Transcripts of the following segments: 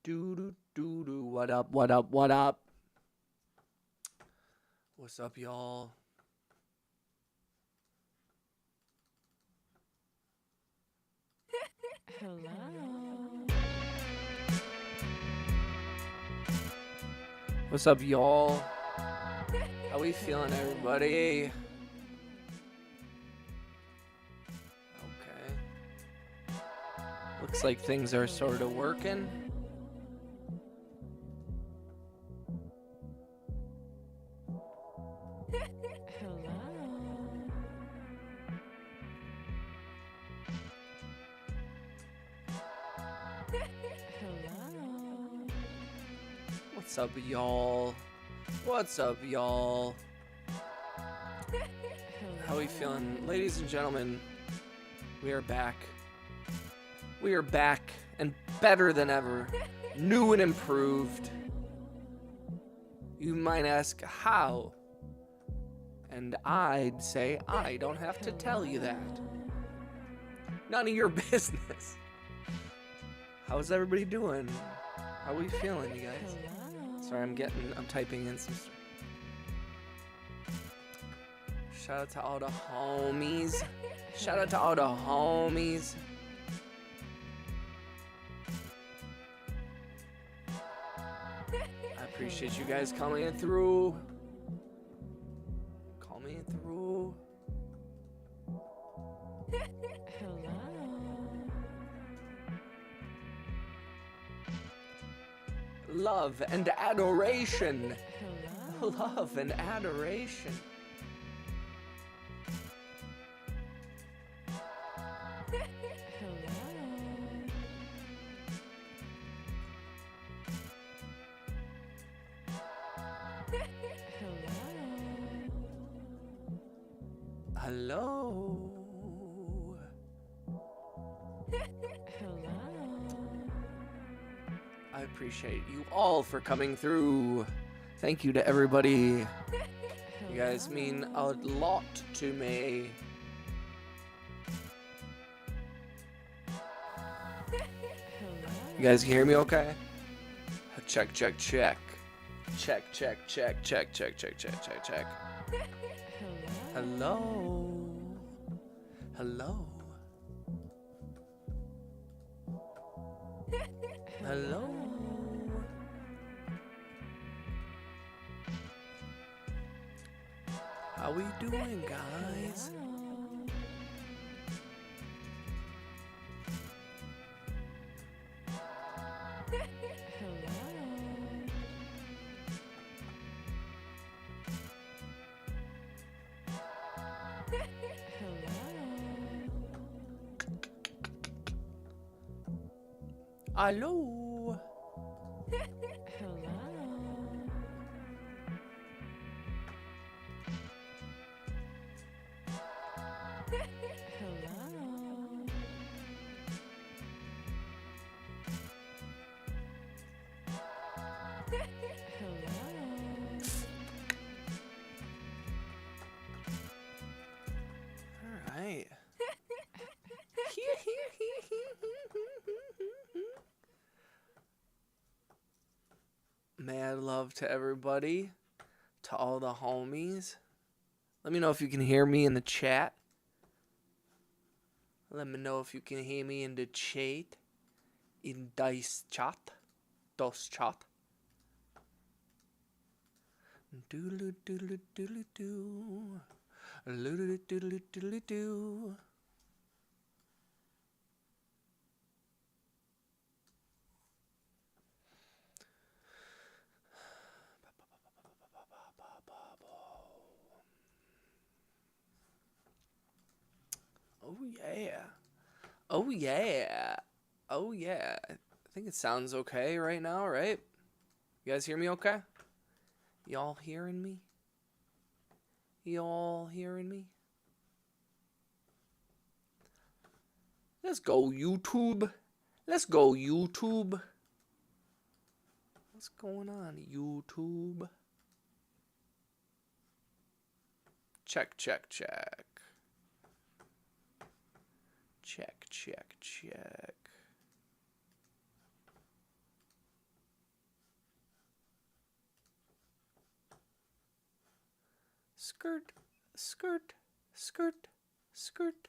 Do do do do. What up? What up? What up? What's up, y'all? Hello. What's up, y'all? How we feeling, everybody? Okay. Looks like things are sort of working. Hello. Hello. What's up, y'all? What's up, y'all? How we feeling? Ladies and gentlemen, we are back. We are back and better than ever. New and improved. You might ask how. And I'd say I don't have to tell you that. None of your business. How's everybody doing? How are we feeling, you guys? Sorry, I'm typing in some stuff. Shout out to all the homies. Shout out to all the homies. I appreciate you guys coming through. Coming through. Hello. Love and adoration. Hello. Love and adoration. Hello. I appreciate you all for coming through. Thank you to everybody. You guys mean a lot to me. You guys can hear me okay? Check, check, check. Check, check, check, check, check, check, check, check, check. Hello. Hello. Hello. How we doing, guys? Hello. All right. Mad love to everybody, to all the homies. Let me know if you can hear me in the chat. Let me know if you can hear me in the chat. In dice chat. Dos chat. Doodle doodle doodle doo. Doodle doodle doodle doo. Oh yeah. Oh yeah. Oh yeah. I think it sounds okay right now, right? You guys hear me okay? Y'all hearing me? Y'all hearing me? Let's go, YouTube. Let's go, YouTube. What's going on, YouTube? Check, check, check. Check, check, check. skirt, skirt, skirt, skirt.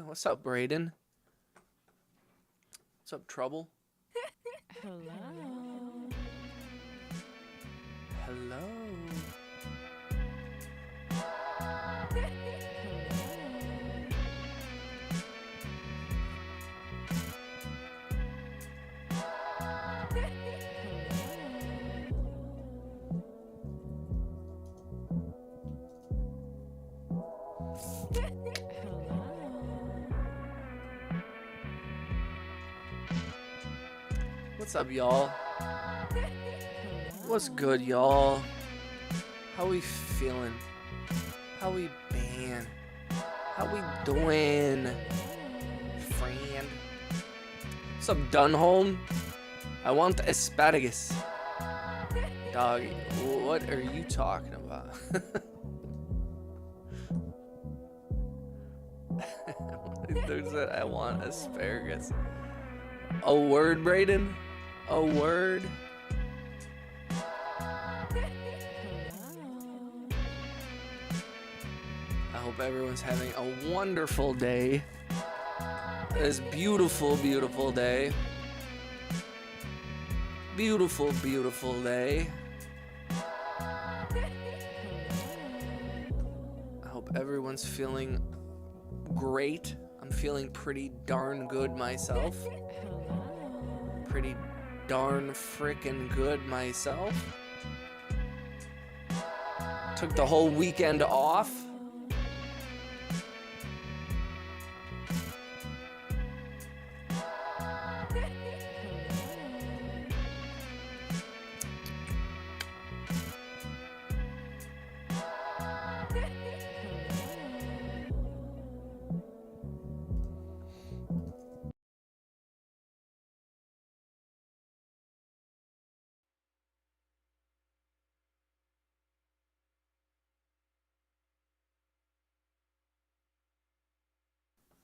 What's up, Brayden? What's up, Trouble? Hello. Hello. What's up, y'all? What's good, y'all? How we feeling? How we been? How we doing, friend? What's up, Dunholm? I want asparagus. Dog, what are you talking about? Dude said I want asparagus. A word, Brayden? A word? I hope everyone's having a wonderful day. This beautiful, beautiful day. Beautiful, beautiful day. I hope everyone's feeling great. I'm feeling pretty darn good myself. Pretty darn frickin' good myself. Took the whole weekend off.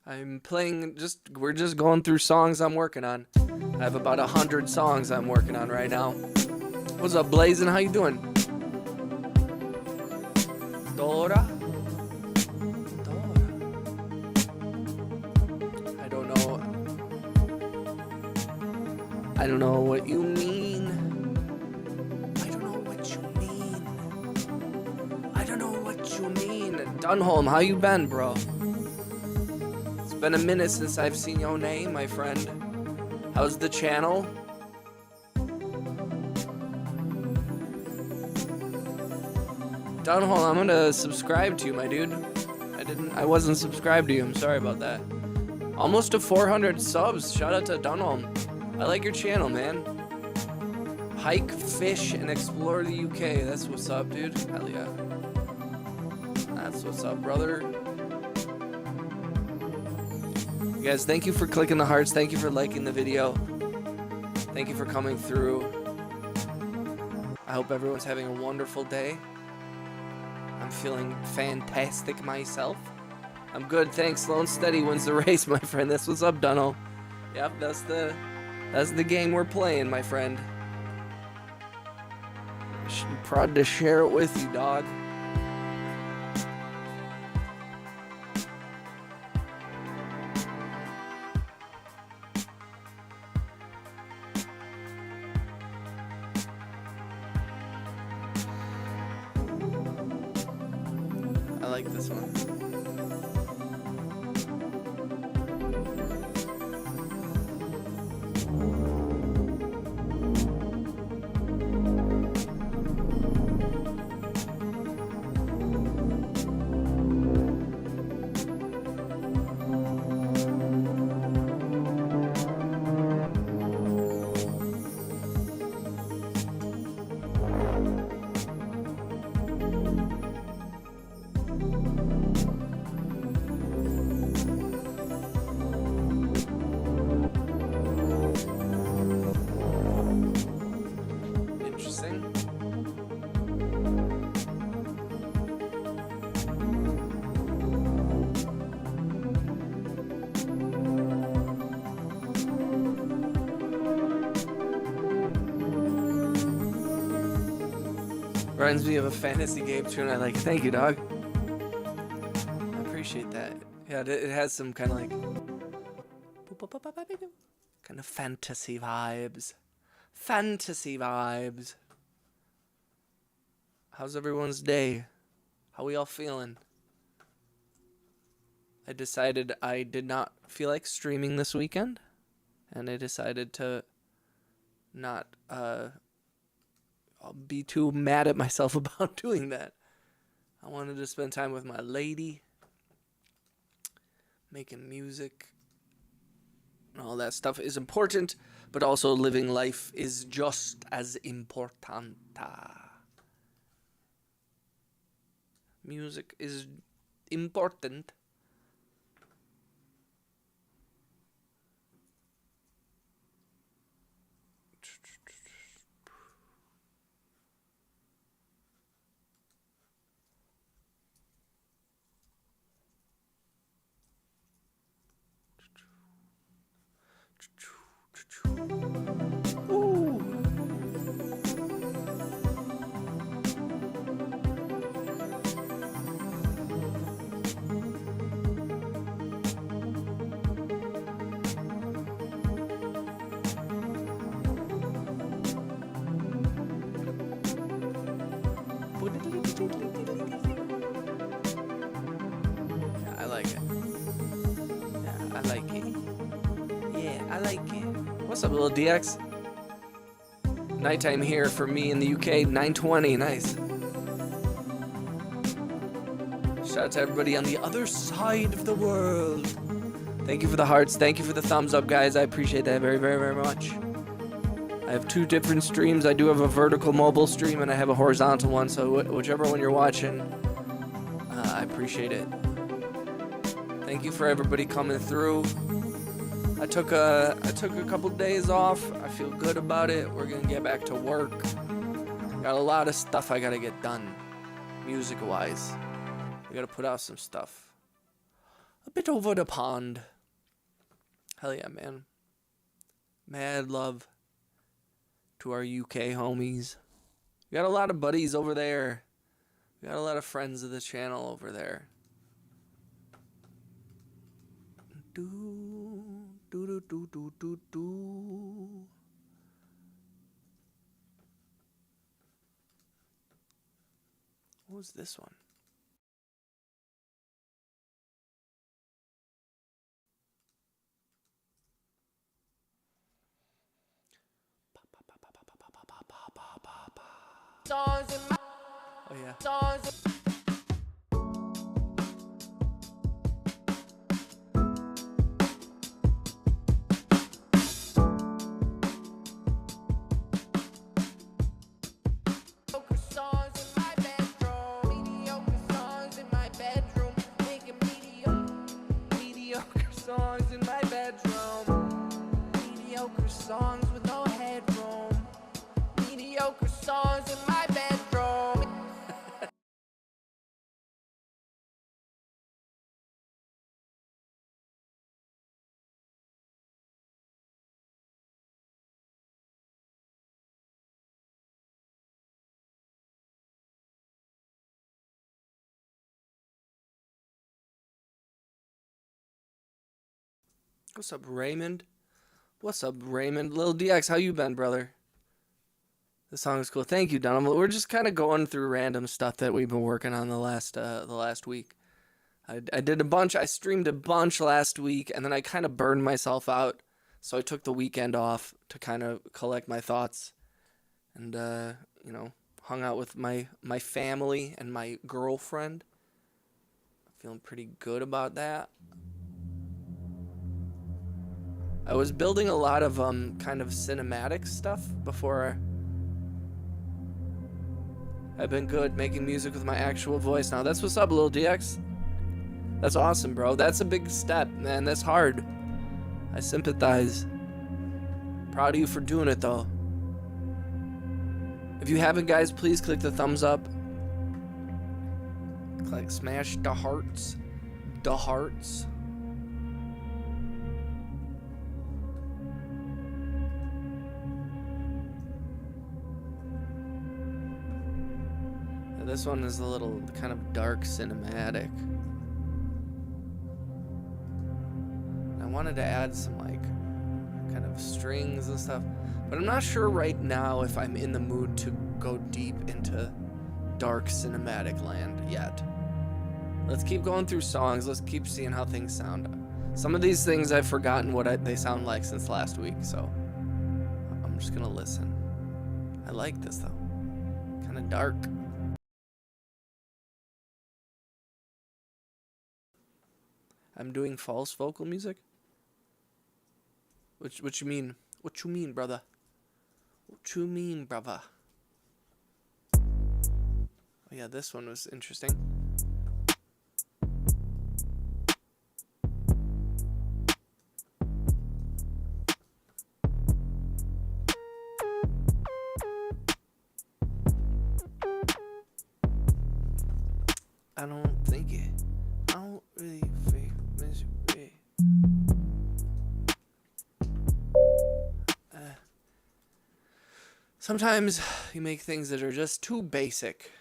I'm playing, we're just going through songs I'm working on. I have about 100 songs I'm working on right now. What's up, Blazin'? How you doing? Dora? Dora. I don't know. I don't know what you mean. I don't know what you mean. I don't know what you mean. Dunholm, how you been, bro? Been a minute since I've seen your name, my friend. How's the channel? Dunholm, I'm gonna subscribe to you, my dude. I wasn't subscribed to you. I'm sorry about that. Almost to 400 subs. Shout out to Dunholm. I like your channel, man. Hike, fish, and explore the UK. That's what's up, dude. Hell yeah. That's what's up, brother. Guys, thank you for clicking the hearts. Thank you for liking the video. Thank you for coming through. I hope everyone's having a wonderful day. I'm feeling fantastic myself. I'm good, thanks. Slow and steady wins the race, my friend. That's what's up, Dunno. Yep, that's the game we're playing, my friend. I'm proud to share it with you, dog. I like this one. Reminds me of a fantasy game tune I like. Thank you, dog. I appreciate that. Yeah, it has some kind of like kind of fantasy vibes. Fantasy vibes. How's everyone's day? How we all feeling? I decided I did not feel like streaming this weekend, and I decided to not I'll be too mad at myself about doing that. I wanted to spend time with my lady, making music, and all that stuff is important, but also living life is just as important. Music is important. Yeah, I like it. Yeah, I like it. Yeah, I like it. What's up, little DX? Nighttime here for me in the UK, 9:20. Nice. Shout out to everybody on the other side of the world. Thank you for the hearts. Thank you for the thumbs up, guys. I appreciate that very, very, very much. I have two different streams. I do have a vertical mobile stream and I have a horizontal one. So whichever one you're watching, I appreciate it. Thank you for everybody coming through. I took a couple days off. I feel good about it. We're gonna get back to work. Got a lot of stuff I gotta get done, music-wise. We gotta put out some stuff. A bit over the pond. Hell yeah, man. Mad love to our UK homies. We got a lot of buddies over there. We got a lot of friends of the channel over there. What was this one? Oh yeah. Songs in my bedroom. Mediocre songs with no headroom. Mediocre songs in my bedroom. What's up, Raymond? What's up, Raymond? Lil DX, how you been, brother? The song is cool. Thank you, Donovan. We're just kind of going through random stuff that we've been working on the last week. I did a bunch. I streamed a bunch last week, and then I kind of burned myself out. So I took the weekend off to kind of collect my thoughts, and you know, hung out with my family and my girlfriend. Feeling pretty good about that. I was building a lot of kind of cinematic stuff before. I've been good making music with my actual voice now. That's what's up, Lil DX. That's awesome, bro. That's a big step, man. That's hard. I sympathize. Proud of you for doing it, though. If you haven't, guys, please click the thumbs up. Click, smash the hearts. The hearts. This one is a little kind of dark cinematic. I wanted to add some like kind of strings and stuff, but I'm not sure right now if I'm in the mood to go deep into dark cinematic land yet. Let's keep going through songs. Let's keep seeing how things sound. Some of these things I've forgotten what they sound like since last week, so I'm just gonna listen. I like this though. Kind of dark. I'm doing false vocal music? What you mean? What you mean, brother? What you mean, brother? Oh yeah, this one was interesting. I don't think it. I don't really think misery. Sometimes you make things that are just too basic,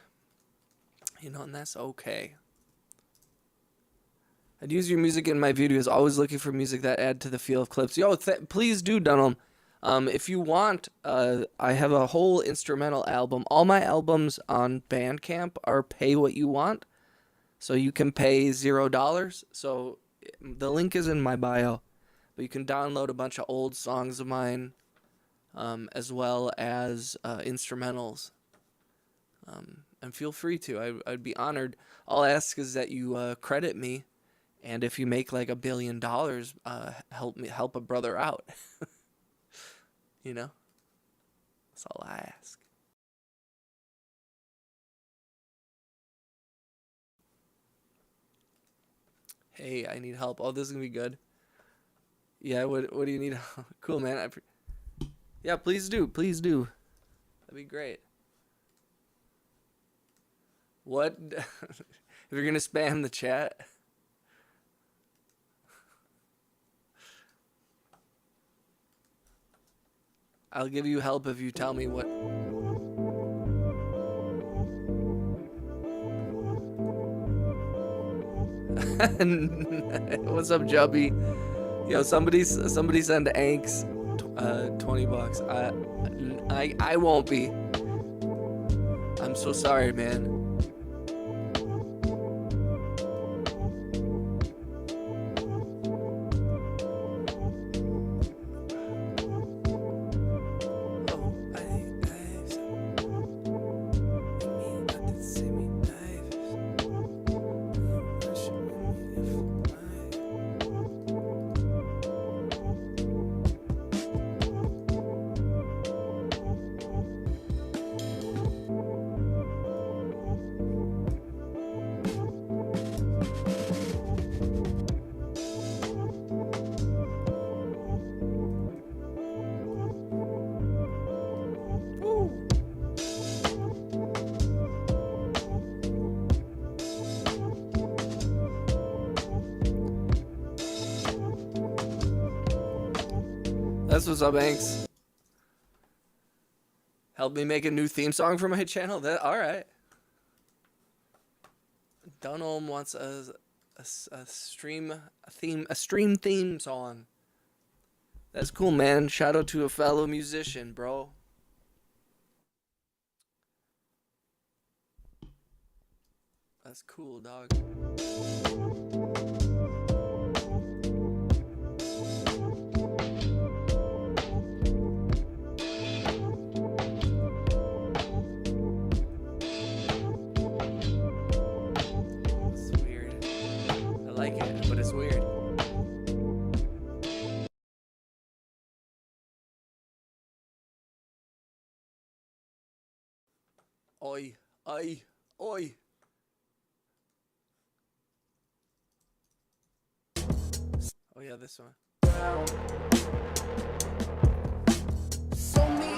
you know, and that's okay. I'd use your music in my videos, always looking for music that add to the feel of clips. Yo, please do, Dunham. If you want, I have a whole instrumental album. All my albums on Bandcamp are pay what you want. So you can pay $0. So the link is in my bio. But you can download a bunch of old songs of mine, as well as instrumentals. And feel free to. I'd be honored. All I ask is that you credit me. And if you make like $1 billion, help a brother out. You know? That's all I ask. Hey, I need help. Oh, this is gonna be good. Yeah, what do you need? Cool, man. Yeah, please do. Please do. That'd be great. What? If you're gonna spam the chat. I'll give you help if you tell me what. What's up, Jubby? Yo, somebody send Anks $20. I won't be. I'm so sorry, man. That's what's up, Hanks. Help me make a new theme song for my channel. All right. Dunham wants a stream theme song. That's cool, man. Shout out to a fellow musician, bro. That's cool, dog. Oi, oi, oi. Oh yeah, this one. So me.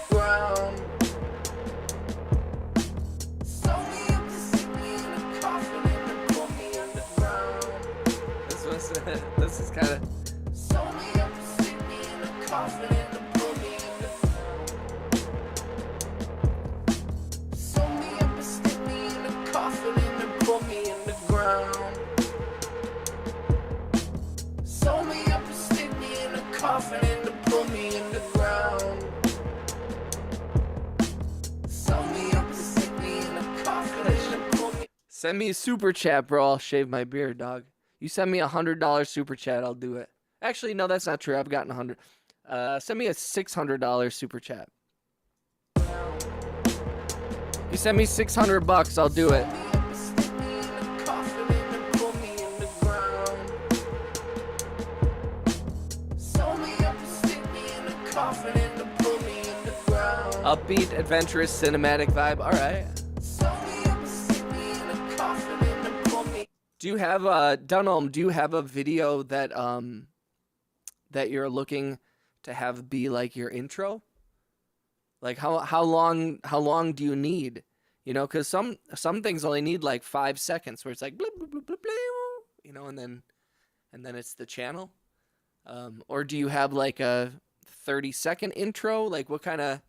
Brown. So me up to stick me in a coffin and to put me underground. This was This is kind of. Sew me up and stick me in a coffin and put me in the. Sew me up and stick me in a coffin and put me in the ground. Sew me up and stick me in a coffin and put me in the ground. Sew me up and stick me in a coffin and put me. Send me a super chat, bro. I'll shave my beard, dog. You send me $100 super chat, I'll do it. Actually, no, that's not true. I've gotten 100. Send me a $600 super chat. You send me $600, I'll do it. Upbeat, adventurous, cinematic vibe. All right. Do you have Dunholm? Do you have a video that that you're looking to have be like your intro? Like how long do you need? You know, because some things only need like 5 seconds, where it's like blip, blip, blip, blip, blip, you know, and then it's the channel. Or do you have like a 30-second intro? Like what kind of?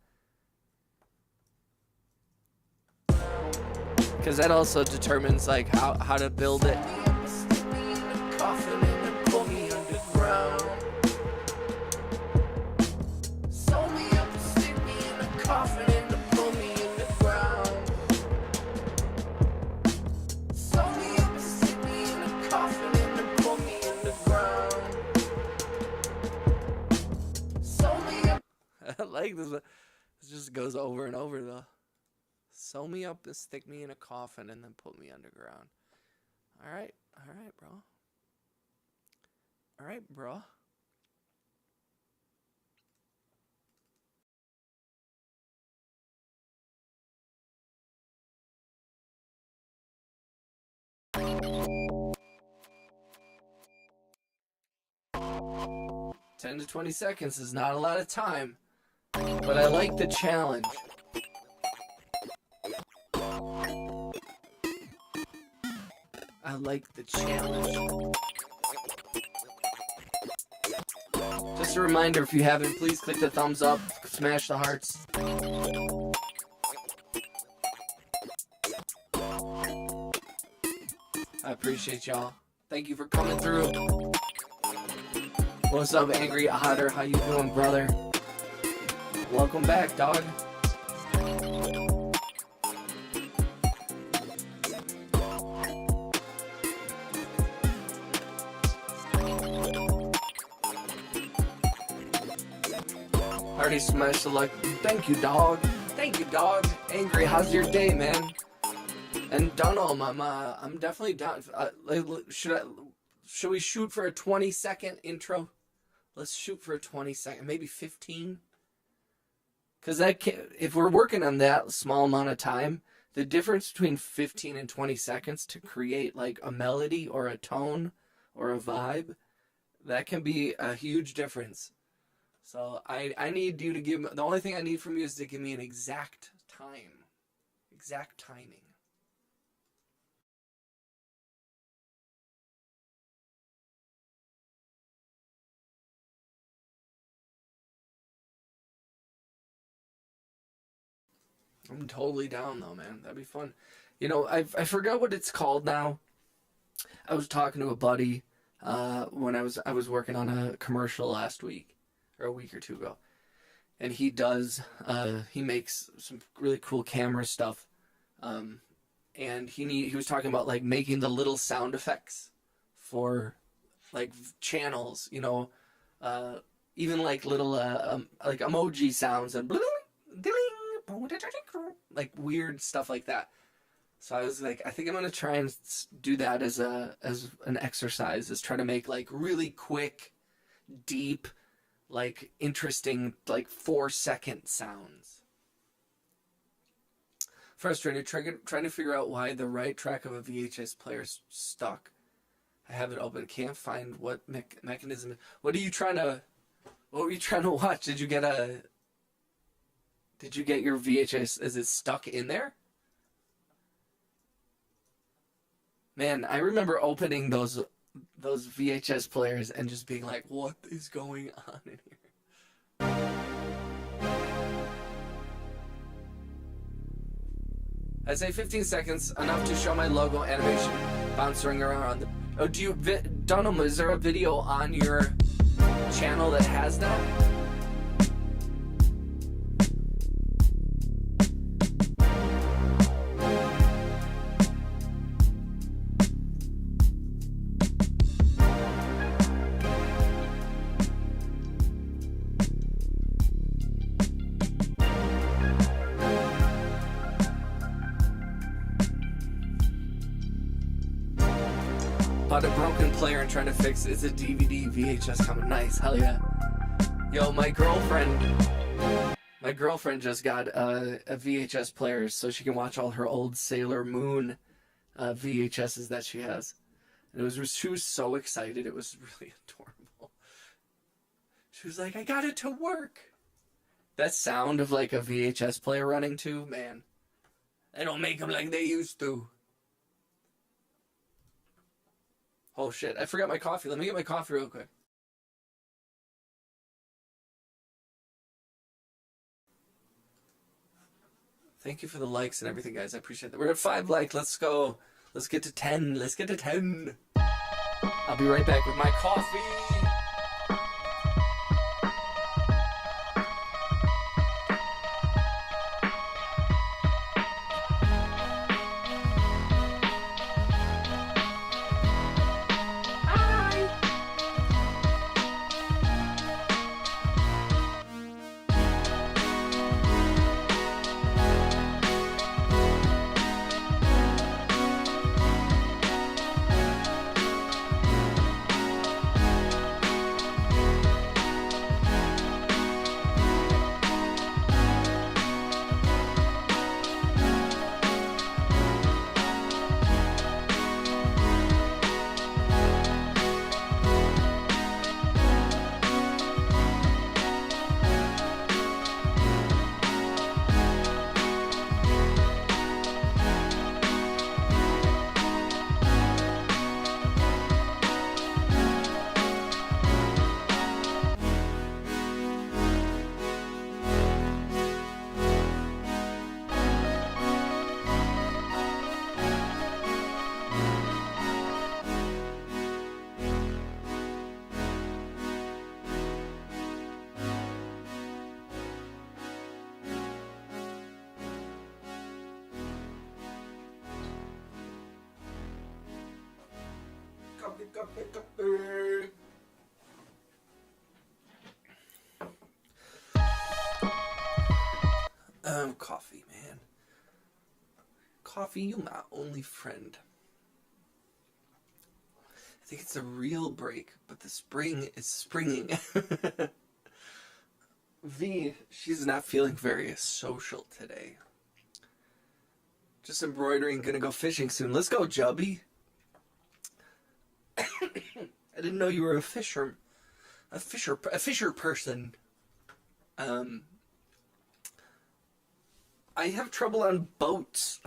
Because that also determines like how to build it. I like this. This just goes over and over though. Sew me up and stick me in a coffin and then put me underground. All right, bro. All right, bro. Ten to 20 seconds is not a lot of time, but I like the challenge. I like the challenge. Just a reminder, if you haven't, please click the thumbs up, smash the hearts. I appreciate y'all. Thank you for coming through. What's up, Angry Otter? How you doing, brother? Welcome back, dog. Already smashed the like. Thank you, dog. Thank you, dog. Angry, how's your day, man? And Dunholm, I'm definitely down. Should we shoot for a 20-second intro? Let's shoot for a 20-second, maybe 15. Because if we're working on that small amount of time, the difference between 15 and 20 seconds to create like a melody or a tone or a vibe, that can be a huge difference. So I need you to the only thing I need from you is to give me an exact time. Exact timing. I'm totally down though, man. That'd be fun. You know, I forgot what it's called now. I was talking to a buddy when I was working on a commercial last week, or a week or two ago, and he makes some really cool camera stuff, and he was talking about like making the little sound effects for like channels, you know, even like little like emoji sounds and like weird stuff like that. So I was like, I think I'm gonna try and do that as an exercise, is try to make like really quick, deep, like interesting, like 4-second sounds. Frustrated, trying to figure out why the right track of a VHS player's stuck. I have it open, can't find what mechanism. What were you trying to watch? Did you get your VHS? Is it stuck in there? Man, I remember opening those those VHS players and just being like, what is going on in here? I say 15 seconds, enough to show my logo animation bouncing around. Oh, Dunham, is there a video on your channel that has that? Bought a broken player and trying to fix it. It's a DVD VHS coming. Nice, hell yeah. Yo, my girlfriend just got a VHS player so she can watch all her old Sailor Moon VHSs that she has. And she was so excited. It was really adorable. She was like, I got it to work. That sound of like a VHS player running too, man. They don't make them like they used to. Oh shit, I forgot my coffee. Let me get my coffee real quick. Thank you for the likes and everything, guys. I appreciate that. We're at 5 likes. Let's go. Let's get to 10. Let's get to 10. I'll be right back with my coffee. Coffee, man. Coffee, you my only friend. I think it's a real break, but the spring is springing. V, she's not feeling very social today. Just embroidering, gonna go fishing soon. Let's go, Jubby. I didn't know you were a fisher person. I have trouble on boats.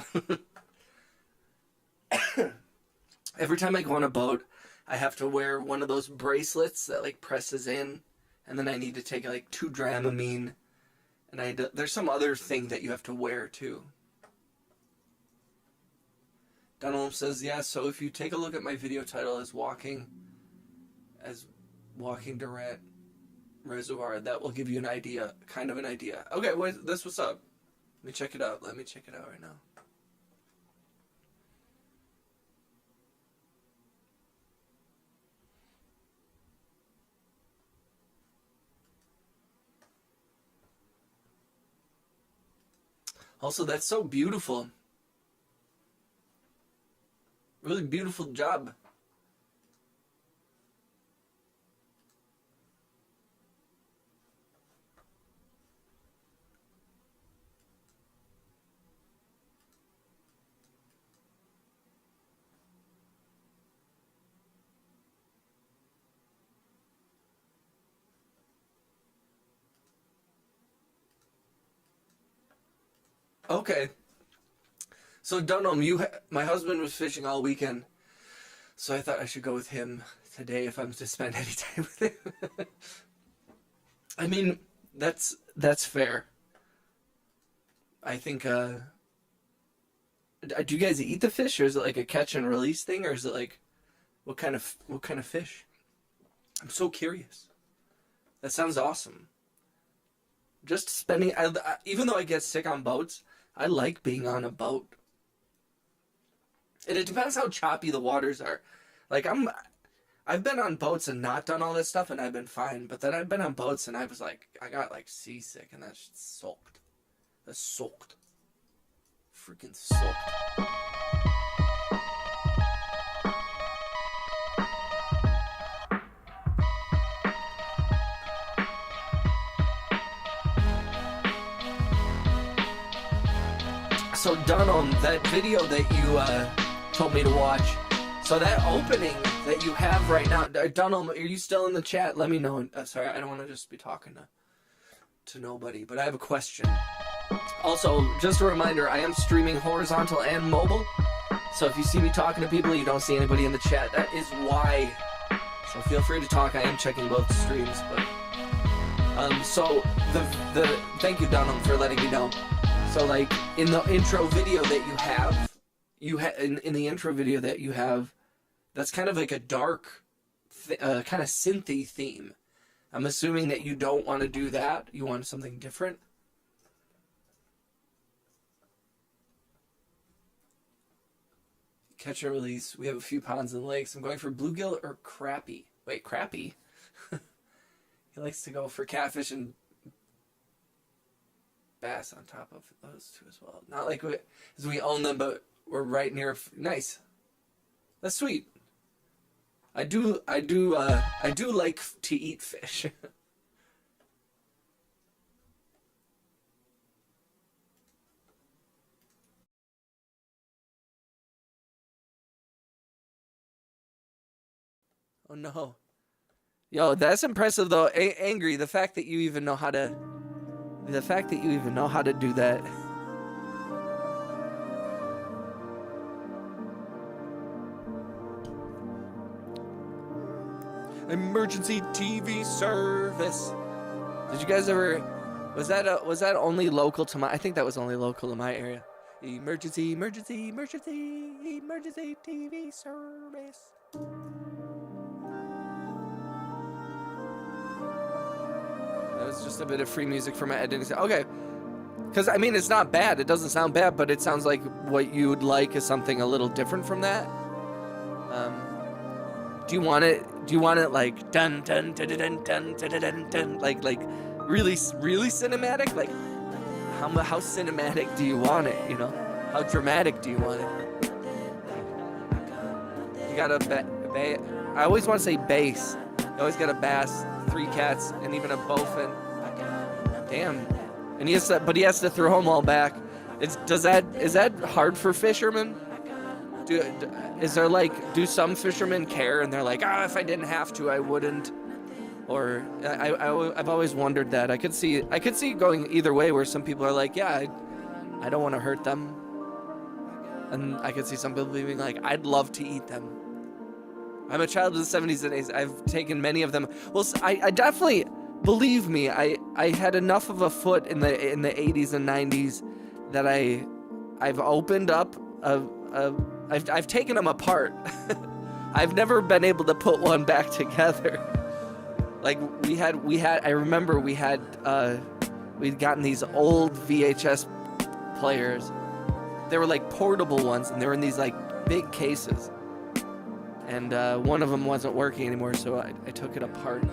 Every time I go on a boat, I have to wear one of those bracelets that like presses in, and then I need to take like 2 Dramamine, and there's some other thing that you have to wear too. Donald says, yeah, so if you take a look at my video title as Walking Durant Reservoir, that will give you an idea, kind of an idea. Okay, what's up? Let me check it out. Let me check it out right now. Also, that's so beautiful. Really beautiful job. Okay. So Dunham, my husband was fishing all weekend. So I thought I should go with him today if I'm to spend any time with him. I mean, that's fair. I think, do you guys eat the fish, or is it like a catch and release thing, or is it like, what kind of fish? I'm so curious. That sounds awesome. Just spending, even though I get sick on boats, I like being on a boat. And it depends how choppy the waters are. Like, I've been on boats and not done all this stuff, and I've been fine. But then I've been on boats, and I was like, I got like seasick, and that shit soaked. That's soaked. Freaking soaked. So Dunham, that video that you told me to watch, so that opening that you have right now, Dunham, are you still in the chat? Let me know. Sorry, I don't want to just be talking to nobody, but I have a question. Also, just a reminder, I am streaming horizontal and mobile, so if you see me talking to people, you don't see anybody in the chat, that is why. So feel free to talk. I am checking both streams, but so the thank you, Dunham, for letting me know. So, like, in the intro video that you have, in the intro video that you have, that's kind of like a dark, kind of synthy theme. I'm assuming that you don't want to do that. You want something different. Catch and release. We have a few ponds and lakes. I'm going for bluegill or crappie. Wait, crappie? He likes to go for catfish and bass on top of those two as well. Not like we own them, but we're right near. Nice. That's sweet. I do like to eat fish. Oh no. Yo, that's impressive though. Angry, the fact that you even know how to do that. Emergency TV service. Did you guys ever? Was that only local to my? I think that was only local to my area. Emergency TV service. That was just a bit of free music for my editing. Okay. Because, I mean, it's not bad. It doesn't sound bad, but it sounds like what you would like is something a little different from that. Do you want it like dun dun dun dun dun dun dun dun, like really cinematic? Like how cinematic do you want it? You know, how dramatic do you want it? You got a I always want to say bass. You always got a bass, 3 cats, and even a bowfin. Damn. And he has to throw them all back. Is that hard for fishermen? Do some fishermen care and they're like, if I didn't have to, I wouldn't? Or I've always wondered that. I could see it going either way, where some people are like, yeah, I don't want to hurt them, and I could see some people being like, I'd love to eat them. I'm a child of the 70s and 80s. I've taken many of them. Well, I definitely, believe me, I had enough of a foot in the 80s and 90s that I've opened up I've taken them apart. I've never been able to put one back together. Like I remember we'd gotten these old VHS players. They were like portable ones, and they were in these like big cases. And one of them wasn't working anymore, so I took it apart.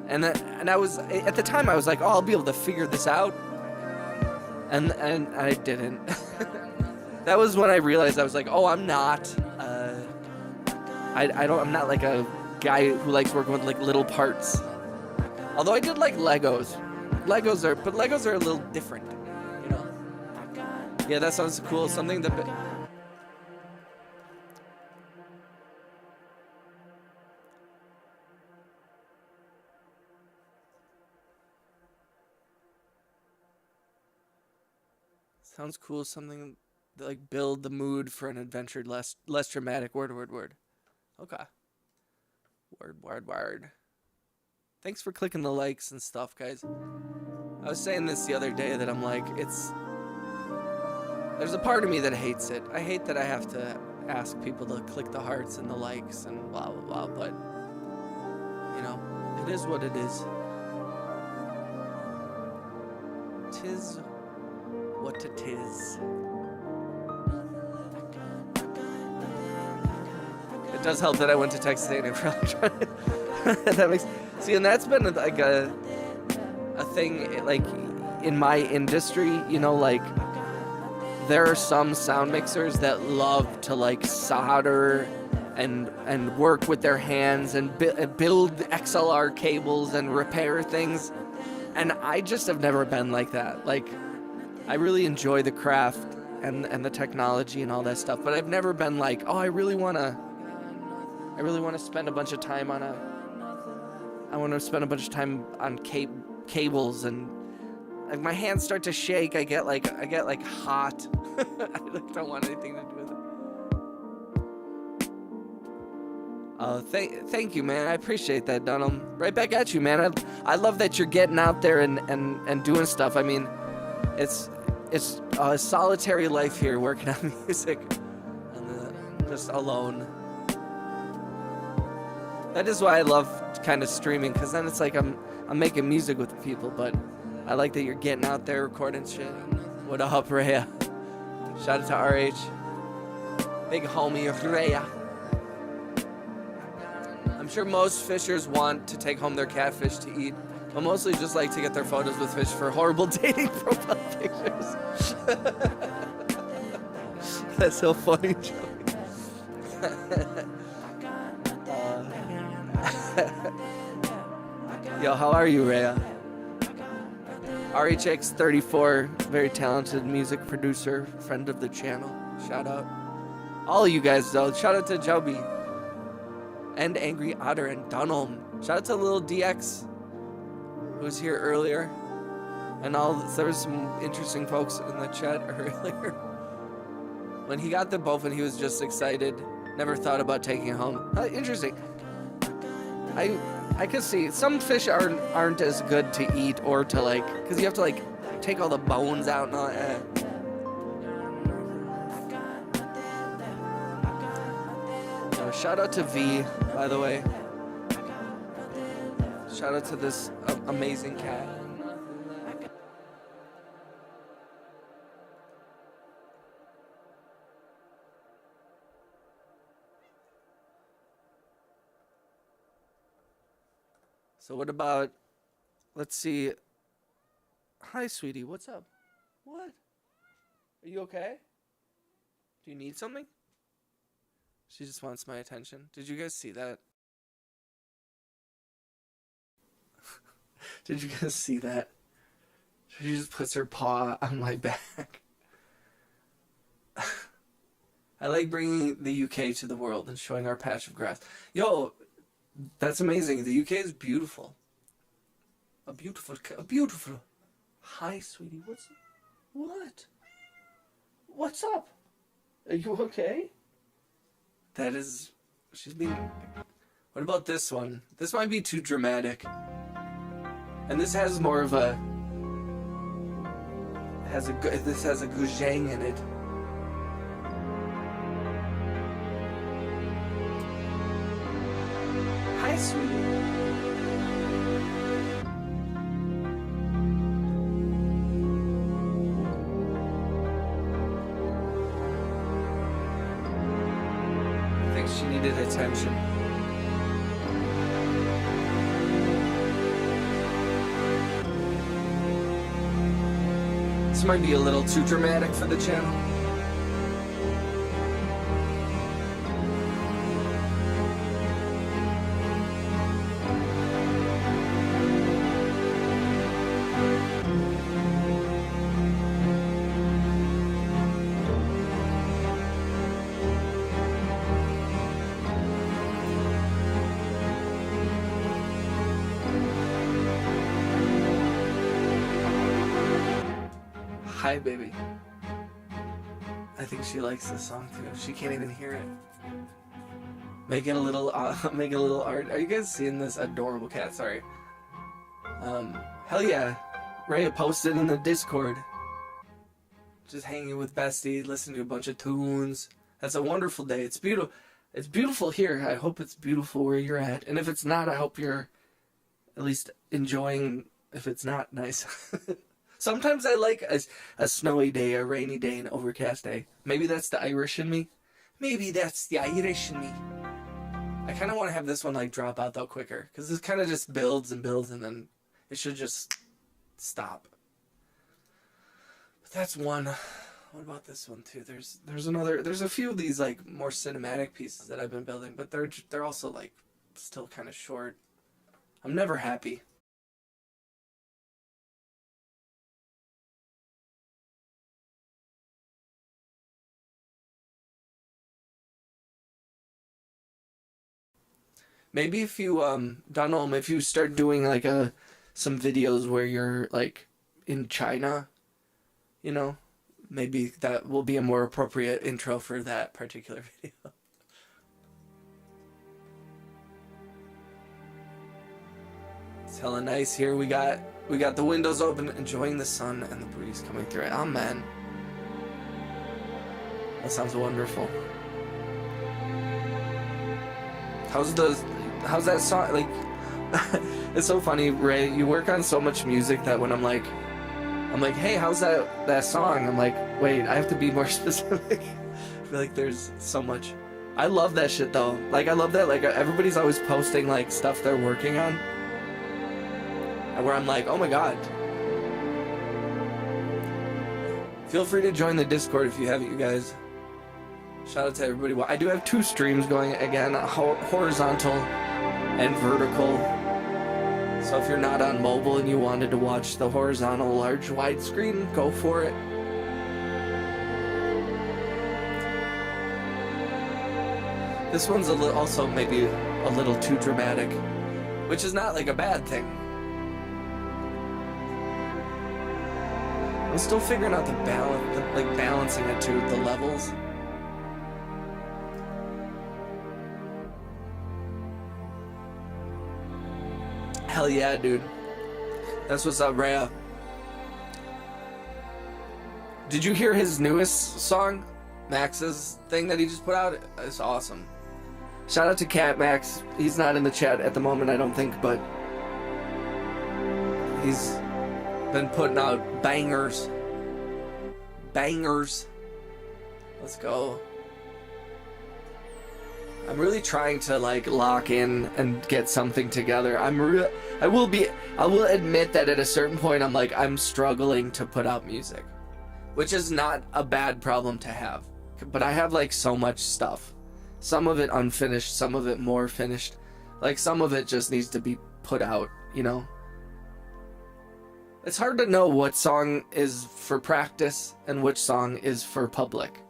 And I was, at the time I was like, I'll be able to figure this out. And I didn't. That was when I realized I was like, I'm not. I'm not like a guy who likes working with like little parts. Although I did like Legos. Legos are a little different, you know. Yeah, that sounds cool. Something that. Sounds cool. Something that, like, build the mood for an adventure, less dramatic. Word. Okay. Word. Thanks for clicking the likes and stuff, guys. I was saying this the other day that I'm like, there's a part of me that hates it. I hate that I have to ask people to click the hearts and the likes and blah, blah, blah, but, you know, it is what it is. Tis what it is. It does help that I went to Texas A&M for electronics. That makes... See, and that's been like a thing, like, in my industry, you know, like, there are some sound mixers that love to, like, solder and work with their hands and build XLR cables and repair things. And I just have never been like that. Like, I really enjoy the craft and the technology and all that stuff, but I've never been like, oh, I really want to spend a bunch of time on cables, and like my hands start to shake. I get like hot. I like don't want anything to do with it. Thank you, man. I appreciate that, Dunham. Right back at you, man. I love that you're getting out there and doing stuff. I mean, it's a solitary life here working on music, and just alone. That is why I love kind of streaming, because then it's like I'm making music with people, but I like that you're getting out there recording shit. What up, Rhea? Shout out to RH. Big homie, Rhea. I'm sure most fishers want to take home their catfish to eat, but mostly just like to get their photos with fish for horrible dating profile pictures. That's so funny, Joey. Yo, how are you, Rhea? RHX34, very talented music producer, friend of the channel. Shout out. All of you guys, though. Shout out to Joby. And Angry Otter and Dunham. Shout out to Lil DX, who was here earlier. And there was some interesting folks in the chat earlier. When he got the bowfin, he was just excited. Never thought about taking it home. Interesting. I could see some fish aren't as good to eat or to like, because you have to like take all the bones out and all that. Shout out to V, by the way. Shout out to this amazing cat. So what about, let's see. Hi, sweetie. What's up? What? Are you okay? Do you need something? She just wants my attention. Did you guys see that? Did you guys see that? She just puts her paw on my back. I like bringing the UK to the world and showing our patch of grass. Yo, that's amazing. The UK is beautiful. A beautiful. Hi, sweetie. What's up? Are you okay? That is, she's being. What about this one? This might be too dramatic. And this has more of a. This has a goujang in it. Hi, sweetie. I think she needed attention. This might be a little too dramatic for the channel. Hi, baby. I think she likes this song too. She can't even hear it. making a little art. Are you guys seeing this adorable cat? Sorry. Hell yeah. Ray posted in the Discord. Just hanging with Bestie, listening to a bunch of tunes. That's a wonderful day. It's beautiful. It's beautiful here. I hope it's beautiful where you're at. And if it's not, I hope you're at least enjoying if it's not nice. Sometimes I like a snowy day, a rainy day, an overcast day. Maybe that's the Irish in me. Maybe that's the Irish in me. I kind of want to have this one like drop out though quicker. Because this kind of just builds and builds and then it should just stop. But that's one. What about this one too? There's a few of these like more cinematic pieces that I've been building, but they're also like still kind of short. I'm never happy. Maybe if you Donald, if you start doing like some videos where you're like in China, you know, maybe that will be a more appropriate intro for that particular video. It's hella nice here. We got the windows open, enjoying the sun and the breeze coming through it. Oh man, that sounds wonderful. How's that song? Like, it's so funny, Ray. You work on so much music that when I'm like, hey, how's that song? I'm like, wait, I have to be more specific. I feel like there's so much. I love that shit though. Like, I love that. Like, everybody's always posting like stuff they're working on, and where I'm like, oh my god. Feel free to join the Discord if you haven't, you guys. Shout out to everybody. Well, I do have 2 streams going again, horizontal and vertical. So if you're not on mobile and you wanted to watch the horizontal large widescreen, go for it. This one's also maybe a little too dramatic, which is not like a bad thing. I'm still figuring out the balance, like balancing it to the levels. Hell yeah, dude. That's what's up, Rhea. Did you hear his newest song? Max's thing that he just put out? It's awesome. Shout out to Cat Max. He's not in the chat at the moment, I don't think, but he's been putting out bangers. Bangers. Let's go. I'm really trying to like lock in and get something together. I will admit that at a certain point I'm struggling to put out music, which is not a bad problem to have. But I have like so much stuff. Some of it unfinished, some of it more finished. Like some of it just needs to be put out, you know? It's hard to know what song is for practice and which song is for public,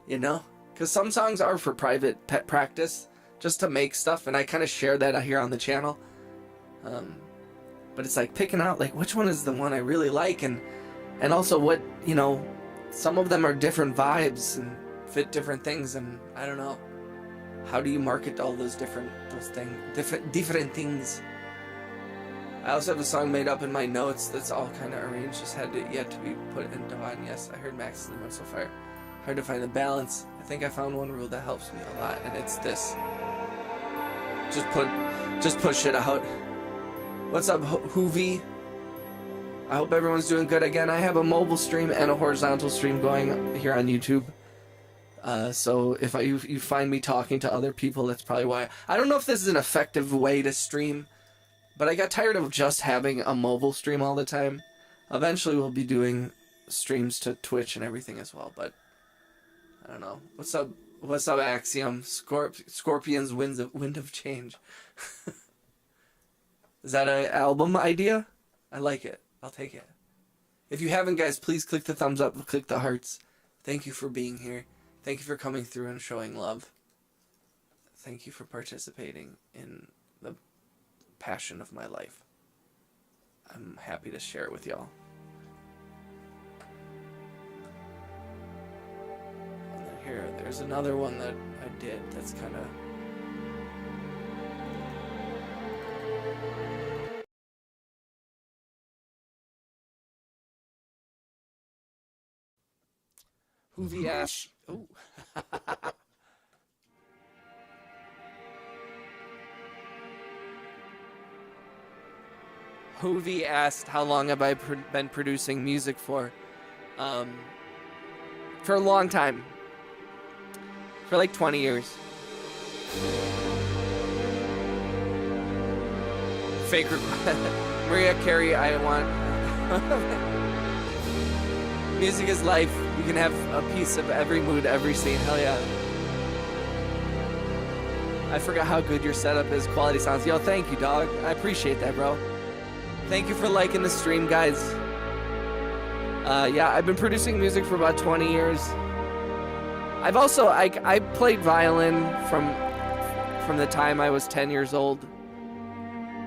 you know? Because some songs are for private pet practice, just to make stuff, and I kind of share that here on the channel. But it's like picking out, like, which one is the one I really like, and also what, you know, some of them are different vibes and fit different things, and I don't know. How do you market all those different things? I also have a song made up in my notes that's all kind of arranged, just had yet to be put into on. Yes, I heard Max in the Note so far. Hard to find the balance. I think I found one rule that helps me a lot, and it's this. Just push it out. What's up, Hoovy? I hope everyone's doing good. Again, I have a mobile stream and a horizontal stream going here on YouTube. So if you find me talking to other people, that's probably why. I don't know if this is an effective way to stream, but I got tired of just having a mobile stream all the time. Eventually we'll be doing streams to Twitch and everything as well, but I don't know. What's up, Axiom? Scorpion's Wind of Change. Is that an album idea? I like it. I'll take it. If you haven't, guys, please click the thumbs up, click the hearts. Thank you for being here. Thank you for coming through and showing love. Thank you for participating in the passion of my life. I'm happy to share it with y'all. And then there's another one that I did that's kind of Hoovy asked. Oh. Hoovy asked, how long have I been producing music for? For a long time. For like 20 years. Fake request. Maria Carey, I want... Music is life. You can have a piece of every mood, every scene. Hell yeah. I forgot how good your setup is. Quality sounds. Yo, thank you, dog. I appreciate that, bro. Thank you for liking the stream, guys. Yeah, I've been producing music for about 20 years. I've also, I played violin from the time I was 10 years old.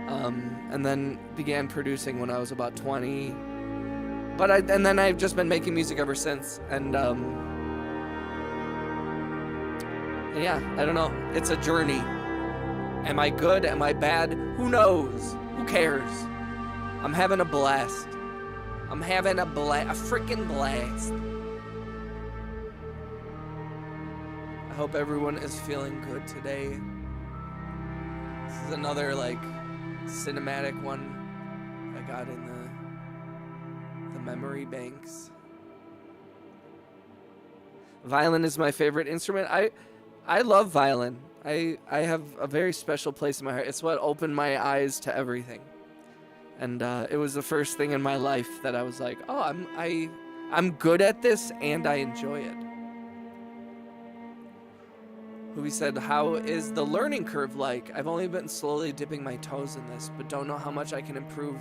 And then began producing when I was about 20. And then I've just been making music ever since. And yeah, I don't know. It's a journey. Am I good? Am I bad? Who knows? Who cares? I'm having a blast. I'm having a freaking blast. I hope everyone is feeling good today. This is another like cinematic one I got in the memory banks. Violin is my favorite instrument. I love violin. I have a very special place in my heart. It's what opened my eyes to everything. And it was the first thing in my life that I was like, oh, I'm good at this and I enjoy it. Who said, how is the learning curve like? I've only been slowly dipping my toes in this, but don't know how much I can improve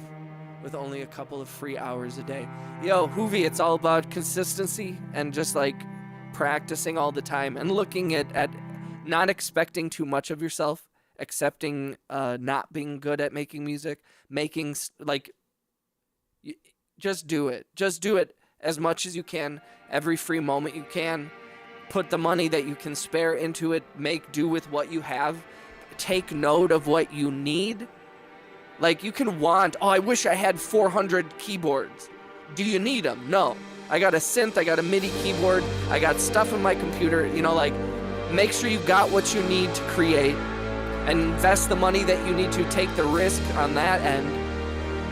with only a couple of free hours a day. Yo, Hoovy, it's all about consistency and just like practicing all the time and looking at not expecting too much of yourself, accepting not being good at making music, just do it. Just do it as much as you can, every free moment you can. Put the money that you can spare into it, make do with what you have, take note of what you need. Like you can want, oh, I wish I had 400 keyboards. Do you need them? No. I got a synth, I got a MIDI keyboard, I got stuff in my computer, like make sure you got what you need to create and invest the money that you need to take the risk on that end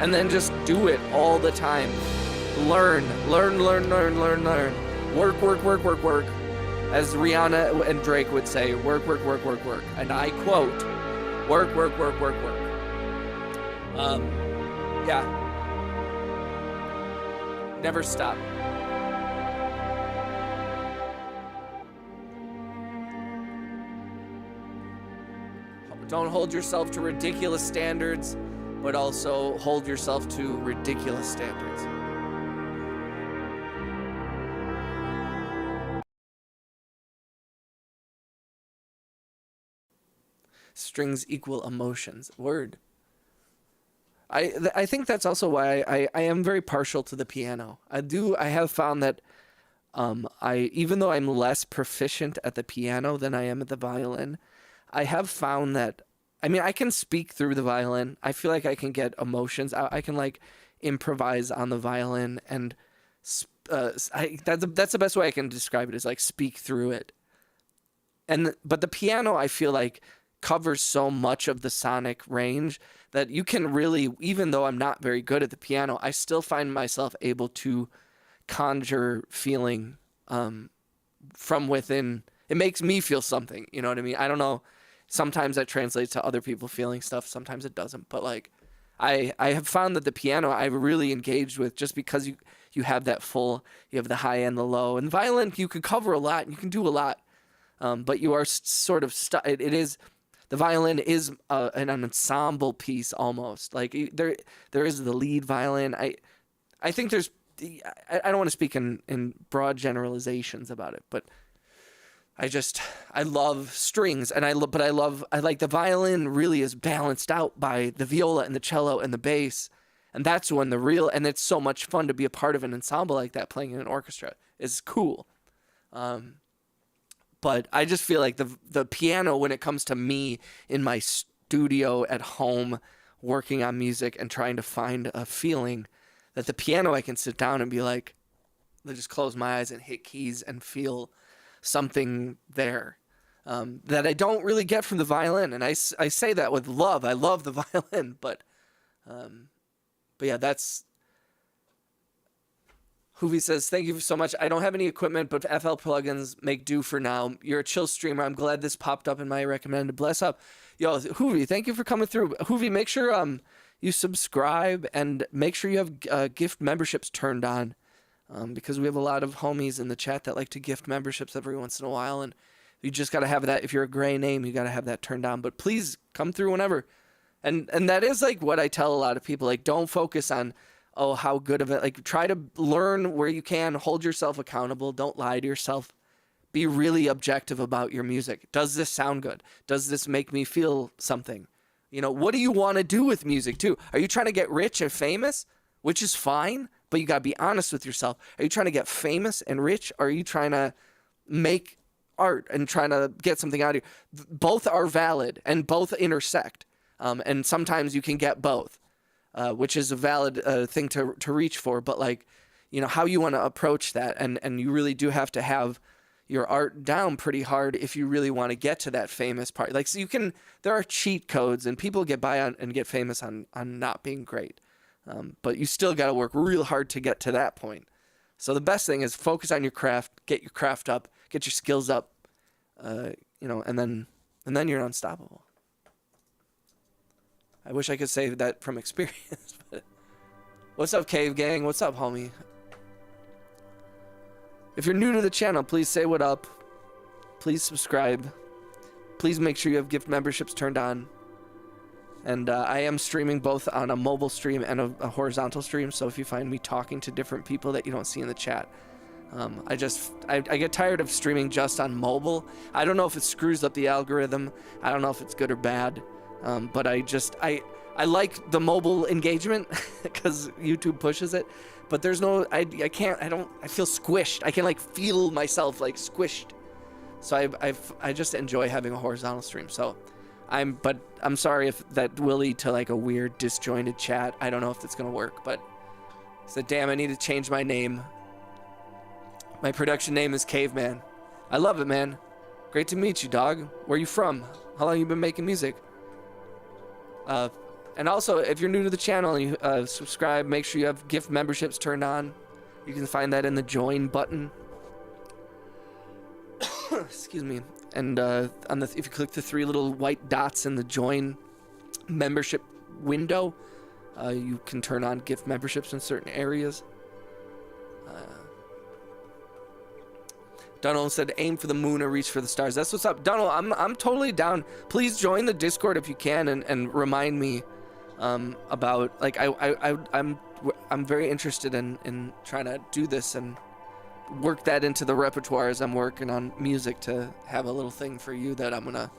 and then just do it all the time. Learn. Work. As Rihanna and Drake would say, work. And I quote, work. Yeah. Never stop. Don't hold yourself to ridiculous standards, but also hold yourself to ridiculous standards. Strings equal emotions. Word. I think that's also why I am very partial to the piano. I have found that even though I'm less proficient at the piano than I am at the violin, I have found that I can speak through the violin. I feel like I can get emotions out. I can like improvise on the violin and that's the best way I can describe it, is like speak through it. But the piano, I feel like, covers so much of the sonic range that you can really, even though I'm not very good at the piano, I still find myself able to conjure feeling from within. It makes me feel something, you know what I mean? I don't know. Sometimes that translates to other people feeling stuff. Sometimes it doesn't. But like, I have found that the piano I've really engaged with, just because you have that you have the high and the low. And violin, you can cover a lot. You can do a lot. But you are sort of stuck. The violin is an ensemble piece almost. Like there is the lead violin. I think there's. I don't want to speak in broad generalizations about it, but I love strings, and I like the violin really is balanced out by the viola and the cello and the bass, and that's when and it's so much fun to be a part of an ensemble like that, playing in an orchestra is cool. But I just feel like the piano, when it comes to me in my studio at home working on music and trying to find a feeling, that the piano I can sit down and be like, just close my eyes and hit keys and feel something there that I don't really get from the violin. And I say that with love. I love the violin, but yeah, that's... Hoovy says, thank you so much. I don't have any equipment, but FL plugins make do for now. You're a chill streamer. I'm glad this popped up in my recommended. Bless up. Yo, Hoovy, thank you for coming through. Hoovy, make sure you subscribe and make sure you have gift memberships turned on because we have a lot of homies in the chat that like to gift memberships every once in a while, and you just got to have that. If you're a gray name, you got to have that turned on. But please come through whenever. And that is like what I tell a lot of people. Like, don't focus on... oh, how good of it. Like, try to learn where you can. Hold yourself accountable. Don't lie to yourself. Be really objective about your music. Does this sound good? Does this make me feel something? You know, what do you want to do with music, too? Are you trying to get rich and famous? Which is fine, but you got to be honest with yourself. Are you trying to get famous and rich? Or are you trying to make art and trying to get something out of you? Both are valid, and both intersect. And sometimes you can get both. Which is a valid thing to reach for, but like, you know, how you want to approach that, and you really do have to have your art down pretty hard if you really want to get to that famous part. Like, so there are cheat codes, and people get by on and get famous on not being great, but you still got to work real hard to get to that point. So the best thing is focus on your craft, get your craft up, get your skills up, you know, and then you're unstoppable. I wish I could say that from experience. But what's up, Cave Gang? What's up, homie? If you're new to the channel, please say what up. Please subscribe. Please make sure you have gift memberships turned on. And I am streaming both on a mobile stream and a horizontal stream. So if you find me talking to different people that you don't see in the chat, I get tired of streaming just on mobile. I don't know if it screws up the algorithm. I don't know if it's good or bad. But I like the mobile engagement because YouTube pushes it, but there's no, I feel squished. I can like feel myself like squished. So I just enjoy having a horizontal stream. So I'm sorry if that will lead to like a weird disjointed chat. I don't know if it's going to work, but I said, damn, I need to change my name. My production name is Caveman. I love it, man. Great to meet you, dog. Where are you from? How long you been making music? And also, if you're new to the channel and you subscribe, make sure you have gift memberships turned on. You can find that in the join button. Excuse me. And if you click the 3 little white dots in the join membership window, you can turn on gift memberships in certain areas. Donald said, aim for the moon or reach for the stars. That's what's up. Donald, I'm totally down. Please join the Discord if you can and remind me about, like, I'm very interested in trying to do this and work that into the repertoire as I'm working on music to have a little thing for you that I'm gonna...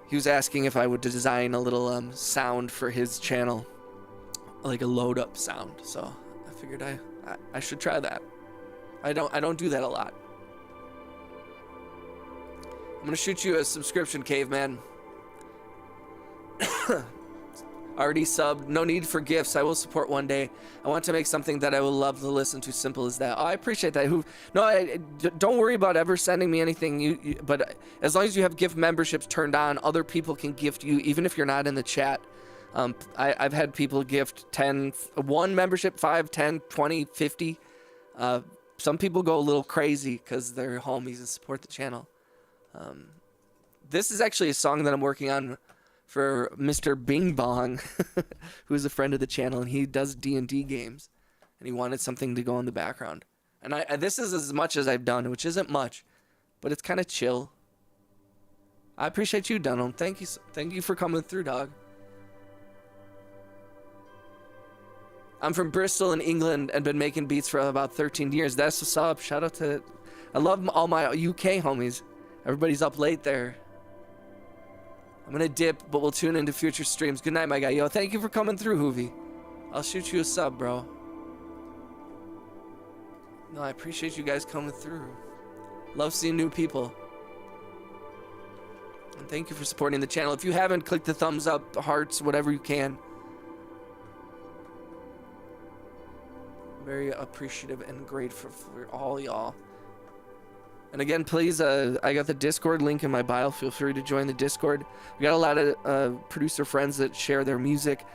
He was asking if I would design a little sound for his channel, like a load up sound. So I figured I should try that. I don't do that a lot. I'm gonna shoot you a subscription, Caveman. Already subbed. No need for gifts. I will support one day. I want to make something that I will love to listen to. Simple as that. Oh, I appreciate that. Don't worry about ever sending me anything. But as long as you have gift memberships turned on, other people can gift you, even if you're not in the chat. I've had people gift 1 membership, 5, 10, 20, 50. Some people go a little crazy because they're homies and support the channel. This is actually a song that I'm working on for Mr. Bing Bong, who's a friend of the channel, and he does D&D games, and he wanted something to go in the background. And this is as much as I've done, which isn't much, but it's kind of chill. I appreciate you, Dunham. Thank you for coming through, dog. I'm from Bristol in England and been making beats for about 13 years. That's what's up. Shout out to... I love all my UK homies. Everybody's up late there. I'm gonna dip, but we'll tune into future streams. Good night, my guy. Yo, thank you for coming through, Hoovy. I'll shoot you a sub, bro. No, I appreciate you guys coming through. Love seeing new people. And thank you for supporting the channel. If you haven't, click the thumbs up, the hearts, whatever you can. Very appreciative and grateful for all y'all. And again, please, I got the Discord link in my bio. Feel free to join the Discord. We got a lot of producer friends that share their music.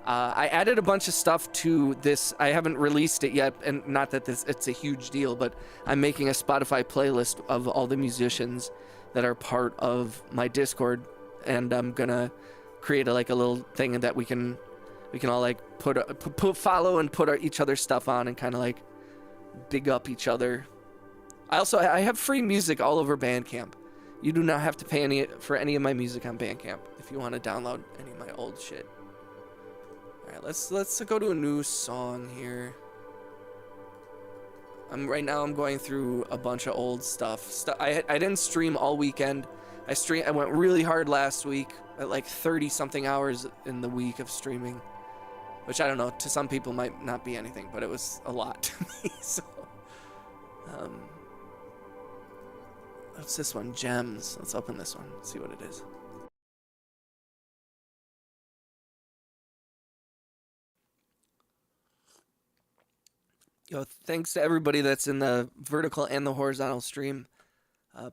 I added a bunch of stuff to this. I haven't released it yet, and not that it's a huge deal, but I'm making a Spotify playlist of all the musicians that are part of my Discord, and I'm gonna create a little thing that we can all like follow and put each other's stuff on and kind of like big up each other. I have free music all over Bandcamp. You do not have to pay for any of my music on Bandcamp if you want to download any of my old shit. All right, let's go to a new song here. Right now I'm going through a bunch of old stuff. I didn't stream all weekend. I went really hard last week at like 30 something hours in the week of streaming, which I don't know, to some people might not be anything, but it was a lot to me. So what's this one? Gems. Let's open this one, see what it is. Yo, thanks to everybody that's in the vertical and the horizontal stream.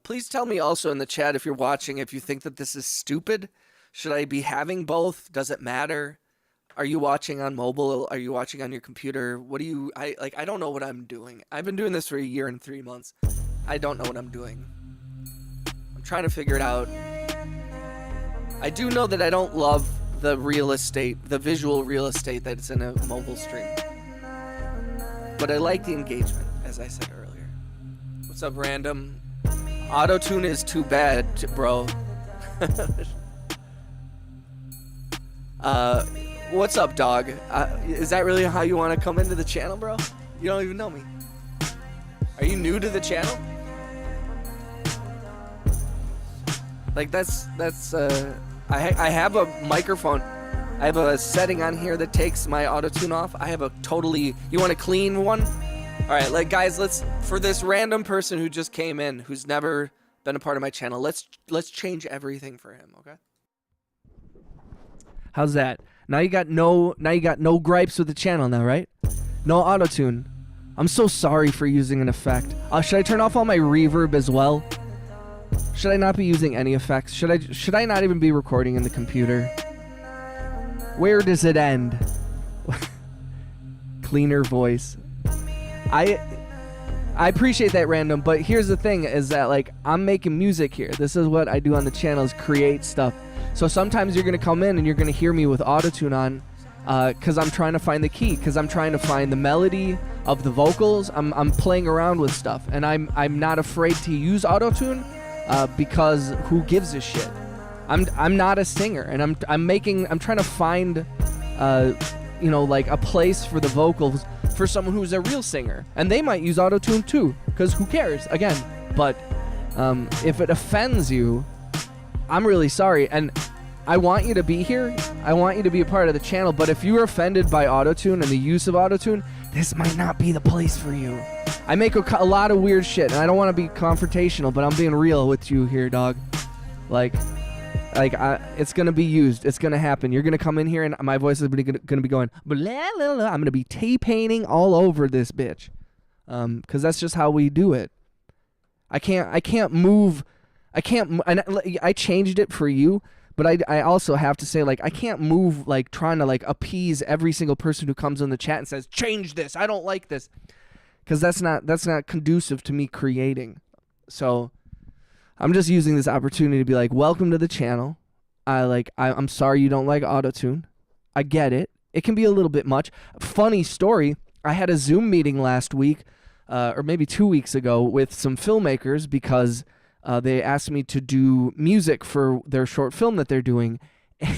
Please tell me also in the chat if you're watching, if you think that this is stupid. Should I be having both? Does it matter? Are you watching on mobile? Are you watching on your computer? I don't know what I'm doing. I've been doing this for a year and 3 months. I don't know what I'm doing. I'm trying to figure it out. I do know that I don't love the real estate, the visual real estate that's in a mobile stream. But I like the engagement, as I said earlier. What's up, random? Auto-tune is too bad, bro. What's up, dog? Is that really how you want to come into the channel, bro? You don't even know me. Are you new to the channel? Like, I have a microphone. I have a setting on here that takes my auto-tune off. I have a totally... You want a clean one? All right, guys, for this random person who just came in, who's never been a part of my channel, let's change everything for him, okay? How's that? Now you got no gripes with the channel now, right? No auto-tune. I'm so sorry for using an effect. Should I turn off all my reverb as well? Should I not be using any effects? Should I not even be recording in the computer? Where does it end? Cleaner voice. I appreciate that, random, but here's the thing is that, like, I'm making music here. This is what I do on the channel, is create stuff. So sometimes you're going to come in and you're going to hear me with autotune on because I'm trying to find the key, because I'm trying to find the melody of the vocals. I'm playing around with stuff, and I'm not afraid to use autotune because who gives a shit? I'm not a singer, and I'm trying to find like a place for the vocals for someone who's a real singer, and they might use autotune too, because who cares, again. But if it offends you, I'm really sorry, and I want you to be here. I want you to be a part of the channel, but if you're offended by autotune and the use of autotune, this might not be the place for you. I make a lot of weird shit, and I don't want to be confrontational, but I'm being real with you here, dog. It's gonna be used. It's gonna happen. You're gonna come in here, and my voice is gonna be going blah, blah, blah. I'm gonna be T-painting all over this bitch, because that's just how we do it. I can't move. And I changed it for you, but I also have to say, like, I can't move like trying to like appease every single person who comes in the chat and says change this. I don't like this, because that's not conducive to me creating. So I'm just using this opportunity to be like, welcome to the channel. I'm sorry you don't like autotune. I get it. It can be a little bit much. Funny story, I had a Zoom meeting last week, or maybe 2 weeks ago, with some filmmakers because they asked me to do music for their short film that they're doing.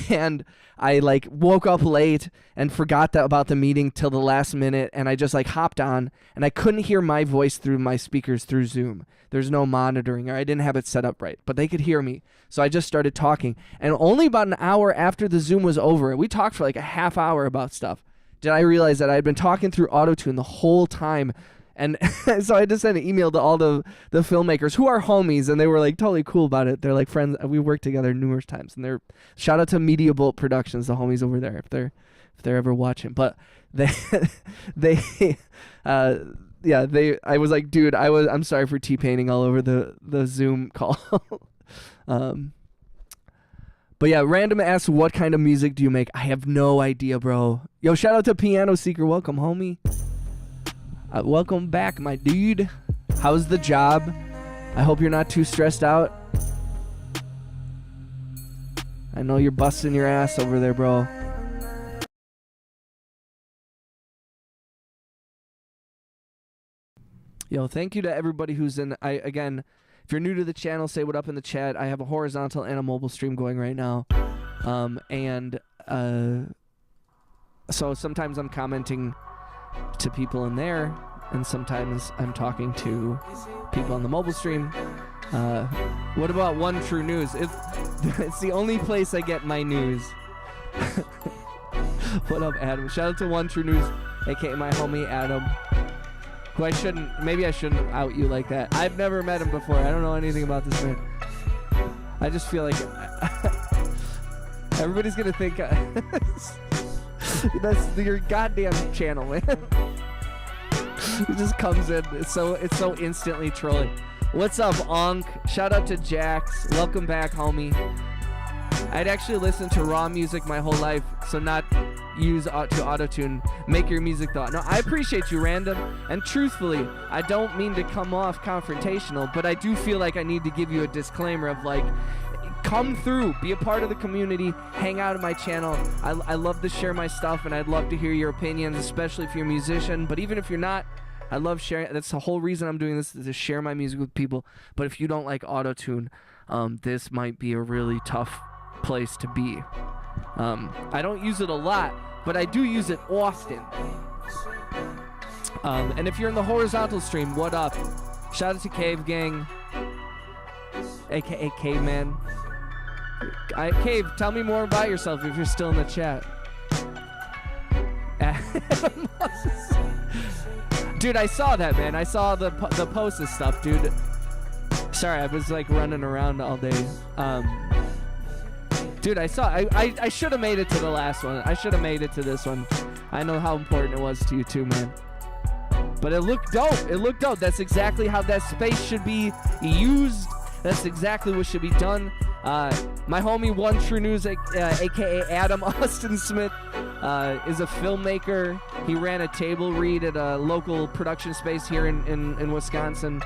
And I woke up late and forgot about the meeting till the last minute, and I just hopped on, and I couldn't hear my voice through my speakers through Zoom. There's no monitoring, or I didn't have it set up right, but they could hear me. So I just started talking, and only about an hour after the Zoom was over, we talked for a half hour about stuff, did I realize that I had been talking through autotune the whole time. And so I just sent an email to all the filmmakers who are homies, and they were totally cool about it. They're friends. We worked together numerous times, and they're shout out to Media Bolt Productions, the homies over there. If if they're ever watching. But they I was like, dude, I'm sorry for T-paining all over the Zoom call. But yeah, Random asks, what kind of music do you make? I have no idea, bro. Yo, shout out to Piano Seeker. Welcome, homie. Welcome back, my dude. How's the job? I hope you're not too stressed out. I know you're busting your ass over there, bro. Yo, thank you to everybody who's in. Again, if you're new to the channel, say what up in the chat. I have a horizontal and a mobile stream going right now. So sometimes I'm commenting to people in there, and sometimes I'm talking to people on the mobile stream. What about One True News? It's the only place I get my news. What up, Adam? Shout out to One True News, aka my homie Adam. Who maybe I shouldn't out you like that. I've never met him before. I don't know anything about this man. I just feel like everybody's gonna think that's your goddamn channel, man. He just comes in. It's so instantly trolling. What's up, Onk? Shout out to Jax. Welcome back, homie. I'd actually listened to raw music my whole life, so not use to auto-tune. Make your music though. No, I appreciate you, Random. And truthfully, I don't mean to come off confrontational, but I do feel like I need to give you a disclaimer of like, come through, be a part of the community, hang out on my channel. I love to share my stuff, and I'd love to hear your opinions, especially if you're a musician. But even if you're not, I love sharing. That's the whole reason I'm doing this, is to share my music with people. But if you don't like auto-tune, this might be a really tough place to be. I don't use it a lot, but I do use it often. And if you're in the horizontal stream, what up? Shout out to Cave Gang, aka Caveman. Cave, tell me more about yourself if you're still in the chat. Dude, I saw that, man. I saw the post and stuff, dude. Sorry, I was like running around all day. Dude, I saw. I should have made it to the last one. I should have made it to this one. I know how important it was to you too, man. But it looked dope. It looked dope. That's exactly how that space should be used. That's exactly what should be done. My homie One True News, aka Adam Austin Smith, is a filmmaker. He ran a table read at a local production space here in Wisconsin.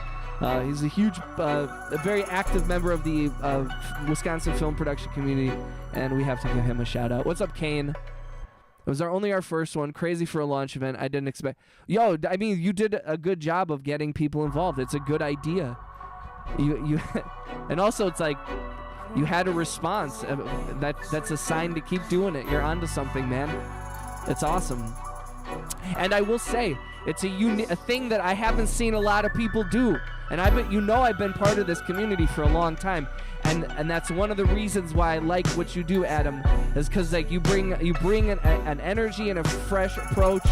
He's a huge, a very active member of the Wisconsin film production community, and we have to give him a shout out. What's up, Kane? It was only our first one. Crazy for a launch event. I didn't expect. Yo, I mean, you did a good job of getting people involved. It's a good idea. You and also it's like you had a response. That's a sign to keep doing it. You're onto something, man. It's awesome. And I will say, it's a thing that I haven't seen a lot of people do. And I've been part of this community for a long time, and that's one of the reasons why I like what you do, Adam, is because like you bring an energy and a fresh approach.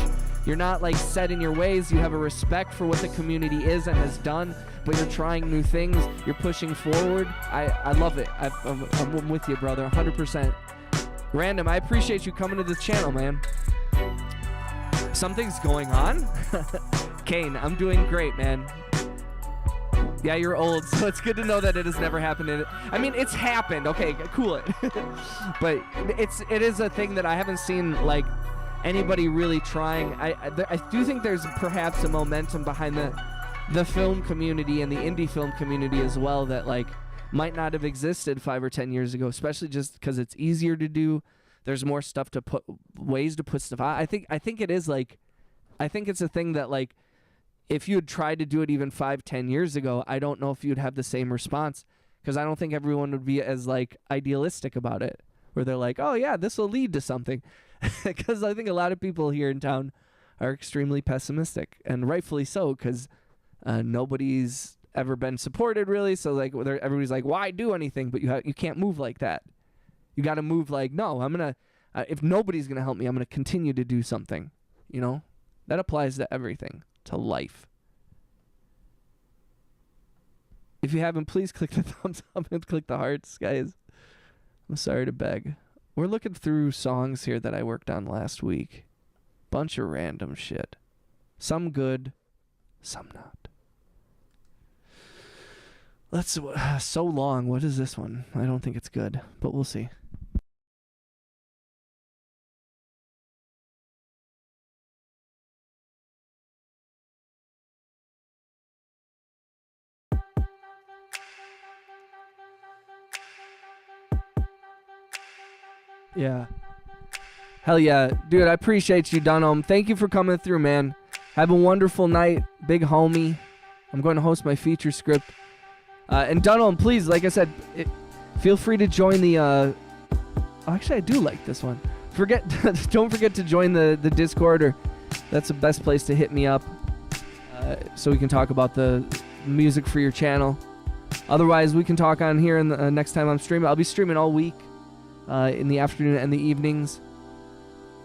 You're not like set in your ways. You have a respect for what the community is and has done, but you're trying new things. You're pushing forward. I love it. I'm with you, brother, 100%. Random, I appreciate you coming to the channel, man. Something's going on? Kane, I'm doing great, man. Yeah, you're old, so it's good to know that it has never happened. I mean, it's happened. Okay, cool it. But it is a thing that I haven't seen, like, anybody really trying. I do think there's perhaps a momentum behind the film community and the indie film community as well that, like, might not have existed 5 or 10 years ago, especially just because it's easier to do. There's more stuff to put, ways to put stuff out. I think it is, like, I think it's a thing that, like, if you had tried to do it even 5-10 years ago, I don't know if you'd have the same response, because I don't think everyone would be as like idealistic about it, where they're like, oh yeah, this will lead to something. Because I think a lot of people here in town are extremely pessimistic, and rightfully so, because nobody's ever been supported really. So like everybody's like, why do anything? But you can't move like that. You got to move like, no, I'm gonna if nobody's gonna help me, I'm gonna continue to do something. You know, that applies to everything. To life. If you haven't, please click the thumbs up and click the hearts, guys. I'm sorry to beg. We're looking through songs here that I worked on last week. Bunch of random shit. Some good, some not. Let's So Long. What is this one? I don't think it's good, but we'll see. Yeah. Hell yeah. Dude, I appreciate you, Dunham. Thank you for coming through, man. Have a wonderful night, big homie. I'm going to host my feature script. And Dunham, please, like I said, feel free to join the... actually, I do like this one. Don't forget to join the Discord, or that's the best place to hit me up, so we can talk about the music for your channel. Otherwise, we can talk on here in the next time I'm streaming. I'll be streaming all week. In the afternoon and the evenings,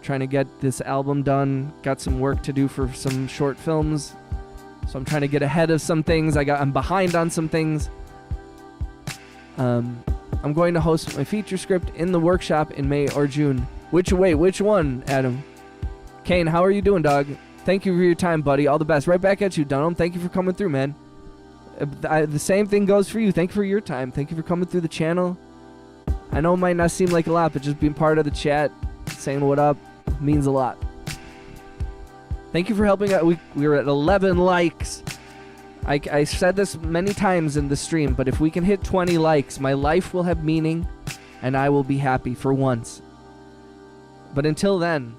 trying to get this album done. Got some work to do for some short films, so I'm trying to get ahead of some things. I'm behind on some things. I'm going to host my feature script in the workshop in May or June. Which one, Adam? Kane, how are you doing, dog? Thank you for your time, buddy. All the best. Right back at you, Dunham. Thank you for coming through, man. The same thing goes for you. Thank you for your time. Thank you for coming through the channel. I know it might not seem like a lot, but just being part of the chat, saying what up, means a lot. Thank you for helping out. We were at 11 likes. I said this many times in the stream, but if we can hit 20 likes, my life will have meaning, and I will be happy for once. But until then,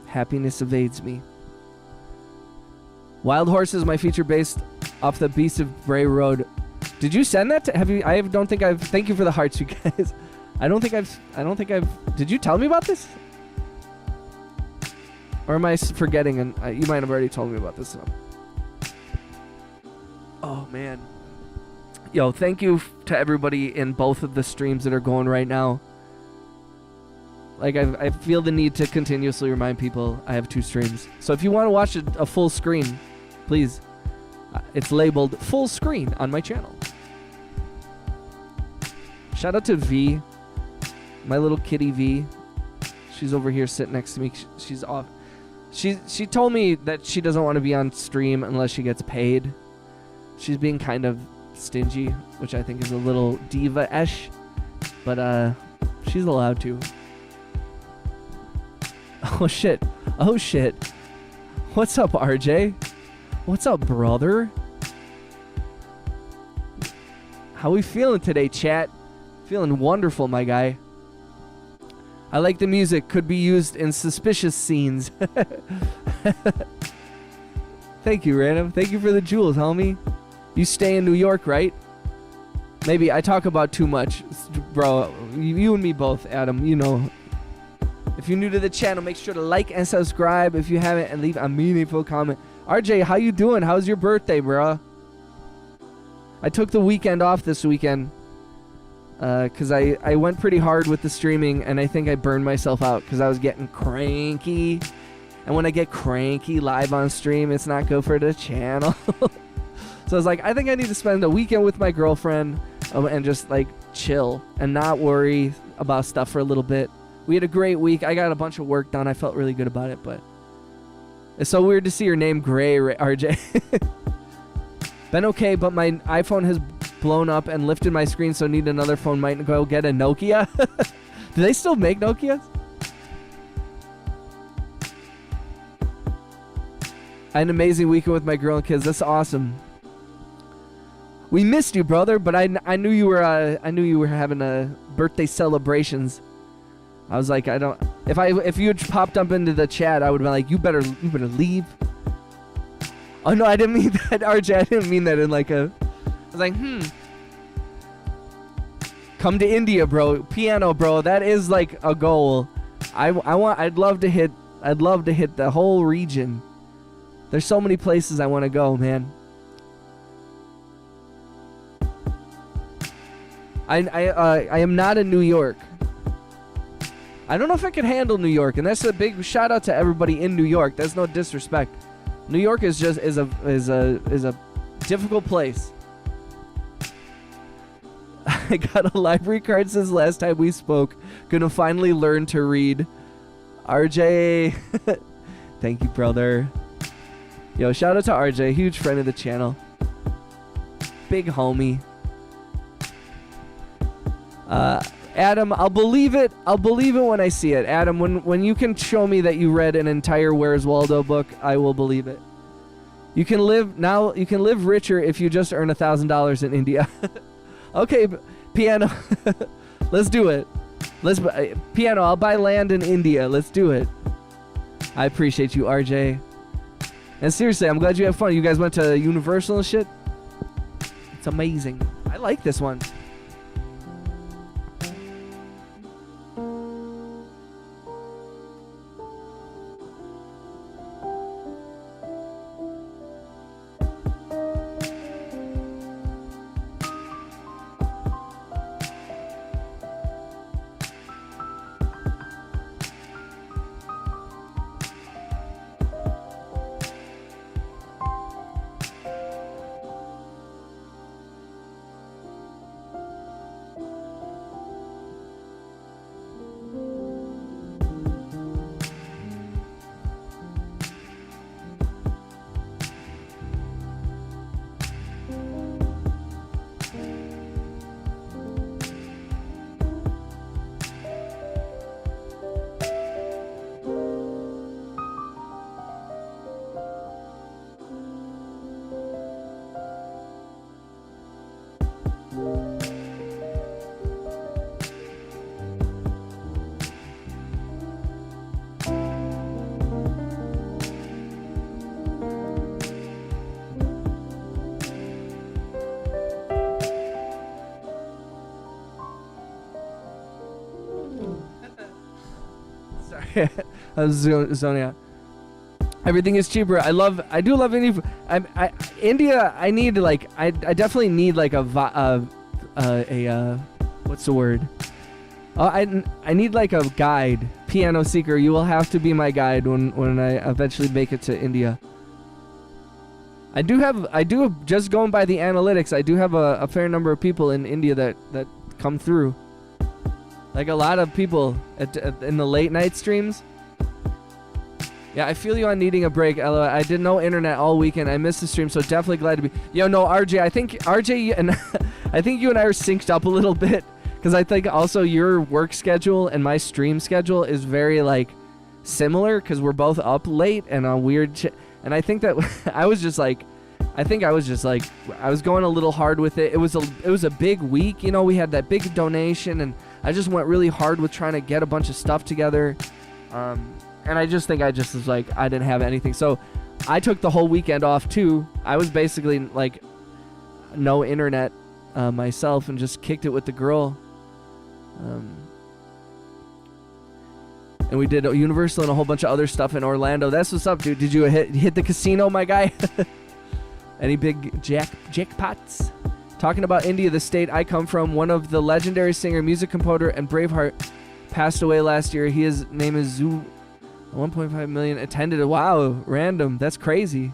happiness evades me. Wild Horses, my feature based off the Beast of Bray Road. Did you send that to, have you? I don't think I've, thank you for the hearts, you guys. I don't think I've, did you tell me about this? Or am I forgetting, and you might have already told me about this. Oh, man. Yo, thank you to everybody in both of the streams that are going right now. Like, I feel the need to continuously remind people I have 2 streams. So if you want to watch a full screen, please. It's labeled full screen on my channel. Shout out to V, my little kitty V. She's over here sitting next to me. She's off. She told me that she doesn't want to be on stream unless she gets paid. She's being kind of stingy, which I think is a little diva-ish, but she's allowed to. Oh shit. Oh shit. What's up, RJ? What's up, brother? How we feeling today, chat? Feeling wonderful, my guy. I like the music. Could be used in suspicious scenes. Thank you, Random. Thank you for the jewels, homie. You stay in New York, right? Maybe I talk about too much. Bro, you and me both, Adam. You know. If you're new to the channel, make sure to like and subscribe if you haven't, and leave a meaningful comment. RJ, how you doing? How's your birthday, bro? I took the weekend off this weekend because I went pretty hard with the streaming, and I think I burned myself out because I was getting cranky. And when I get cranky live on stream, it's not good for the channel. So I was like, I think I need to spend a weekend with my girlfriend and just like chill and not worry about stuff for a little bit. We had a great week. I got a bunch of work done. I felt really good about it, but it's so weird to see your name Gray, RJ. Been okay, but my iPhone has blown up and lifted my screen, so need another phone. Might go get a Nokia. Do they still make Nokias? I had an amazing weekend with my girl and kids. That's awesome. We missed you, brother, but I knew you were having birthday celebrations. I was like, I don't. If you had popped up into the chat, I would have been like, you better leave. Oh no, I didn't mean that, RJ. I didn't mean that in like a. I was like, come to India, bro. Piano, bro. That is like a goal. I'd love to hit the whole region. There's so many places I want to go, man. I am not in New York. I don't know if I can handle New York, and that's a big shout out to everybody in New York. That's no disrespect. New York is a difficult place. I got a library card since last time we spoke. Gonna finally learn to read. RJ. Thank you, brother. Yo, shout out to RJ. Huge friend of the channel. Big homie. Adam, I'll believe it. I'll believe it when I see it. Adam, when you can show me that you read an entire Where's Waldo book, I will believe it. You can live richer if you just earn $1,000 in India. Okay, piano. Let's do it. Piano, I'll buy land in India. Let's do it. I appreciate you, RJ. And seriously, I'm glad you had fun. You guys went to Universal and shit. It's amazing. I like this one. I was zoning out. Everything is cheaper. I do love India. India. I need like I definitely need like what's the word? I need like a guide. Piano Seeker, you will have to be my guide when I eventually make it to India. I do just going by the analytics. I do have a fair number of people in India that come through. Like a lot of people in the late night streams. Yeah, I feel you on needing a break, Ella. I did no internet all weekend. I missed the stream, so definitely glad to be. Yo, no, RJ. I think RJ and I think you and I are synced up a little bit, because I think also your work schedule and my stream schedule is very like similar, because we're both up late and on weird and I think that I was going a little hard with it. It was a big week, you know. We had that big donation, and I just went really hard with trying to get a bunch of stuff together. And I just was like, I didn't have anything. So I took the whole weekend off too. I was basically like no internet myself, and just kicked it with the girl. And we did Universal and a whole bunch of other stuff in Orlando. That's what's up, dude. Did you hit the casino, my guy? Any big jackpots? Talking about India, the state I come from, one of the legendary singer, music composer, and Braveheart passed away last year. His name is Zoo. 1.5 million attended. Wow, random. That's crazy.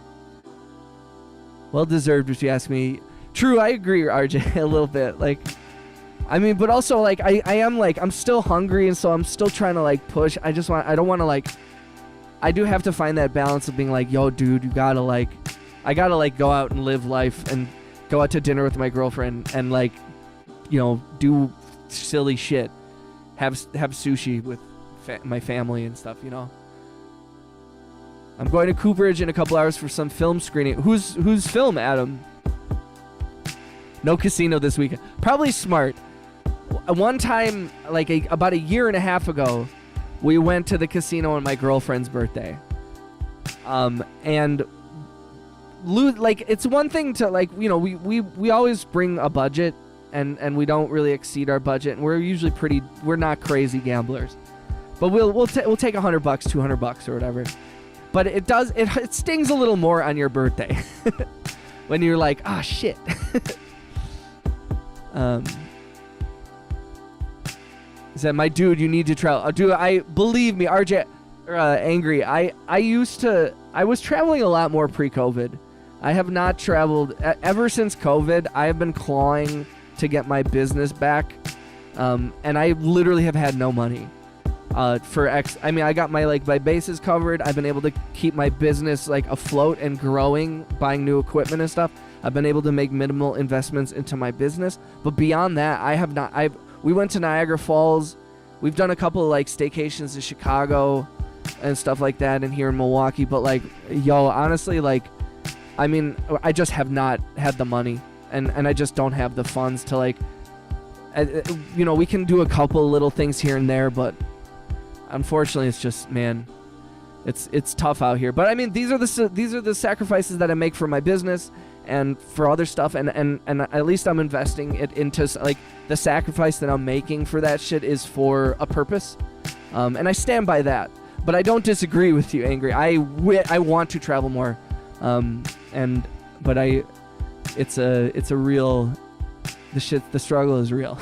Well deserved, if you ask me. True, I agree, RJ, a little bit. Like, I mean, but also, like, I am, like, I'm still hungry, and so I'm still trying to, like, push. I don't want to, like, I do have to find that balance of being like, yo, dude, you gotta, like, I gotta, like, go out and live life and go out to dinner with my girlfriend and, like, you know, do silly shit. Have sushi with my family and stuff, you know. I'm going to Cooperage in a couple hours for some film screening. Whose film, Adam? No casino this weekend. Probably smart. One time, like about a year and a half ago, we went to the casino on my girlfriend's birthday. And like, it's one thing to, like, you know, we always bring a budget, and we don't really exceed our budget, and we're usually we're not crazy gamblers, but we'll take $100, $200 or whatever. But it stings a little more on your birthday when you're like, ah, shit. Is that my dude? You need to travel. Dude, believe me, RJ, angry. I was traveling a lot more pre-COVID. I have not traveled ever since COVID. I have been clawing to get my business back, and I literally have had no money. I got my bases covered. I've been able to keep my business afloat and growing, buying new equipment and stuff. I've been able to make minimal investments into my business, but beyond that, I have not. We went to Niagara Falls. We've done a couple of staycations in Chicago and stuff like that, and here in Milwaukee. But honestly, I just have not had the money, and I just don't have the funds to we can do a couple little things here and there, but unfortunately, it's just, man, it's tough out here. But I mean, these are the sacrifices that I make for my business and for other stuff, and at least I'm investing it into the sacrifice that I'm making for that shit is for a purpose, and I stand by that. But I don't disagree with you, Angry. I want to travel more, it's a real, the struggle is real.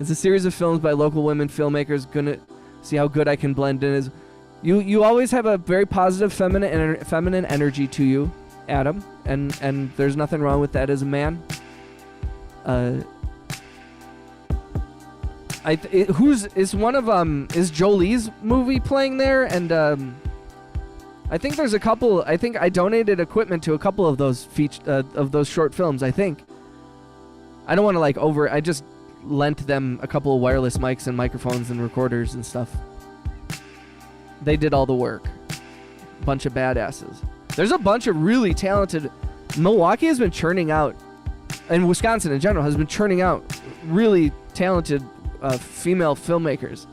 It's a series of films by local women filmmakers. Gonna see how good I can blend in. You always have a very positive feminine energy to you, Adam, and there's nothing wrong with that as a man. Is Jolie's movie playing there? And I think there's a couple. I think I donated equipment to a couple of those of those short films. I think. I don't want to I just lent them a couple of wireless mics and microphones and recorders and stuff. They did all the work. Bunch of badasses. There's a bunch of really talented. Milwaukee has been churning out, and Wisconsin in general has been churning out really talented female filmmakers,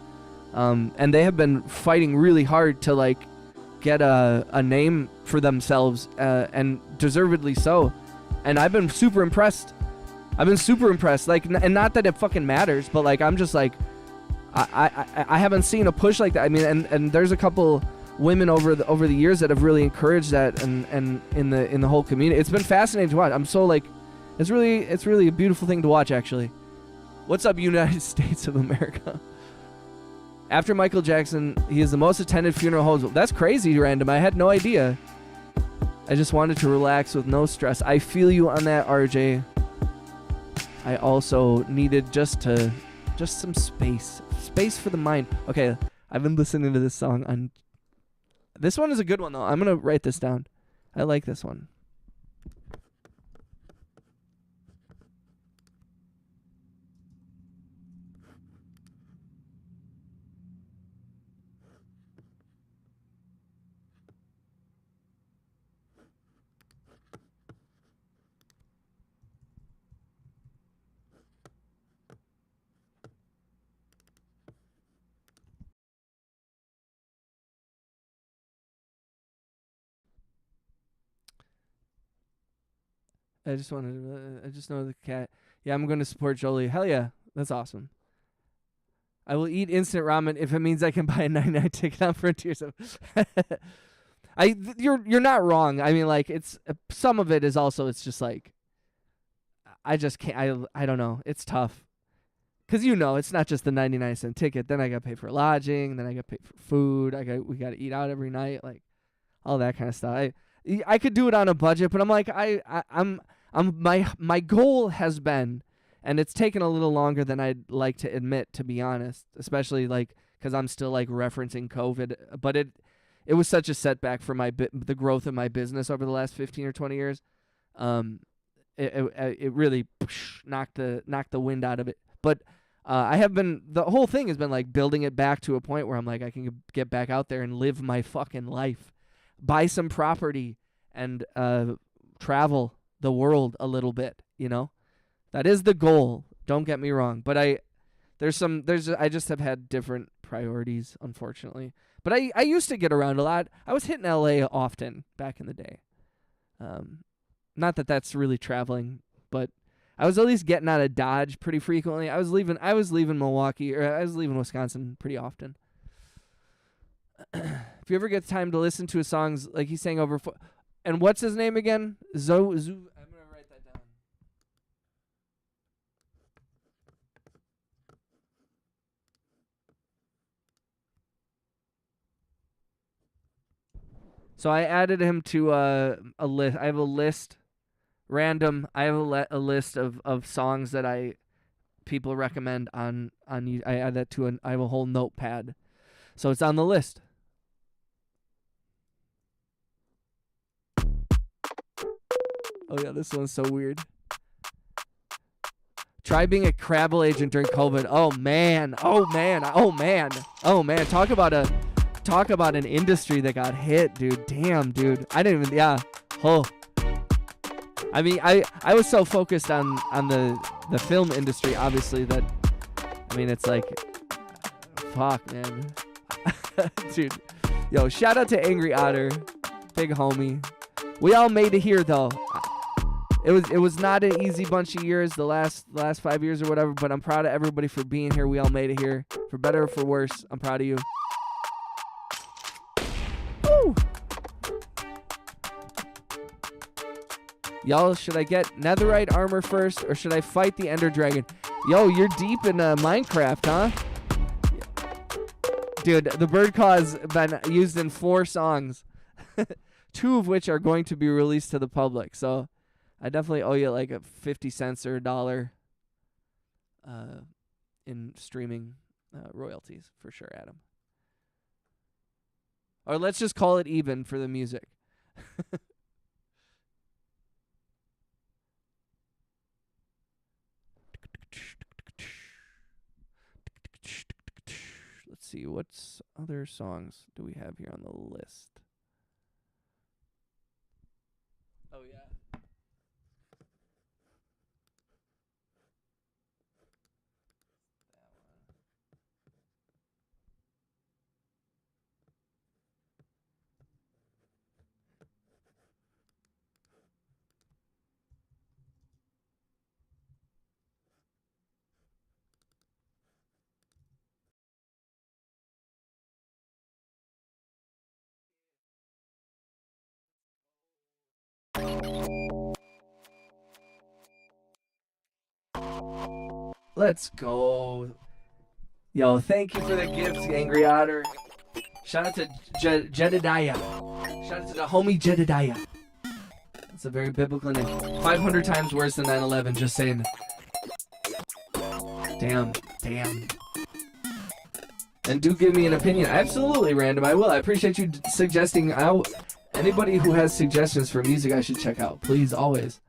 and they have been fighting really hard to get a name for themselves, and deservedly so. And I've been super impressed. And not that it fucking matters, but I'm just I haven't seen a push like that. I mean, and there's a couple women over the years that have really encouraged that, and in the whole community. It's been fascinating to watch. I'm so it's really a beautiful thing to watch, actually. What's up, United States of America? After Michael Jackson, he is the most attended funeral home. That's crazy, random. I had no idea. I just wanted to relax with no stress. I feel you on that, RJ. I also needed just some space for the mind. Okay, I've been listening to this song this one is a good one though. I'm gonna write this down. I like this one. I just know the cat. Yeah, I'm going to support Jolie. Hell yeah. That's awesome. I will eat instant ramen if it means I can buy a 99 ticket on Frontier. So you're not wrong. I mean, it's some of it is also, it's just I just can't. I don't know. It's tough. Because it's not just the 99-cent ticket. Then I got to pay for lodging. Then I got to pay for food. We got to eat out every night. All that kind of stuff. I could do it on a budget, but I'm my goal has been, and it's taken a little longer than I'd like to admit, to be honest, especially because I'm still referencing COVID, but it was such a setback for the growth of my business over the last 15 or 20 years. It really knocked the wind out of it. But the whole thing has been building it back to a point where I'm I can get back out there and live my fucking life. Buy some property and travel the world a little bit, That is the goal. Don't get me wrong, but I just have had different priorities, unfortunately. But I used to get around a lot. I was hitting LA often back in the day. Not that that's really traveling, but I was at least getting out of Dodge pretty frequently. I was leaving Milwaukee, or I was leaving Wisconsin pretty often. If you ever get time to listen to his songs, he's saying over, and what's his name again? I'm gonna write that down. So I added him to a list. I have a list random. I have a list of songs that people recommend on I add that to I have a whole notepad, so it's on the list. Oh yeah, this one's so weird. Try being a travel agent during COVID. Oh man. Talk about an industry that got hit, dude. Damn, dude. I didn't even. Yeah. Oh. I mean, I was so focused on the film industry, obviously, that I mean, it's like, fuck, man. Dude. Yo, shout out to Angry Otter, big homie. We all made it here though. It was not an easy bunch of years, the last 5 years or whatever, but I'm proud of everybody for being here. We all made it here. For better or for worse, I'm proud of you. Woo! Y'all, should I get netherite armor first, or should I fight the ender dragon? Yo, you're deep in Minecraft, huh? Dude, the bird caw's been used in 4 songs, 2 of which are going to be released to the public, so I definitely owe you like 50 cents or $1 in streaming royalties for sure, Adam. Or let's just call it even for the music. Let's see, what's other songs do we have here on the list? Oh yeah. Let's go. Yo, thank you for the gifts, Angry Otter. Shout out to Jedediah. Shout out to the homie Jedediah. That's a very biblical name. 500 times worse than 9/11, just saying. Damn. And do give me an opinion. Absolutely, Random. I will. I appreciate you suggesting. Anybody who has suggestions for music I should check out, please, always.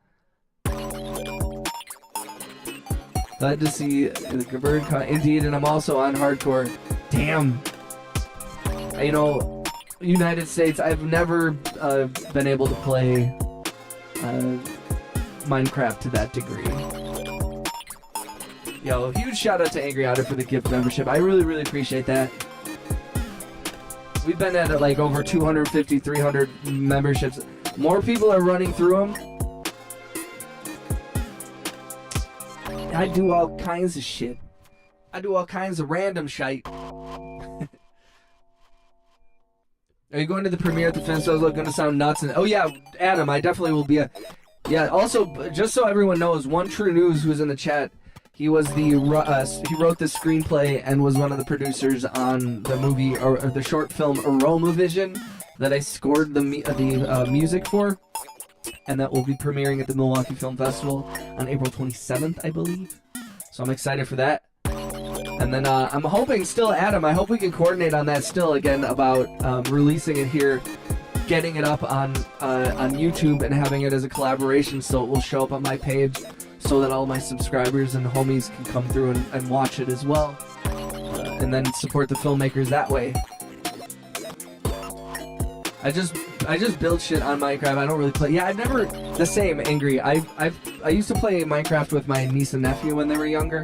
Glad to see the bird caught. Indeed, and I'm also on hardcore. Damn. You know, United States, I've never been able to play Minecraft to that degree. Yo, huge shout out to Angry Otter for the gift membership. I really, really appreciate that. We've been at it like over 250, 300 memberships. More people are running through them. I do all kinds of shit. I do all kinds of random shite. Are you going to the premiere at the film festival? Going to sound nuts? Oh yeah, Adam, I definitely will be. Yeah. Also, just so everyone knows, One True News, who's in the chat, he was he wrote the screenplay and was one of the producers on the movie or the short film Aroma Vision that I scored the music for. And that will be premiering at the Milwaukee Film Festival on April 27th, I believe. So I'm excited for that. And then I'm hoping still, Adam, I hope we can coordinate on that still again about releasing it here, getting it up on YouTube and having it as a collaboration so it will show up on my page so that all my subscribers and homies can come through and watch it as well. And then support the filmmakers that way. I just build shit on Minecraft. I don't really play. Yeah, I've never the same Angry. I used to play Minecraft with my niece and nephew when they were younger,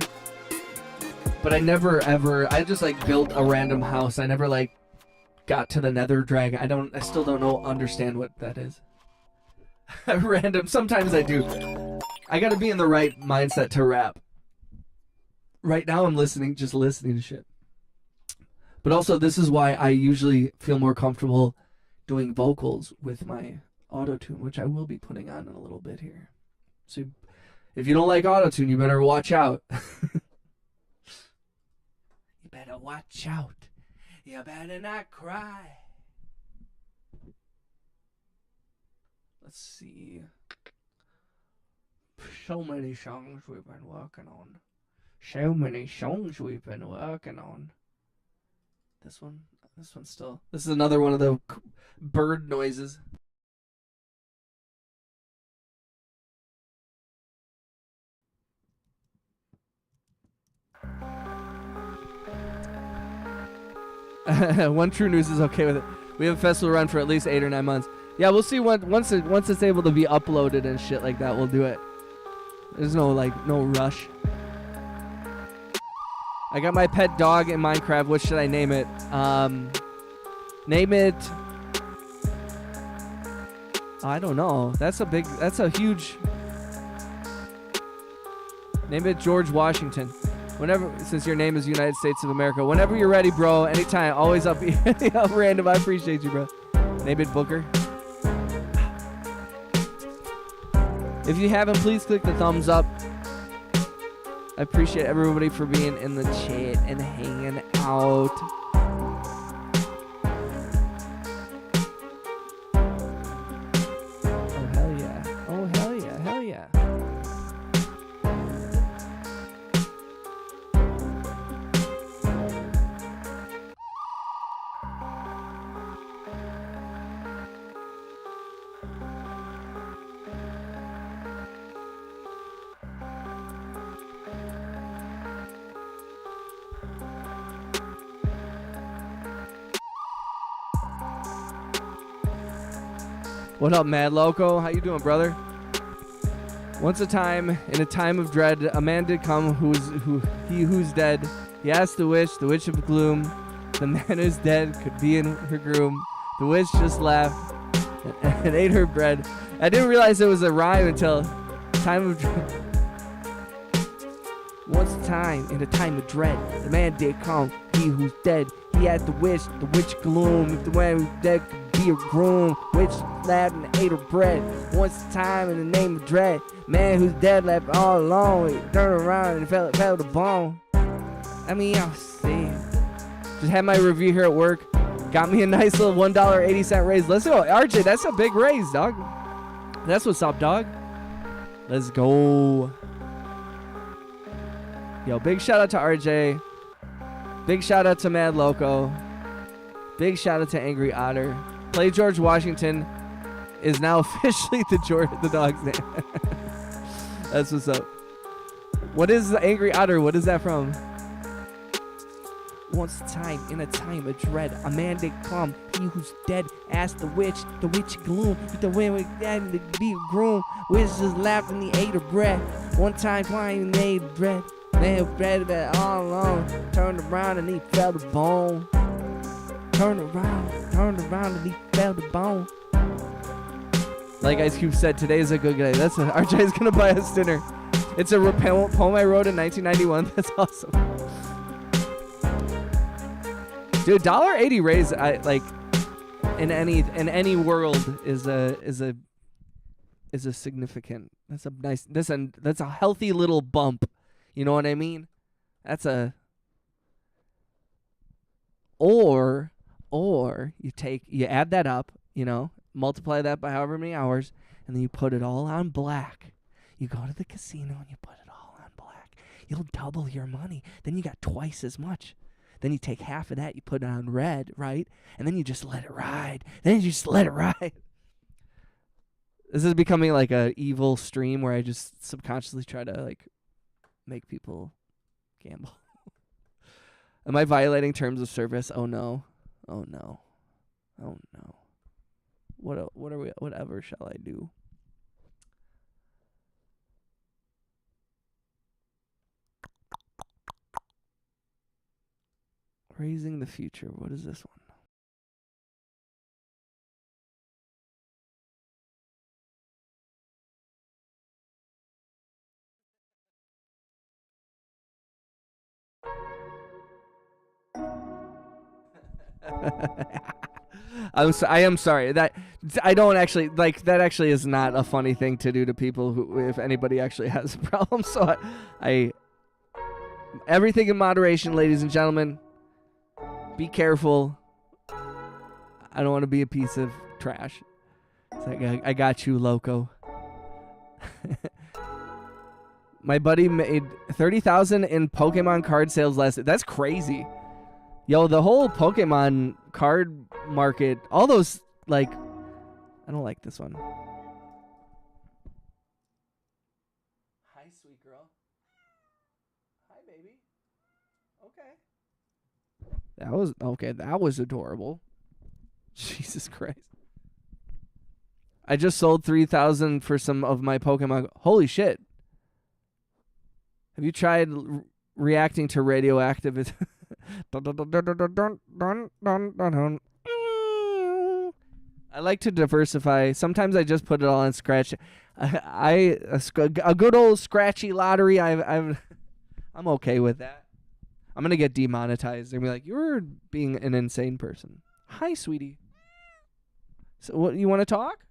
but I never ever. I just like built a random house. I never like got to the Nether Dragon. I still don't understand what that is. Random. Sometimes I do. I gotta be in the right mindset to rap. Right now I'm just listening to shit. But also this is why I usually feel more comfortable doing vocals with my auto-tune, which I will be putting on in a little bit here. So if you don't like auto-tune, you better watch out. You better watch out. You better not cry. Let's see. so many songs we've been working on. So many songs we've been working on. This one's still. This is another one of the bird noises. One True News is okay with it. We have a festival run for at least 8 or 9 months. Yeah, we'll see once it's able to be uploaded and shit like that. We'll do it. There's no rush. I got my pet dog in Minecraft. What should I name it? Name it. I don't know. That's a huge. Name it George Washington. Since your name is United States of America. Whenever you're ready, bro. Anytime. Always up random. I appreciate you, bro. Name it Booker. If you haven't, please click the thumbs up. I appreciate everybody for being in the chat and hanging out. Oh, hell yeah. Oh, hell yeah. Hell yeah. What up, Mad Loco? How you doing, brother? Once a time, in a time of dread, a man did come who's dead. He asked the witch of gloom. The man who's dead could be in her groom. The witch just laughed and ate her bread. I didn't realize it was a rhyme until time of dread. Once a time, in a time of dread, the man did come, he who's dead. He asked the witch gloom. If the man who's dead could be a groom, witch laughed and ate her bread. Once a time, in the name of dread, man who's dead left all alone. He turned around and fell to bone. I mean, I'm saying, just had my review here at work. Got me a nice little $1.80 raise. Let's go, RJ. That's a big raise, dog. That's what's up, dog. Let's go. Yo, big shout out to RJ. Big shout out to Mad Loco. Big shout out to Angry Otter. Play George Washington is now officially the dog's name. That's what's up. What is the Angry Otter? What is that from? Once a time, in a time of dread, a man did come, he who's dead, asked the witch gloom, if the wind was dead to be a groom, witch just laughed and he ate her bread. One time, climbing and ate bread. Man who bread all alone, turned around and he fell to bone. Turned around and he fell to bone. Like Ice Cube said, today's a good day. RJ's gonna buy us dinner. It's a poem I wrote in 1991. That's awesome. Dude, $1.80 raise, I like in any world is a significant. That's a nice. That's a healthy little bump. You know what I mean? That's a. Or you add that up, multiply that by however many hours, and then you put it all on black. You go to the casino and you put it all on black. You'll double your money. Then you got twice as much. Then you take half of that, you put it on red, right? And then you just let it ride. This is becoming like a evil stream where I just subconsciously try to like make people gamble. Am I violating terms of service? Oh no. Whatever shall I do? Raising the future. What is this one? I am sorry that I don't actually like that. Actually, is not a funny thing to do to people who, if anybody actually has a problem. So I everything in moderation, ladies and gentlemen. Be careful. I don't want to be a piece of trash. It's like I got you, Loco. My buddy made 30,000 in Pokemon card sales last. That's crazy. Yo, the whole Pokemon card market, all those, like, I don't like this one. Hi, sweet girl. Hi, baby. Okay. That was adorable. Jesus Christ. I just sold 3,000 for some of my Pokemon. Holy shit. Have you tried reacting to radioactive? I like to diversify. Sometimes I just put it all on scratch. A good old scratchy lottery. I'm okay with that. I'm gonna get demonetized and be like, you're being an insane person. Hi, sweetie. So what, you want to talk?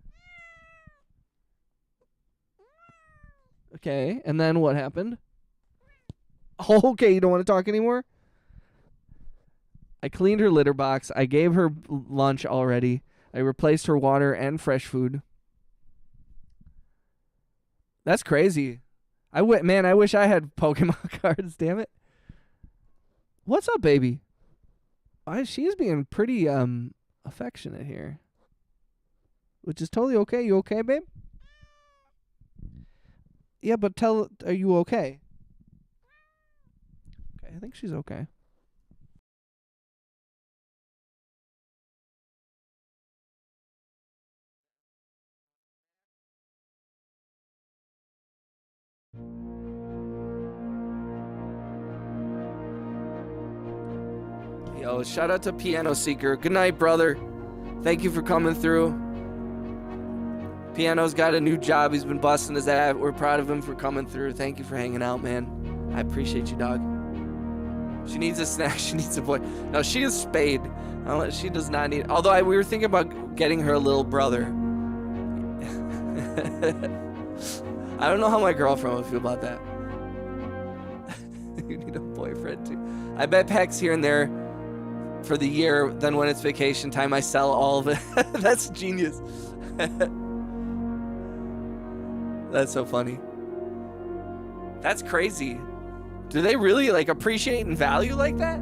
Okay, and then what happened? Okay, you don't want to talk anymore? I cleaned her litter box. I gave her lunch already. I replaced her water and fresh food. That's crazy. Man, I wish I had Pokemon cards, damn it. What's up, baby? She's being pretty affectionate here. Which is totally okay. You okay, babe? Yeah, but are you okay? Okay, I think she's okay. Yo, shout out to Piano Seeker. Good night, brother. Thank you for coming through. Piano's got a new job. He's been busting his ass. We're proud of him for coming through. Thank you for hanging out, man. I appreciate you, dog. She needs a snack. She needs a boy. No, she is spayed. She does not need... Although we were thinking about getting her a little brother. I don't know how my girlfriend would feel about that. You need a boyfriend, too. I bet packs here and there for the year. Then when it's vacation time, I sell all of it. That's genius. That's so funny. That's crazy. Do they really like appreciate and value like that?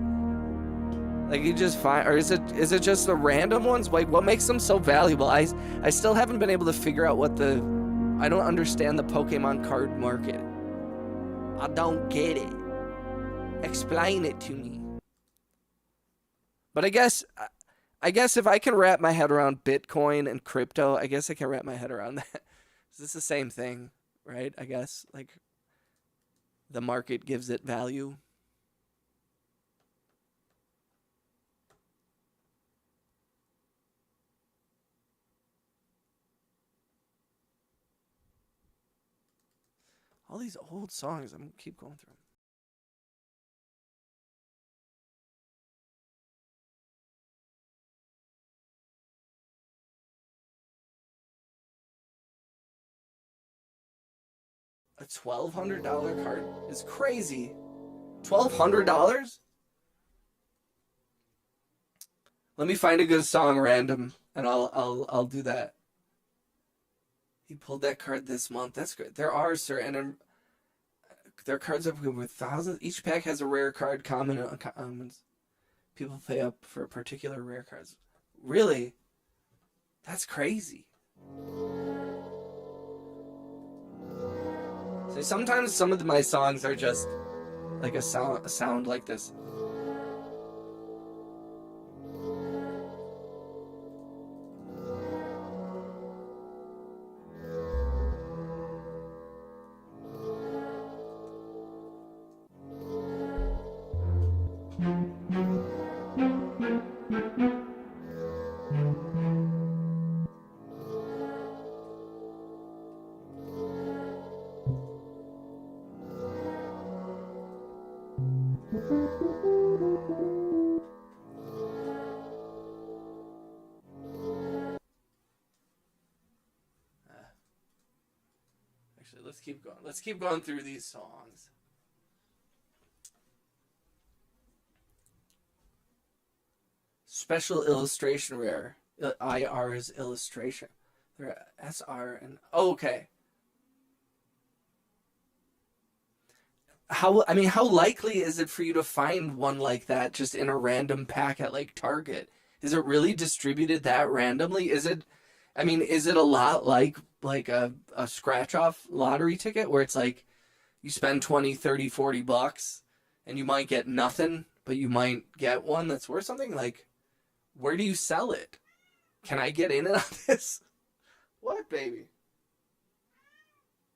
Like you just find, or is it just the random ones? Like what makes them so valuable? I still haven't been able to figure out I don't understand the Pokemon card market. I don't get it. Explain it to me. But I guess if I can wrap my head around Bitcoin and crypto, I guess I can wrap my head around that. It's the same thing, right? I guess like the market gives it value. All these old songs, I'm gonna keep going through them. A $1,200 card is crazy. $1,200? Let me find a good song random, and I'll do that. He pulled that card this month. That's good. There are certain there are cards up with thousands. Each pack has a rare card, common and uncommons. People pay up for particular rare cards. Really? That's crazy. So sometimes some of my songs are just like a sound like this. Actually, let's keep going. Let's keep going through these songs. Special illustration rare. IR is illustration. They're SR and... Oh, okay. how likely is it for you to find one like that just in a random pack at like Target? Is it really distributed that randomly? Is it a lot like a scratch off lottery ticket where it's like you spend 20, 30, 40 bucks and you might get nothing, but you might get one that's worth something? Like, where do you sell it? Can I get in on this? What, baby?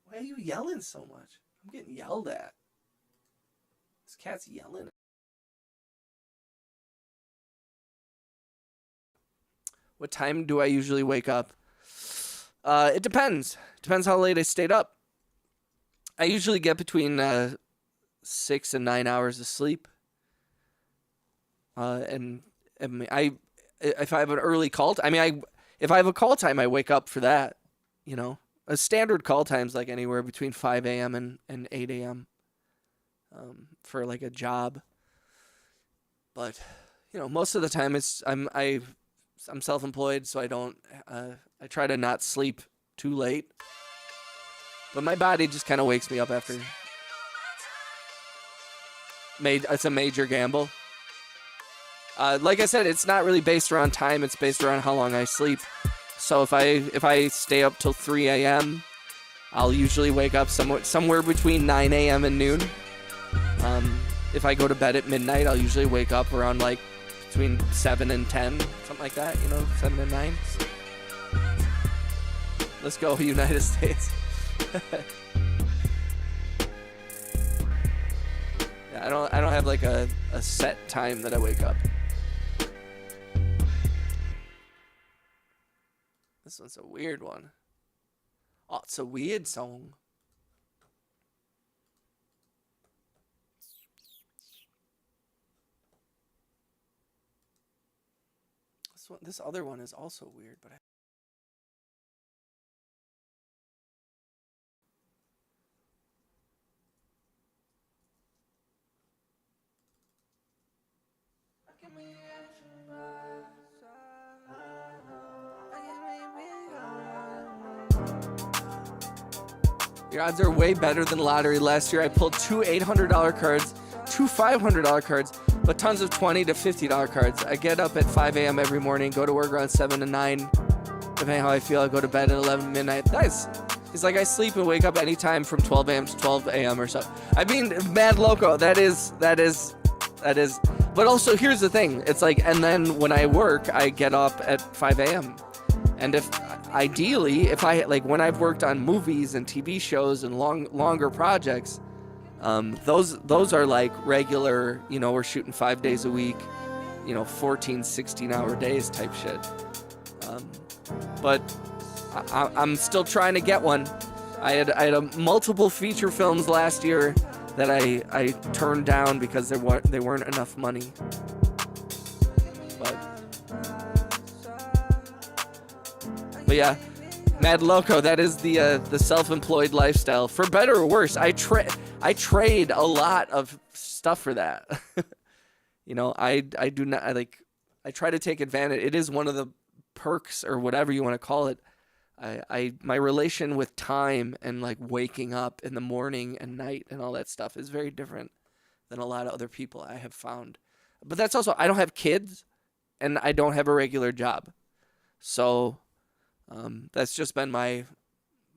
Why are you yelling so much? I'm getting yelled at. This cat's yelling. What time do I usually wake up? It depends. Depends how late I stayed up. I usually get between 6 and 9 hours of sleep. And if I have an early call, if I have a call time, I wake up for that. You know, a standard call time's like anywhere between 5 a.m. and 8 a.m. For like a job. But you know, most of the time I'm self-employed, so I try to not sleep too late. But my body just kind of wakes me up after. It's a major gamble. Like I said, it's not really based around time. It's based around how long I sleep. So if I stay up till 3 a.m., I'll usually wake up somewhere between 9 a.m. and noon. If I go to bed at midnight, I'll usually wake up around like between 7 and 10, something like that, 7 and 9. Let's go, United States. Yeah, I don't have like a set time that I wake up. This one's a weird one. Oh, it's a weird song. This other one is also weird, but your odds are way better than lottery. Last year I pulled 2 $800 cards, 2 $500 cards, but tons of $20 to $50 cards. I get up at 5 a.m. every morning, go to work around 7 to 9. Depending how I feel, I go to bed at 11 midnight. Nice. It's like I sleep and wake up anytime from 12 a.m. to 12 a.m. or so. I mean, mad loco. That is. But also, here's the thing. It's like, and then when I work, I get up at 5 a.m. And ideally, when I've worked on movies and TV shows and longer projects, those are like regular, we're shooting 5 days a week, 14, 16-hour days type shit. But I'm still trying to get one. I had multiple feature films last year that I turned down because they weren't enough money. But yeah, mad loco. That is the self-employed lifestyle. For better or worse, I trade a lot of stuff for that. I do not. I try to take advantage. It is one of the perks or whatever you want to call it. My relation with time and like waking up in the morning and night and all that stuff is very different than a lot of other people I have found. But that's also, I don't have kids and I don't have a regular job. So that's just been my,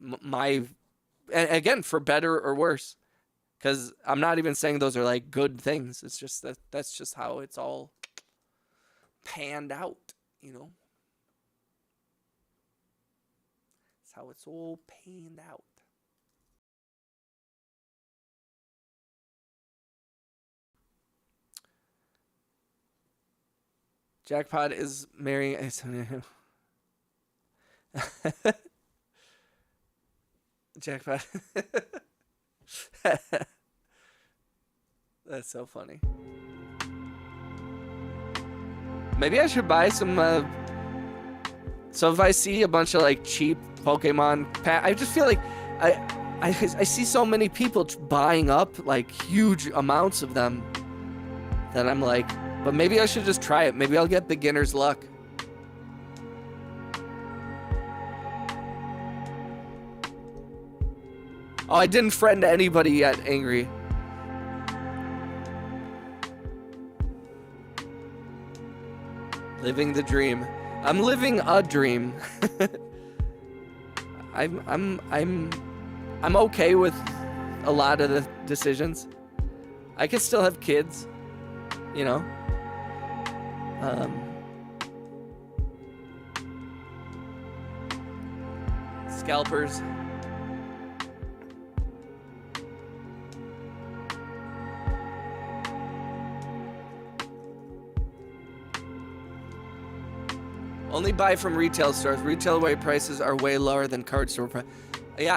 and again, for better or worse, because I'm not even saying those are like good things. It's just that's just how it's all panned out, It's how it's all panned out. Jackpot is marrying. Jackpot. That's so funny. Maybe I should buy some. So if I see a bunch of like cheap Pokemon I just feel like I see so many people buying up like huge amounts of them that I'm like, but maybe I should just try it. Maybe I'll get beginner's luck. Oh, I didn't friend anybody yet, Angry. Living the dream. I'm living a dream. I'm okay with a lot of the decisions. I can still have kids, you know. Scalpers. Only buy from retail stores. Retail way prices are way lower than card store price. Yeah,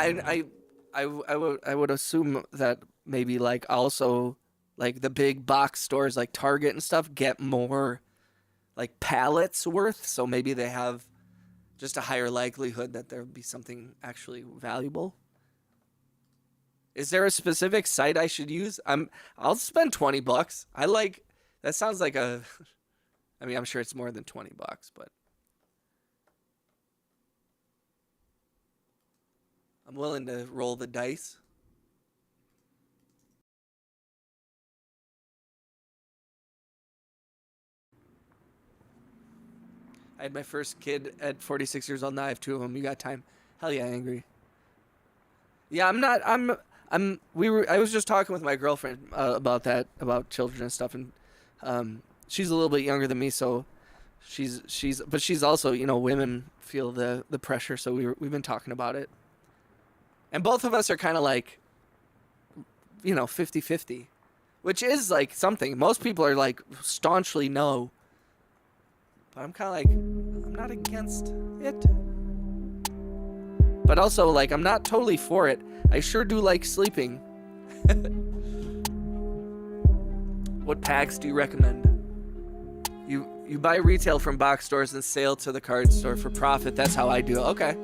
I would assume that maybe like also like the big box stores like Target and stuff get more like pallets worth, so maybe they have just a higher likelihood that there would be something actually valuable. Is there a specific site I should use? I'll spend $20. I like that sounds like a I mean, I'm sure it's more than $20, but I'm willing to roll the dice. I had my first kid at 46 years old. Now I have two of them. You got time? Hell yeah, Angry. Yeah, I'm not. I was just talking with my girlfriend about that, about children and stuff, and she's a little bit younger than me, so but she's also, you know, women feel the pressure, so we've been talking about it, and both of us are kind of like, you know, 50-50, which is like something. Most people are like staunchly no. But I'm kind of like, I'm not against it. But also, like, I'm not totally for it. I sure do like sleeping. What packs do you recommend? You buy retail from box stores and sell to the card store for profit. That's how I do it. Okay.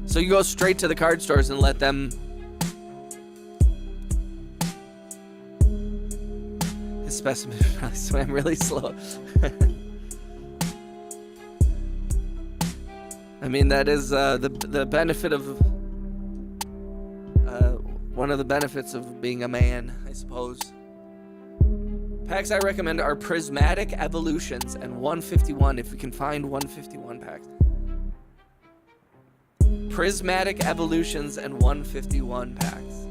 So you go straight to the card stores and let them... His specimen probably swam really slow. I mean, that is the benefit of one of the benefits of being a man, I suppose. Packs I recommend are Prismatic Evolutions and 151, if we can find 151 packs. Prismatic Evolutions and 151 packs.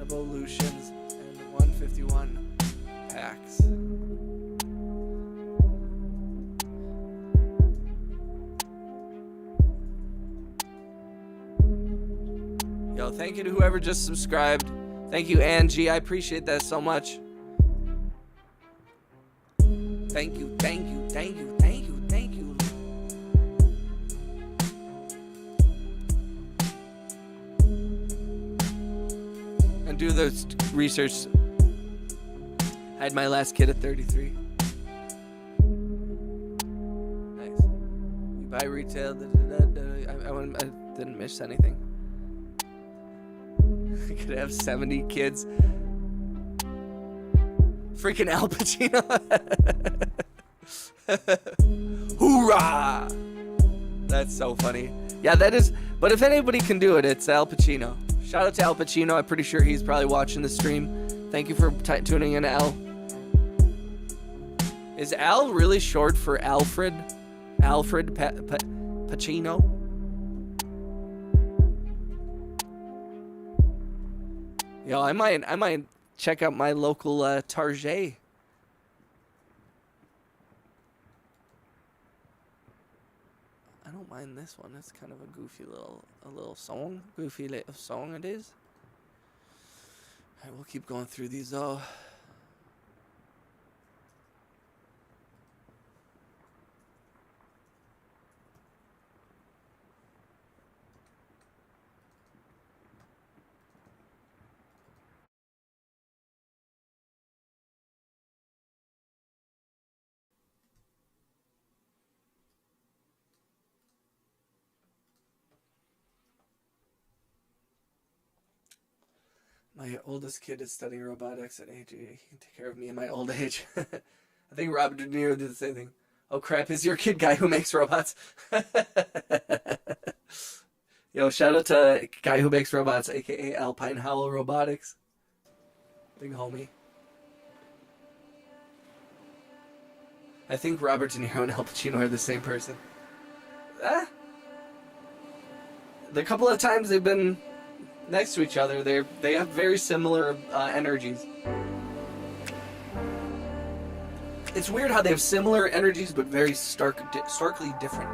Evolutions and 151 packs. Yo, thank you to whoever just subscribed. Thank you, Angie. I appreciate that so much. Thank you, thank you, thank you, thank you, thank you. And do the research. I had my last kid at 33. Nice. You buy retail. I didn't miss anything. I could have 70 kids. Freaking Al Pacino. Hoorah! That's so funny. Yeah, that is. But if anybody can do it, it's Al Pacino. Shout out to Al Pacino. I'm pretty sure he's probably watching the stream. Thank you for tuning in, Al. Is Al really short for Alfred? Alfred Pacino? Yo, I might check out my local Target. I don't mind this one. It's kind of a goofy little song. Goofy little song it is. Alright, we'll keep going through these though. My oldest kid is studying robotics at age 8. He can take care of me in my old age. I think Robert De Niro did the same thing. Oh crap, is your kid guy who makes robots? Yo, shout out to guy who makes robots, aka Alpine Howl Robotics. Big homie. I think Robert De Niro and Al Pacino are the same person. The couple of times they've been next to each other, they have very similar energies. It's weird how they have similar energies, but very starkly different.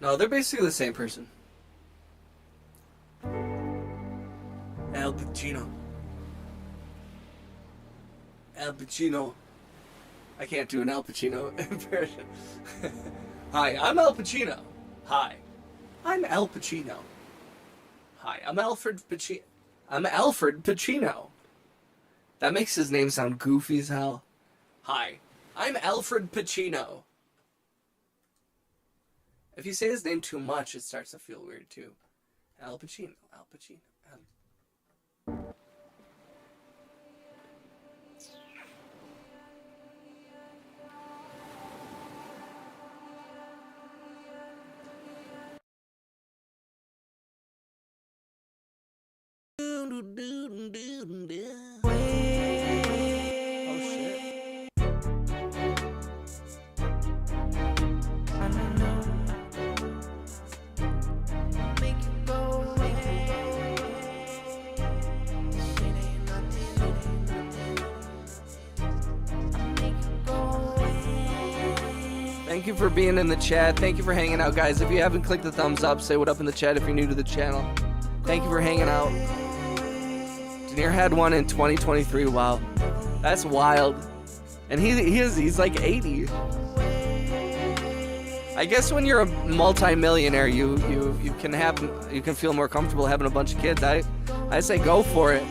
No, they're basically the same person. Al Pacino. Al Pacino. I can't do an Al Pacino impression. Hi, I'm Al Pacino. Hi, I'm Al Pacino. Hi, I'm Alfred Pacino. I'm Alfred Pacino. That makes his name sound goofy as hell. Hi, I'm Alfred Pacino. If you say his name too much, it starts to feel weird too. Al Pacino, Al Pacino. Oh shit. Thank you for being in the chat. Thank you for hanging out, guys. If you haven't clicked the thumbs up, say what up in the chat if you're new to the channel. Thank you for hanging out. Denier had one in 2023. Wow, that's wild. And he's like 80. I guess when you're a multi-millionaire, you can feel more comfortable having a bunch of kids. I say go for it.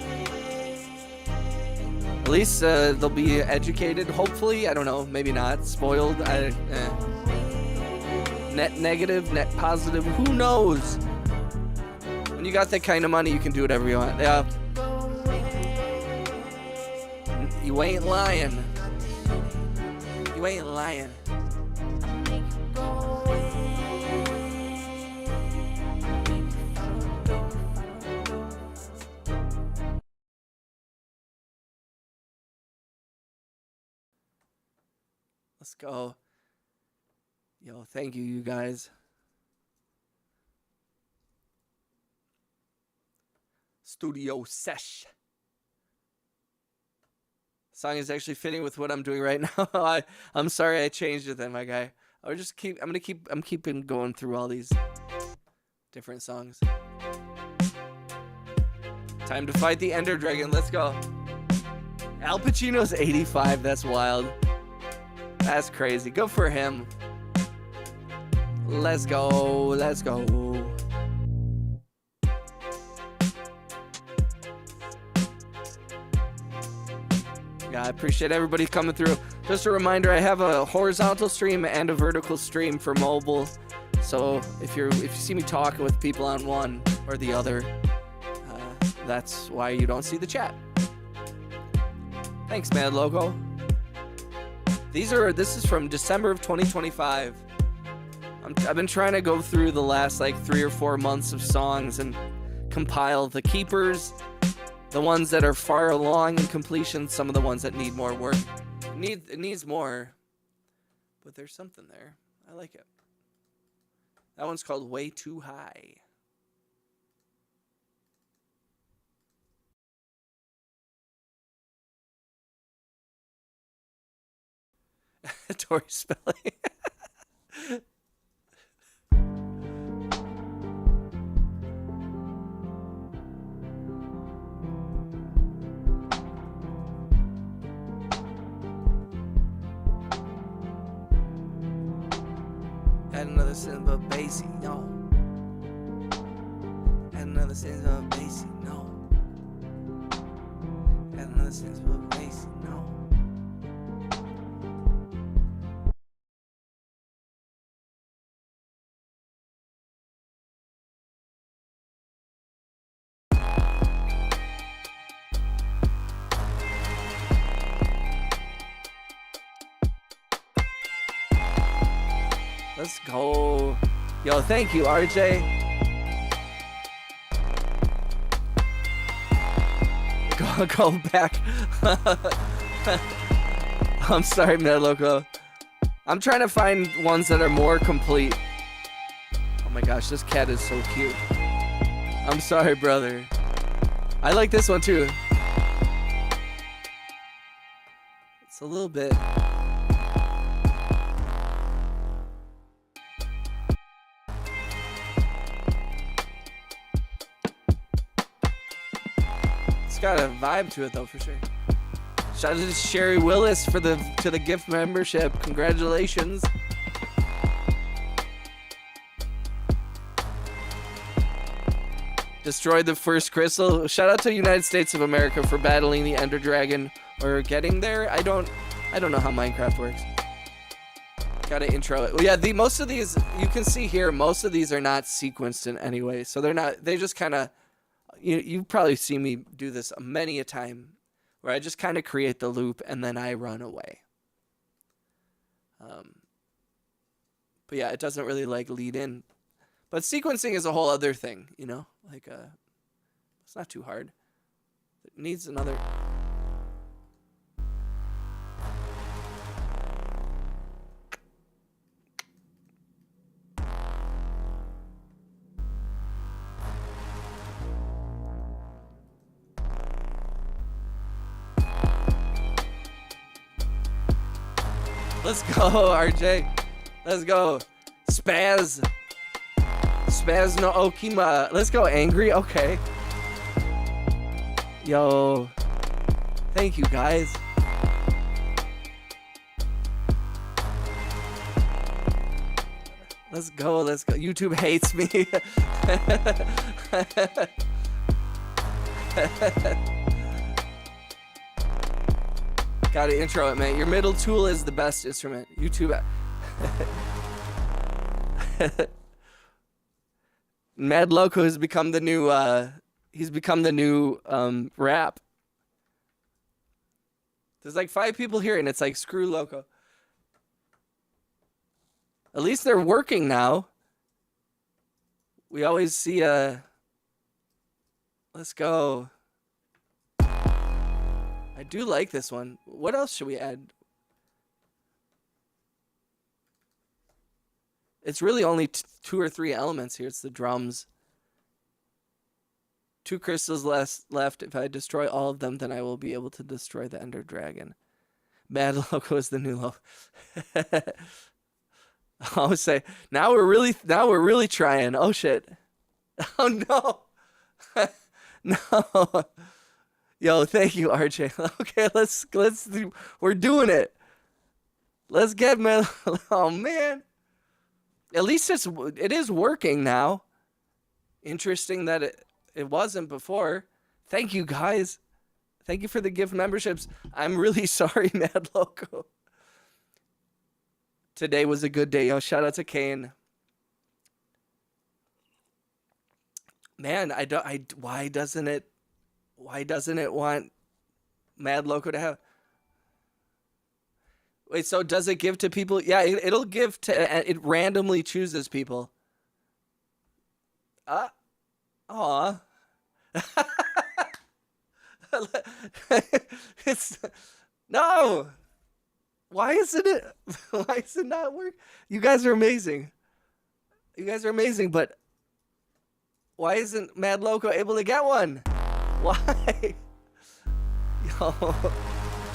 At least they'll be educated, hopefully. I don't know, maybe not. Spoiled. Net negative, net positive. Who knows? When you got that kind of money, you can do whatever you want. Yeah. You ain't lying. You ain't lying. Let's go. Yo, thank you, you guys. Studio Sesh. Song is actually fitting with what I'm doing right now. I'm sorry I changed it then, my guy. I'm keeping going through all these different songs. Time to fight the Ender Dragon. Let's go. Al Pacino's 85. That's wild. That's crazy. Go for him. Let's go. Let's go. Yeah, I appreciate everybody coming through. Just a reminder, I have a horizontal stream and a vertical stream for mobile. So if you see me talking with people on one or the other, that's why you don't see the chat. Thanks, Mad Logo. This is from December of 2025. I've been trying to go through the last like 3 or 4 months of songs and compile the keepers, the ones that are far along in completion, some of the ones that need more work. It needs more, but there's something there. I like it. That one's called Way Too High. Tori Spelling. another sin but bassy, no. Add another sin but bassy, no. Add another sin but bassy, no. Let's go. Yo, thank you, RJ. Go back. I'm sorry, Mad Loco. I'm trying to find ones that are more complete. Oh my gosh, this cat is so cute. I'm sorry, brother. I like this one too. It's a little bit. Got a vibe to it though, for sure. Shout out to Sherry Willis for the gift membership. Congratulations. Destroyed the first crystal. Shout out to United States of America for battling the Ender Dragon or getting there. I don't know how Minecraft works. Gotta intro it. Well, yeah, most of these you can see here. Most of these are not sequenced in any way, so they're not. They just kind of. You've probably seen me do this many a time where I just kind of create the loop and then I run away. But yeah, it doesn't really like lead in. But sequencing is a whole other thing, you know? Like, it's not too hard. It needs another... Let's go, RJ. Let's go. Spaz no Okima. Let's go, Angry. Okay. Yo. Thank you, guys. Let's go. Let's go. YouTube hates me. Gotta intro it, man. Your middle tool is the best instrument. YouTube. Mad Loco has become the new, rap. There's like 5 people here and it's like, screw Loco. At least they're working now. We always see, let's go. I do like this one. What else should we add? It's really only 2 or 3 elements here. It's the drums. 2 crystals left. If I destroy all of them, then I will be able to destroy the Ender Dragon. Mad Loco is the new low. I always say, now we're really trying. Oh shit. Oh no. No. Yo, thank you, RJ. Okay, let's do, we're doing it. Let's get Mad. Oh man. At least it is working now. Interesting that it wasn't before. Thank you, guys. Thank you for the gift memberships. I'm really sorry, Mad Loco. Today was a good day. Yo, shout out to Kane. Man, why doesn't it want Mad Loco to have? Wait, so does it give to people? Yeah, it'll give to, it randomly chooses people. Aw. It's, no. Why is it not work? You guys are amazing. You guys are amazing, but why isn't Mad Loco able to get one? Why? Yo,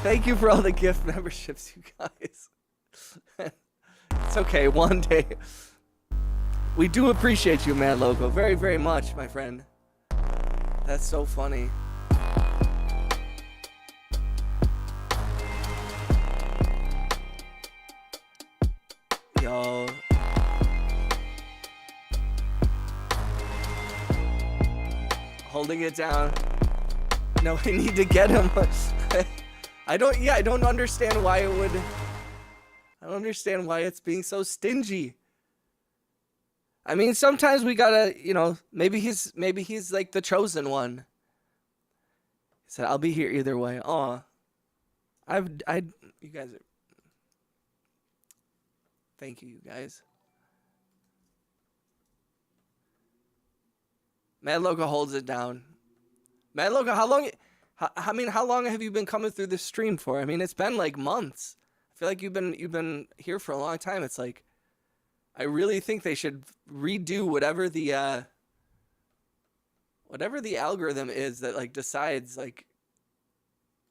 thank you for all the gift memberships, you guys. It's okay, one day. We do appreciate you, Mad Loco, very, very much, my friend. That's so funny. Yo. Holding it down. No, we need to get him. I don't understand why it would. I don't understand why it's being so stingy. I mean, sometimes we gotta, maybe he's like the chosen one. He said, "I'll be here either way." Aw, you guys are. Thank you, you guys. Mad Loco holds it down. Mad Loco, how long have you been coming through this stream for? I mean, it's been like months. I feel like you've been here for a long time. It's like, I really think they should redo whatever the algorithm is that like decides like,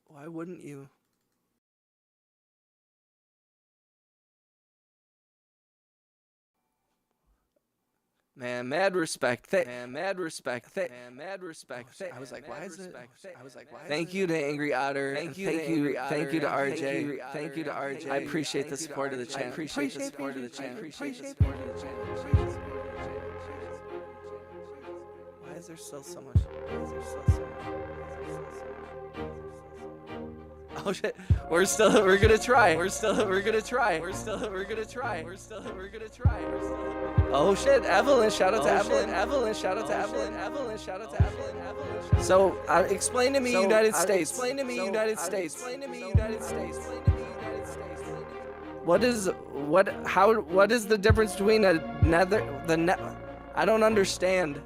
why wouldn't you? Man, mad respect. Mad respect. I was like, why is it? Thank you to Angry Otter. Thank you to RJ. Thank you to RJ. I appreciate the support of the channel. Appreciate the support of the channel. Why is there still so much? Oh shit. We're gonna try. Oh shit, Evelyn, shout out to Evelyn. So, explain to me United States. What is the difference between I don't understand.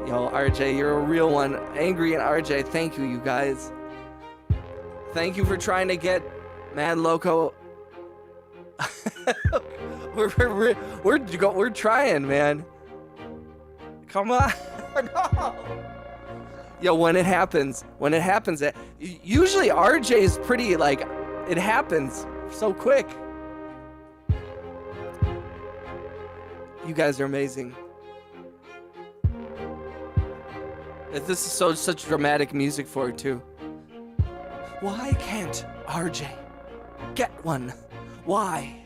Yo, RJ, you're a real one. Angry and RJ, thank you guys. Thank you for trying to get Mad Loco. We're trying, man. Come on. No. Yo, when it happens, usually RJ is pretty like, it happens so quick. You guys are amazing. This is such dramatic music for it too. Why can't RJ get one? Why?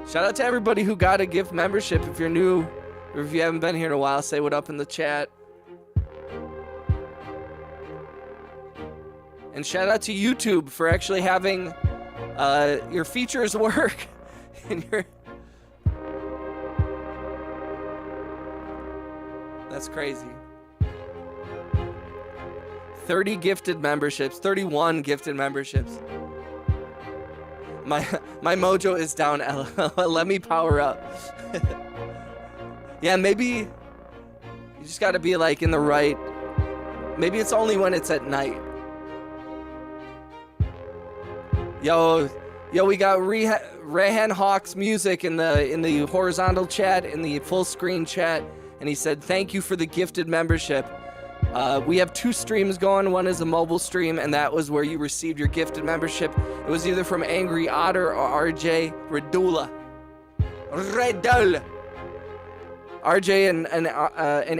Shout out to everybody who got a gift membership. If you're new or if you haven't been here in a while, say what up in the chat. And shout out to YouTube for actually having your features work in your. That's crazy. 30 gifted memberships, 31 gifted memberships. My mojo is down. Let me power up. Yeah, maybe you just got to be like in the right. Maybe it's only when it's at night. Yo, we got Rehan Hawk's music in the horizontal chat, in the full screen chat, and he said thank you for the gifted membership. We have 2 streams going. One is a mobile stream, and that was where you received your gifted membership. It was either from Angry Otter or RJ Redula. RJ and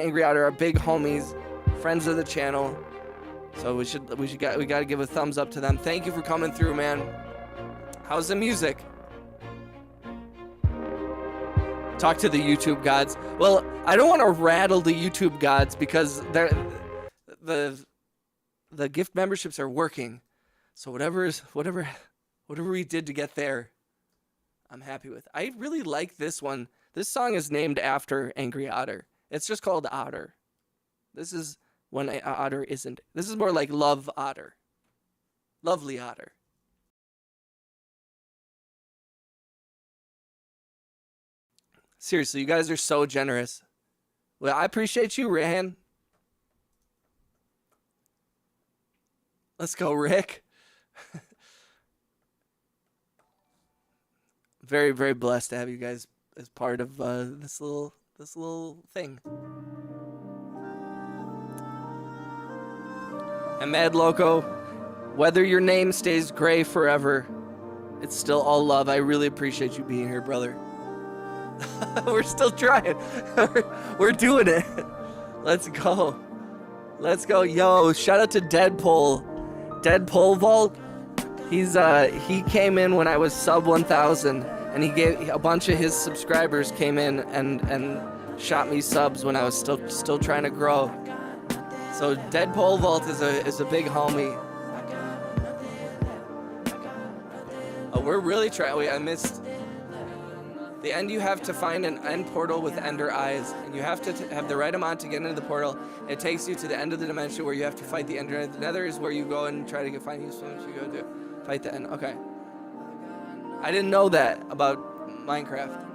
Angry Otter are big homies, friends of the channel. So we got to give a thumbs up to them. Thank you for coming through, man. How's the music? Talk to the YouTube gods. Well, I don't want to rattle the YouTube gods because the gift memberships are working. So whatever we did to get there, I'm happy with. I really like this one. This song is named after Angry Otter. It's just called Otter. This is when Otter isn't. This is more like Love Otter. Lovely Otter. Seriously, you guys are so generous. Well, I appreciate you, Rehan. Let's go, Rick. Very, very blessed to have you guys as part of this little thing. And Mad Loco, whether your name stays gray forever, it's still all love. I really appreciate you being here, brother. We're still trying. We're doing it. Let's go. Yo, shout out to Deadpool Vault. He came in when I was sub 1,000 and he gave a bunch of his subscribers came in and shot me subs when I was still trying to grow. So Dead Pole Vault is a big homie. Oh, we're really trying. Wait, I missed. The end, you have to find an end portal with ender eyes, and you have to have the right amount to get into the portal. It takes you to the end of the dimension where you have to fight the ender. The nether is where you go and try to find useful things. You go to fight the end. Okay. I didn't know that about Minecraft.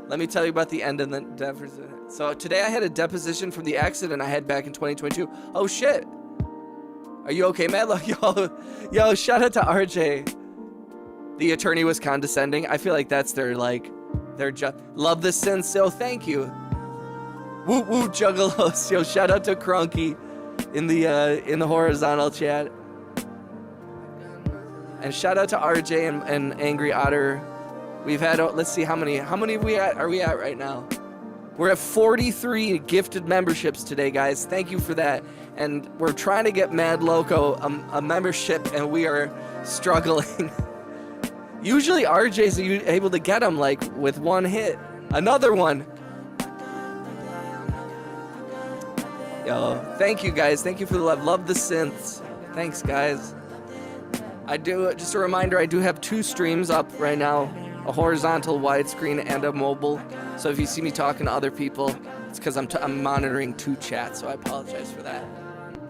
Let me tell you about the end and the deposition. So today I had a deposition from the accident I had back in 2022. Oh shit. Are you okay, man? Yo, shout out to RJ. The attorney was condescending. I feel like that's their love the synths. Yo, thank you. Woo woo juggalos. Yo, shout out to Crunky in the horizontal chat. And shout out to RJ and Angry Otter. We've had, let's see how many are we at right now? We're at 43 gifted memberships today, guys. Thank you for that. And we're trying to get Mad Loco a membership, and we are struggling. Usually RJ's able to get them like with one hit. Another one. Yo, thank you guys. Thank you for the love. Love the synths. Thanks, guys. Just a reminder, I do have 2 streams up right now. A horizontal widescreen and a mobile. So if you see me talking to other people, it's because I'm monitoring 2 chats, so I apologize for that.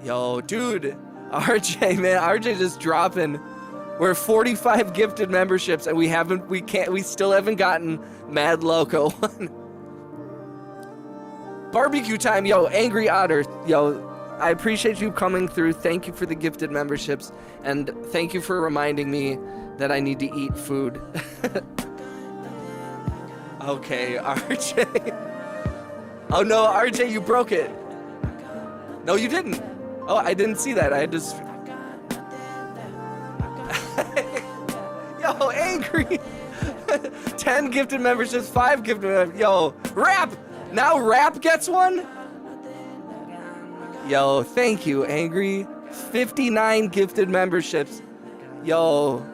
Yo, dude. RJ, man. RJ just dropping. We're 45 gifted memberships, and we still haven't gotten Mad Loco one. Barbecue time, yo, Angry Otter, yo, I appreciate you coming through. Thank you for the gifted memberships, and thank you for reminding me that I need to eat food. Okay, RJ. Oh no, RJ, you broke it. No, you didn't. Oh, I didn't see that. I had to... Yo, Angry. 10 gifted memberships, 5 gifted memberships. Yo, Rap. Now Rap gets one? Yo, thank you, Angry. 59 gifted memberships. Yo,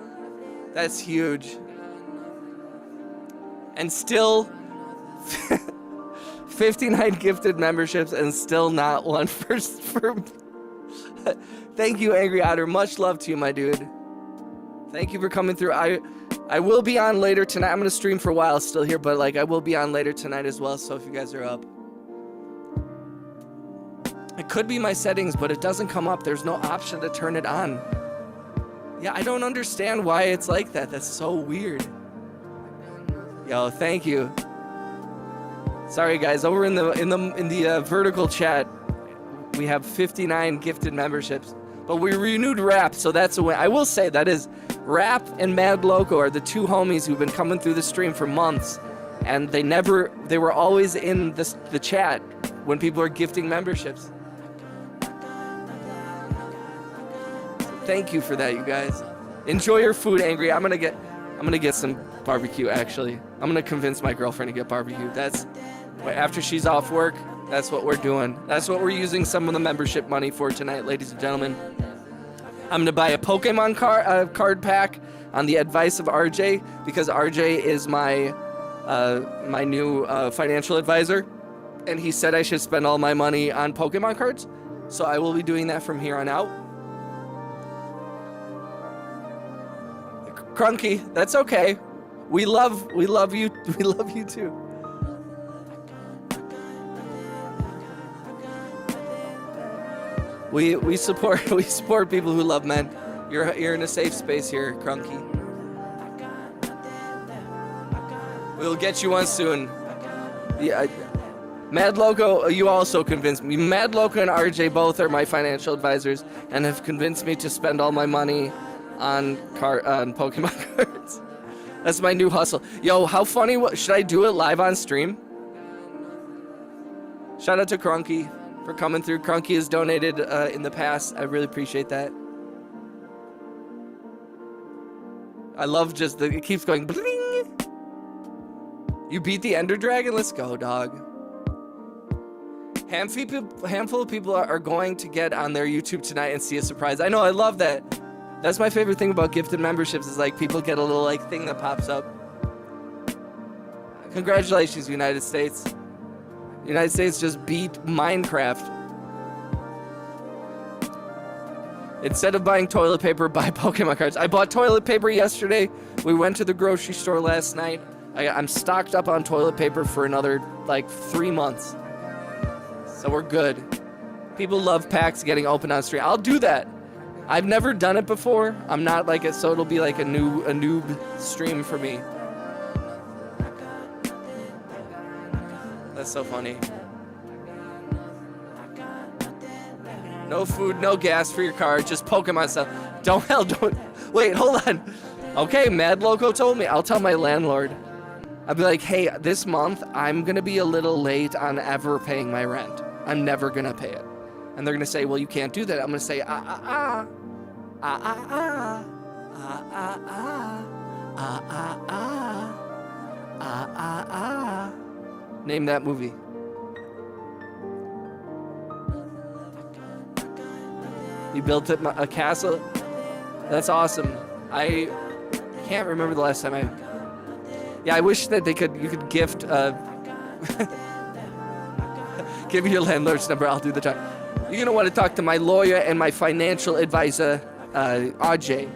that's huge. And still 59 gifted memberships and still not one for Thank you, Angry Otter. Much love to you, my dude. Thank you for coming through. I will be on later tonight. I'm going to stream for a while still here, but I will be on later tonight as well, so if you guys are up. It could be my settings, but it doesn't come up. There's no option to turn it on. Yeah, I don't understand why it's like that. That's so weird. Yo, thank you. Sorry guys, over in the vertical chat, we have 59 gifted memberships. But we renewed Rap, so that's a win. I will say that is Rap and Mad Loco are the 2 homies who've been coming through the stream for months, and they were always in the chat when people are gifting memberships. Thank you for that, you guys. Enjoy your food, Angry. I'm gonna get some barbecue. Actually, I'm gonna convince my girlfriend to get barbecue. After she's off work. That's what we're doing. That's what we're using some of the membership money for tonight, ladies and gentlemen. I'm gonna buy a Pokemon card pack on the advice of RJ, because RJ is my new financial advisor, and he said I should spend all my money on Pokemon cards. So I will be doing that from here on out. Crunky, that's okay. We love you. We love you too. We support people who love men. You're in a safe space here, Crunky. We'll get you one soon. Yeah, Mad Loco, you also convinced me. Mad Loco and RJ both are my financial advisors and have convinced me to spend all my money on Pokemon cards. That's my new hustle. Yo, how funny, should I do it live on stream? Shout out to Crunky for coming through. Crunky has donated in the past. I really appreciate that. I love just it keeps going bling. You beat the Ender Dragon? Let's go, dog. Handful of people are going to get on their YouTube tonight and see a surprise. I know, I love that. That's my favorite thing about gifted memberships is like people get a little like thing that pops up. Congratulations, United States. United States just beat Minecraft. Instead of buying toilet paper, buy Pokemon cards. I bought toilet paper yesterday. We went to the grocery store last night. I'm stocked up on toilet paper for another like 3 months. So we're good. People love packs getting open on stream. I'll do that. I've never done it before. I'm not like it, so it'll be like a noob stream for me. That's so funny. No food, no gas for your car, just Pokemon stuff. Don't. Wait, hold on. Okay, Mad Loco told me. I'll tell my landlord. I'll be like, hey, this month I'm gonna be a little late on ever paying my rent. I'm never gonna pay it. And they're gonna say, well, you can't do that. I'm gonna say, Name that movie. You built it a castle. That's awesome. I can't remember the last time I. Yeah, I wish that you could gift. Give me your landlord's number. I'll do the job. You're gonna want to talk to my lawyer and my financial advisor, RJ.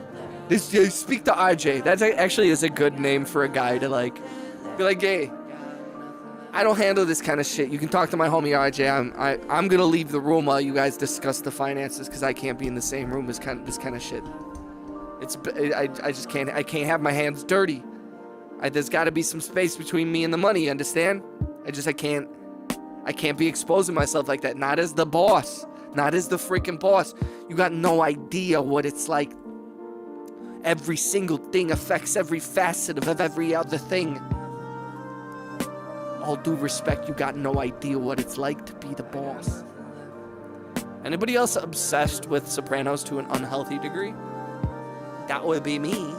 Speak to RJ. That actually is a good name for a guy to like. Be like, hey, I don't handle this kind of shit. You can talk to my homie RJ. I'm gonna leave the room while you guys discuss the finances because I can't be in the same room as this kind of shit. I just can't. I can't have my hands dirty. There's got to be some space between me and the money. You understand? I can't be exposing myself like that. Not as the boss. Not as the freaking boss. You got no idea what it's like. Every single thing affects every facet of every other thing. All due respect, you got no idea what it's like to be the boss. Anybody else obsessed with Sopranos to an unhealthy degree? That would be me.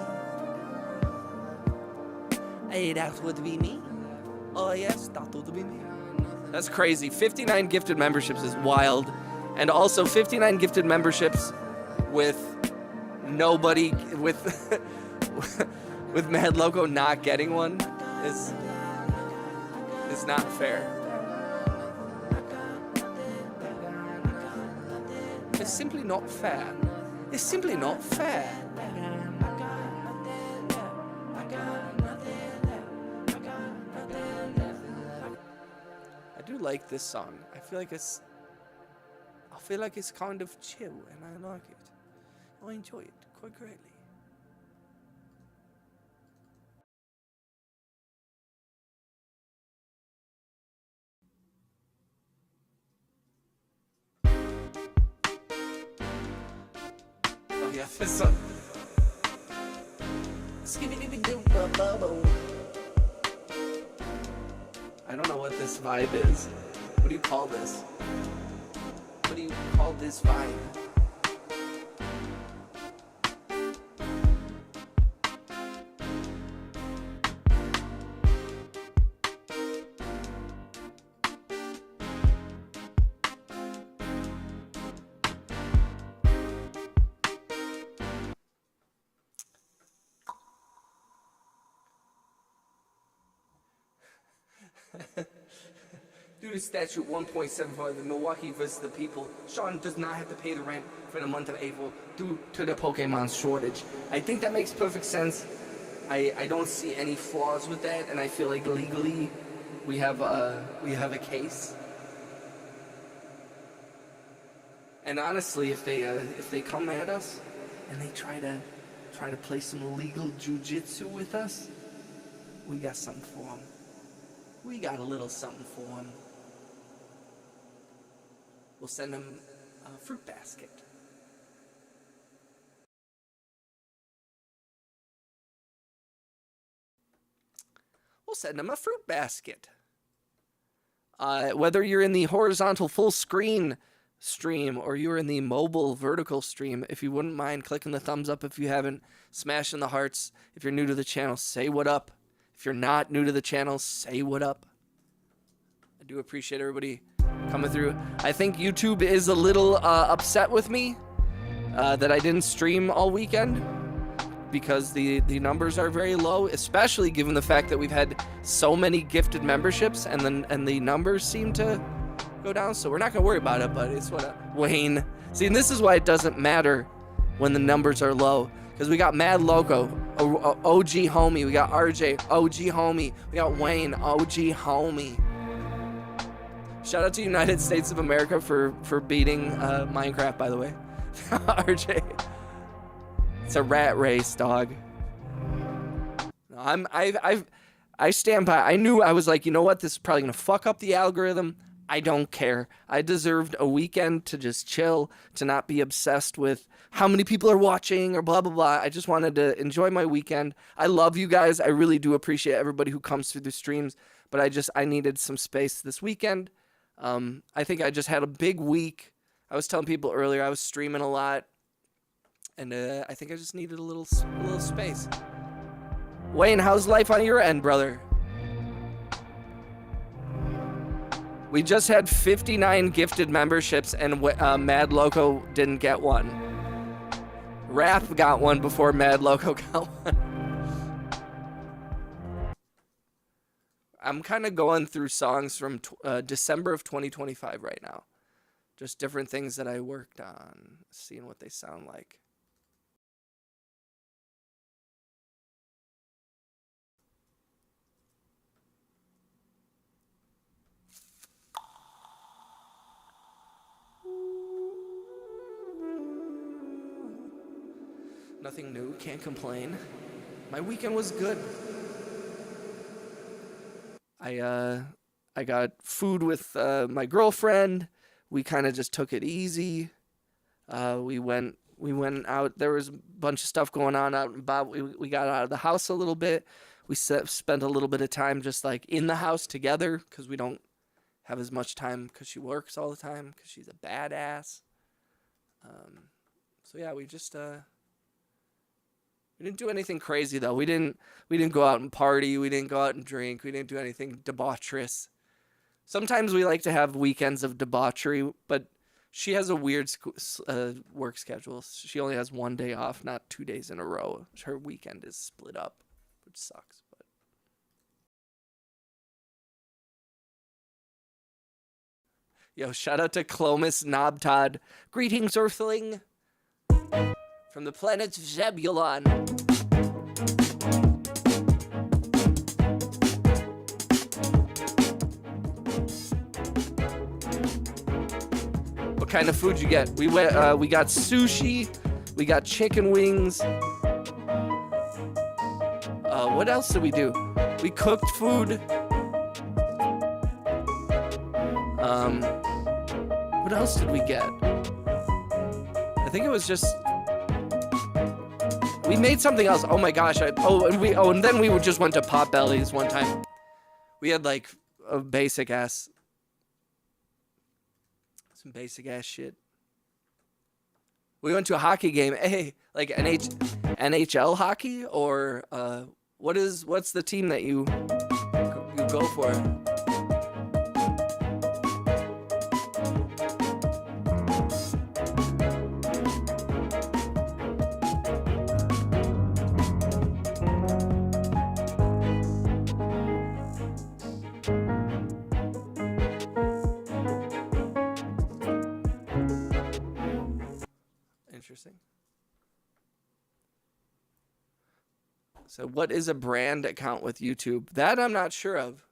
Hey, that would be me. Oh yes, that would be me. That's crazy. 59 gifted memberships is wild. And also 59 gifted memberships with nobody, with Mad Loco not getting one is not fair. It's simply not fair. It's simply not fair. I do like this song. I feel like it's kind of chill and I like it. I enjoy it quite greatly. Oh yeah, this song. I don't know what this vibe is. What do you call this? What do you call this vibe? Due to statute 1.75 of Milwaukee versus the people, Sean does not have to pay the rent for the month of April due to the Pokemon shortage. I think that makes perfect sense. I don't see any flaws with that, and I feel like legally we have a case. And honestly, if they come at us and they try to play some legal jujitsu with us, we got something for them. We got a little something for him. We'll send him a fruit basket. We'll send him a fruit basket. Whether you're in the horizontal full screen stream or you're in the mobile vertical stream, if you wouldn't mind clicking the thumbs up if you haven't, smashing the hearts. If you're new to the channel, say what up. If you're not new to the channel, say what up. I do appreciate everybody coming through. I think YouTube is a little upset with me that I didn't stream all weekend because the numbers are very low, especially given the fact that we've had so many gifted memberships and the numbers seem to go down. So we're not gonna worry about it, but it's what Wayne. See, and this is why it doesn't matter when the numbers are low, because we got Mad Loco, OG homie, we got RJ, OG homie, we got Wayne, OG homie. Shout out to United States of America for beating Minecraft, by the way. RJ. It's a rat race, dog. No, I stand by. I was like, you know what? This is probably gonna fuck up the algorithm. I don't care. I deserved a weekend to just chill, to not be obsessed with how many people are watching or blah, blah, blah. I just wanted to enjoy my weekend. I love you guys. I really do appreciate everybody who comes through the streams, but I needed some space this weekend. I think I just had a big week. I was telling people earlier I was streaming a lot, and I think I just needed a little space. Wayne, how's life on your end, brother? We just had 59 gifted memberships, and Mad Loco didn't get one. Raph got one before Mad Loco got one. I'm kind of going through songs from December of 2025 right now. Just different things that I worked on, seeing what they sound like. Nothing new, can't complain. My weekend was good. I got food with my girlfriend. We kind of just took it easy. We went out. There was a bunch of stuff going on out and about. We got out of the house a little bit. We spent a little bit of time just like in the house together because we don't have as much time because she works all the time because she's a badass. So yeah, we just we didn't do anything crazy though. We didn't go out and party. We didn't go out and drink. We didn't do anything debaucherous. Sometimes we like to have weekends of debauchery, but she has a weird work schedule. She only has one day off, not 2 days in a row. Her weekend is split up, which sucks. But yo, shout out to Clomis Knobtod. Greetings, Earthling, from the planet Zebulon. What kind of food you get? We got sushi, we got chicken wings. What else did we do? We cooked food. What else did we get? I think it was just we made something else. Oh my gosh! And then we just went to Potbelly's one time. We had like a basic ass shit. We went to a hockey game. Hey, like NHL hockey or what's the team that you go for? Interesting. So what is a brand account with YouTube? That I'm not sure of.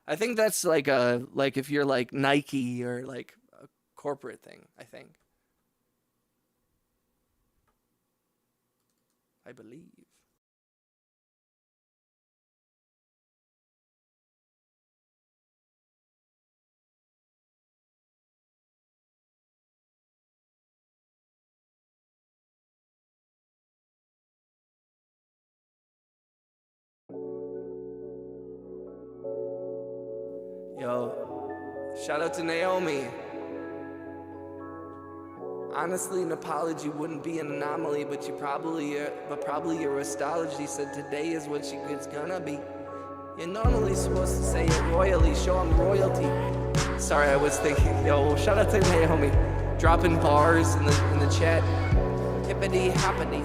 I think that's like if you're like Nike or like a corporate thing, I think. I believe. Yo, shout out to Naomi. Honestly, an apology wouldn't be an anomaly, but probably your astrology said today is what it's gonna be. You're normally supposed to say it royally, show them royalty. Sorry, I was thinking. Yo, shout out to Naomi, dropping bars in the chat. Hippity hoppity.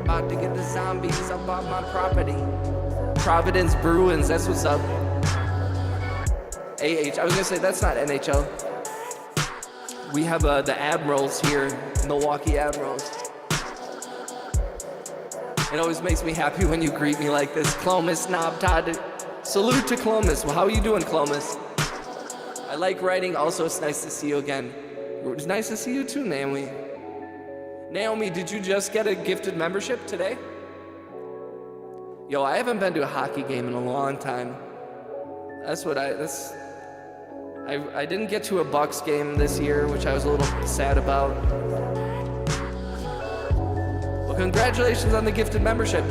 About to get the zombies up on my property. Providence Bruins, that's what's up. AH, I was gonna say that's not NHL. We have the Admirals here, Milwaukee Admirals. It always makes me happy when you greet me like this. Clomis, Knob, Todd. Salute to Clomis. Well, how are you doing, Clomis? I like writing. Also, it's nice to see you again. It's nice to see you too, Naomi. Naomi, did you just get a gifted membership today? Yo, I haven't been to a hockey game in a long time. I didn't get to a Bucks game this year, which I was a little sad about. Well, congratulations on the gifted membership.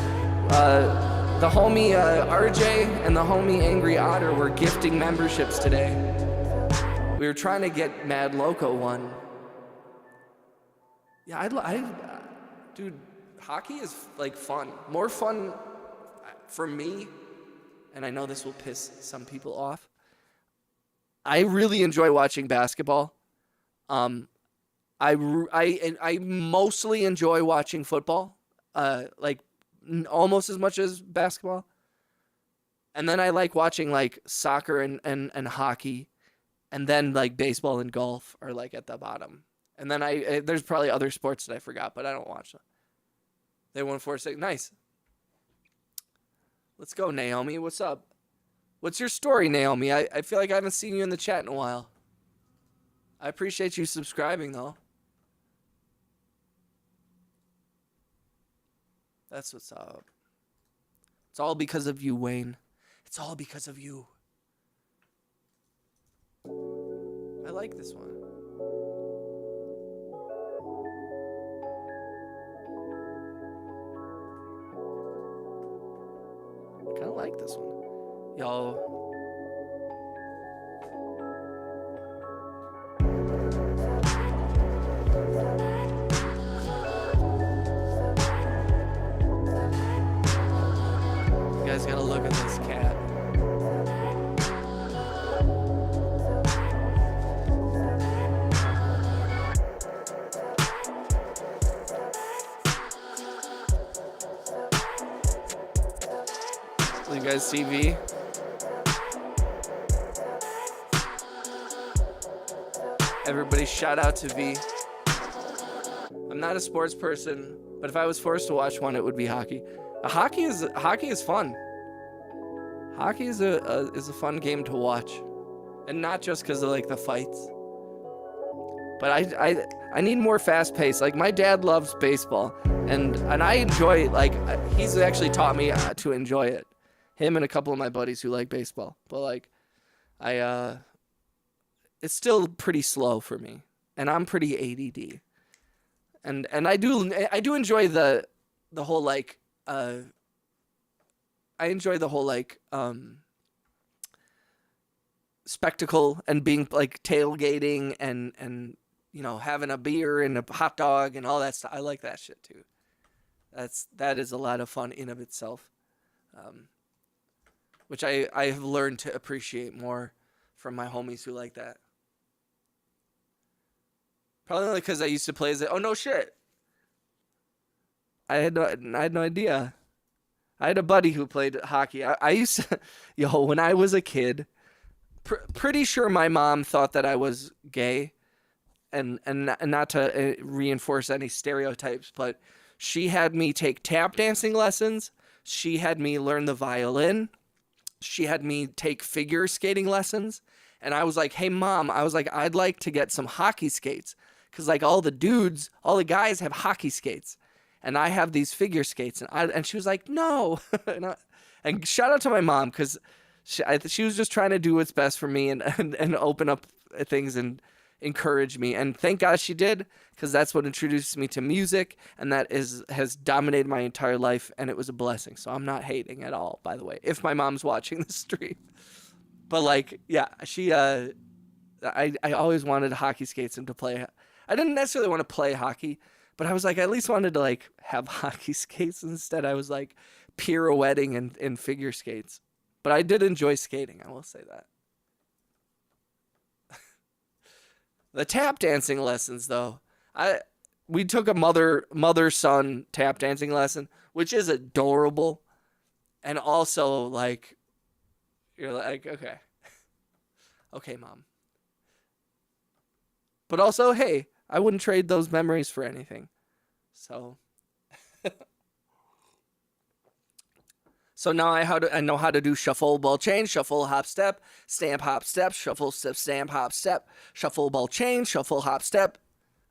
The homie RJ and the homie Angry Otter were gifting memberships today. We were trying to get Mad Loco one. Yeah, dude, hockey is like fun. More fun for me, and I know this will piss some people off. I really enjoy watching basketball. I mostly enjoy watching football, like almost as much as basketball. And then I like watching like soccer and hockey, and then like baseball and golf are like at the bottom. And then there's probably other sports that I forgot, but I don't watch them. They won 4-6. Nice. Let's go, Naomi. What's up? What's your story, Naomi? I feel like I haven't seen you in the chat in a while. I appreciate you subscribing, though. That's what's up. It's all because of you, Wayne. It's all because of you. I like this one. I kind of like this one. Yo. You guys gotta look at this cat. You guys see V? Everybody shout out to V. I'm not a sports person, but if I was forced to watch one, it would be hockey. Hockey is fun. Hockey is a fun game to watch, and not just because of like the fights. But I need more fast pace. Like my dad loves baseball, and I enjoy like he's actually taught me to enjoy it. Him and a couple of my buddies who like baseball, but like it's still pretty slow for me, and I'm pretty ADD, and I do enjoy the whole like I enjoy the whole like spectacle and being like tailgating and you know having a beer and a hot dog and all that stuff. I like that shit too. That is a lot of fun in of itself. Which I have learned to appreciate more from my homies who like that. Probably because I used to play as a... Oh, no shit. I had no idea. I had a buddy who played hockey. I used to... Yo, when I was a kid, pretty sure my mom thought that I was gay. And not to reinforce any stereotypes, but she had me take tap dancing lessons. She had me learn the violin. She had me take figure skating lessons. And I was like, hey, Mom, I'd like to get some hockey skates. Because, like, all the guys have hockey skates. And I have these figure skates. And she was like, no. and shout out to my mom, because she was just trying to do what's best for me and open up things and encourage me. And thank God she did, because that's what introduced me to music. And that has dominated my entire life. And it was a blessing. So I'm not hating at all, by the way, if my mom's watching the stream. But, like, yeah, I always wanted hockey skates and to play. I didn't necessarily want to play hockey, but I was like, I at least wanted to, like, have hockey skates. Instead, I was, like, pirouetting in figure skates. But I did enjoy skating, I will say that. The tap dancing lessons, though, we took a mother-son tap dancing lesson, which is adorable. And also, like, you're like, okay. Okay, Mom. But also, hey, I wouldn't trade those memories for anything. So... So now I know how to do shuffle, ball, change, shuffle, hop, step, stamp, hop, step, shuffle, step, stamp, hop, step, shuffle, ball, change, shuffle, hop, step.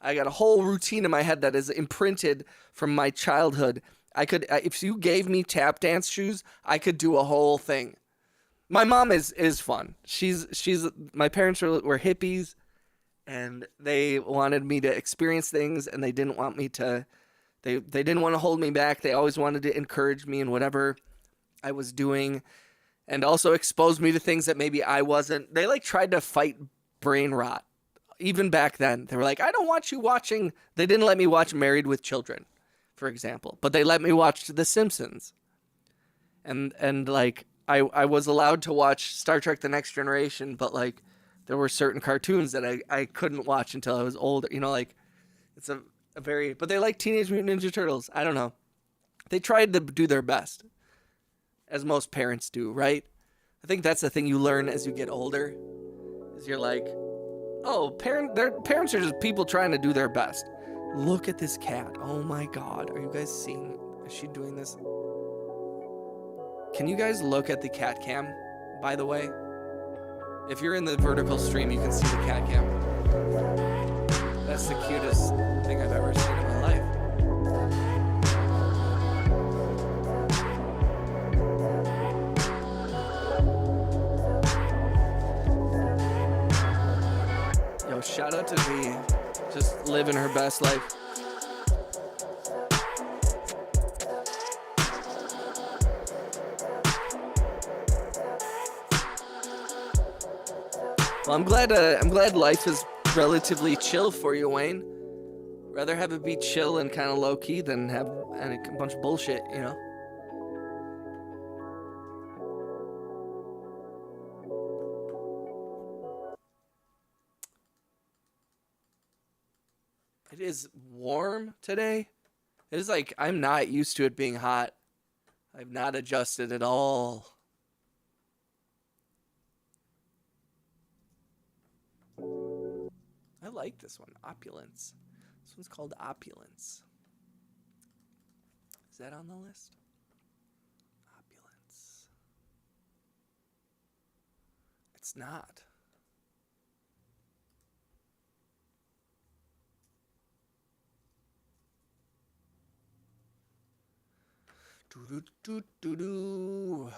I got a whole routine in my head that is imprinted from my childhood. I could, if you gave me tap dance shoes, I could do a whole thing. My mom is fun. My parents were hippies, and they wanted me to experience things, and they didn't want me to, they didn't want to hold me back. They always wanted to encourage me in whatever I was doing, and also exposed me to things that maybe I wasn't. They like tried to fight brain rot. Even back then, they were like, I don't want you watching. They didn't let me watch Married with Children, for example, but they let me watch The Simpsons. And like, I was allowed to watch Star Trek The Next Generation, but like, there were certain cartoons that I couldn't watch until I was older. You know, like, it's a very, but they like Teenage Mutant Ninja Turtles. I don't know. They tried to do their best, as most parents do, right? I think that's the thing you learn as you get older, is you're like, oh, parents are just people trying to do their best. Look at this cat. Oh my God. Are you guys seeing? Is she doing this? Can you guys look at the cat cam, by the way? If you're in the vertical stream, you can see the cat cam. That's the cutest thing I've ever seen in my life. Yo, shout out to V. Just living her best life. Well, I'm glad life is relatively chill for you, Wayne. Rather have it be chill and kind of low key than have a bunch of bullshit, you know. It is warm today. It is like I'm not used to it being hot. I've not adjusted at all. I like this one, Opulence. This one's called Opulence. Is that on the list? Opulence. It's not. Do-do-do-do-do.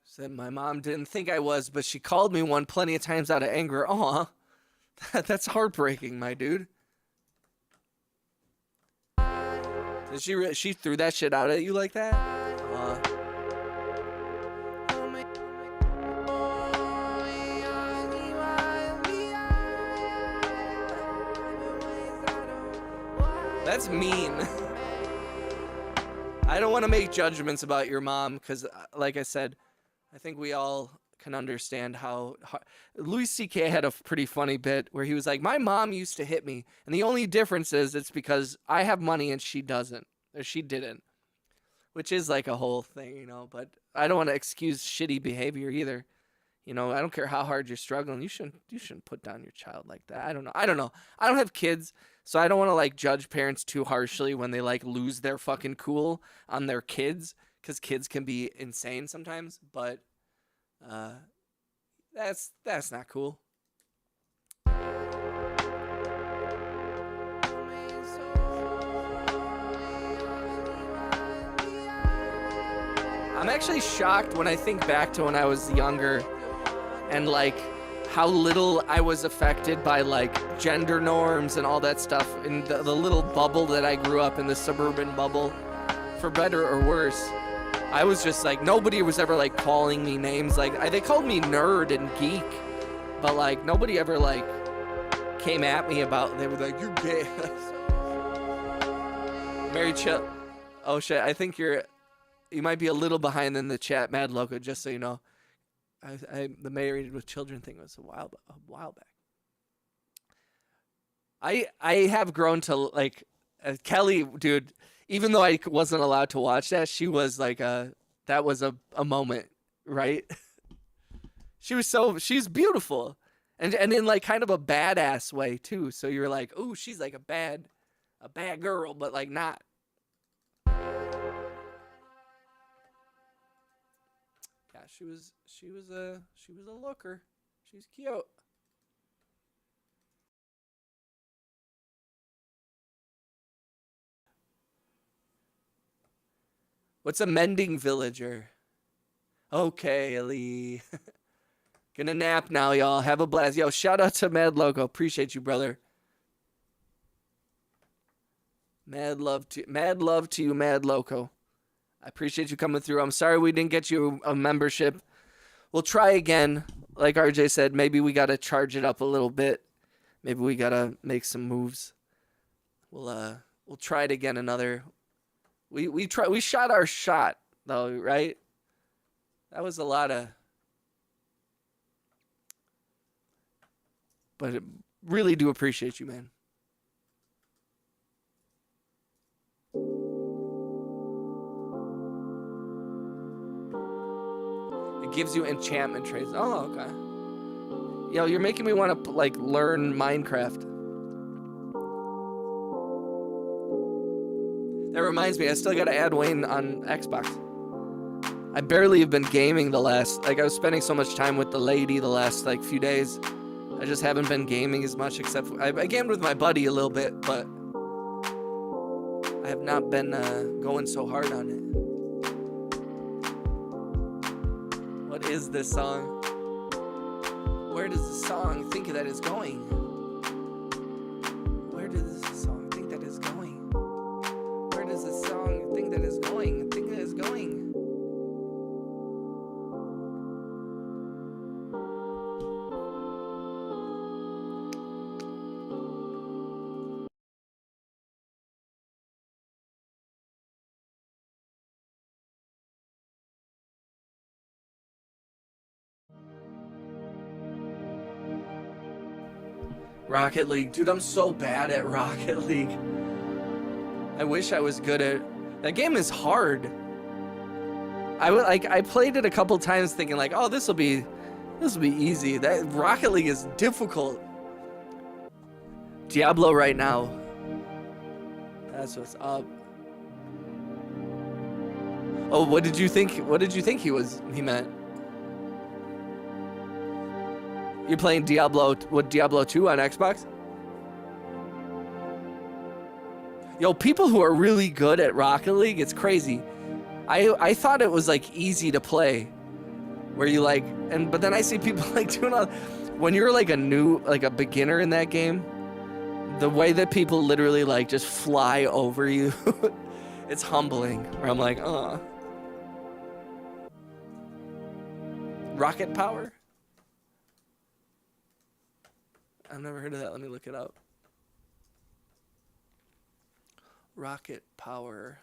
Said my mom didn't think I was, but she called me one plenty of times out of anger. Aw, that's heartbreaking, my dude. Did she threw that shit out at you like that? That's mean. I don't want to make judgments about your mom because, like I said, I think we all can understand how Louis C.K. had a pretty funny bit where he was like, my mom used to hit me, and the only difference is it's because I have money and she doesn't, or she didn't, which is like a whole thing, you know. But I don't want to excuse shitty behavior either. You know, I don't care how hard you're struggling. You shouldn't put down your child like that. I don't know. I don't have kids, so I don't want to like judge parents too harshly when they like lose their fucking cool on their kids, because kids can be insane sometimes. But that's not cool. I'm actually shocked when I think back to when I was younger and like how little I was affected by like gender norms and all that stuff in the little bubble that I grew up in, the suburban bubble, for better or worse. I was just like, nobody was ever like calling me names. Like they called me nerd and geek, but like nobody ever like came at me about. They were like, "You're gay." Mary Chill. Oh shit! I think you might be a little behind in the chat, Mad Loco. Just so you know, the married with children thing was a while back. I have grown to like Kelly, dude. Even though I wasn't allowed to watch that, she was like that was a moment, right? She's beautiful, and in like kind of a badass way too. So you're like, oh, she's like a bad girl, but like not. Yeah, she was a looker. She's cute. What's a mending villager? Okay, Ellie. Gonna nap now, y'all. Have a blast. Yo, shout out to Mad Loco. Appreciate you, brother. Mad love to you, Mad Loco. I appreciate you coming through. I'm sorry we didn't get you a membership. We'll try again. Like RJ said, maybe we gotta charge it up a little bit. Maybe we gotta make some moves. We'll try it again another. We shot our shot though, right? That was a lot of, but really do appreciate you, man. It gives you enchantment traits. Oh, okay. Yo, you're making me want to like learn Minecraft. That reminds me, I still gotta add Wayne on Xbox. I barely have been gaming the last, like I was spending so much time with the lady the last like few days. I just haven't been gaming as much, except I gamed with my buddy a little bit, but I have not been going so hard on it. What is this song? Where does the song think that is going? Where does the song think that is going? Where does the song think that is going? Think that is going? Rocket League. Dude, I'm so bad at Rocket League. I wish I was good at... That game is hard. I played it a couple times thinking like, oh, this will be easy. That Rocket League is difficult. Diablo right now. That's what's up. Oh, what did you think he meant? You're playing Diablo 2 on Xbox? Yo, people who are really good at Rocket League, it's crazy. I thought it was like easy to play. Where you like, but then I see people like doing all, when you're like a beginner in that game, the way that people literally like just fly over you, it's humbling. Where I'm like, Rocket Power? I've never heard of that. Let me look it up. Rocket Power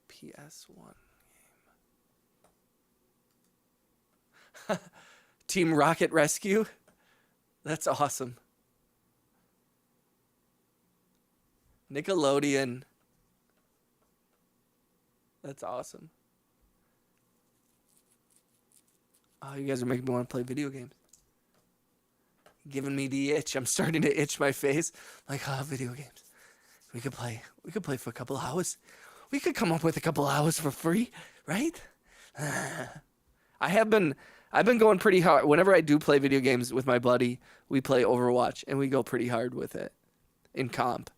PS1 game. Team Rocket Rescue? That's awesome. Nickelodeon. That's awesome. Oh, you guys are making me want to play video games. Giving me the itch. I'm starting to itch my face. Like, video games. We could play for a couple hours. We could come up with a couple hours for free, right? I've been going pretty hard. Whenever I do play video games with my buddy, we play Overwatch, and we go pretty hard with it in comp.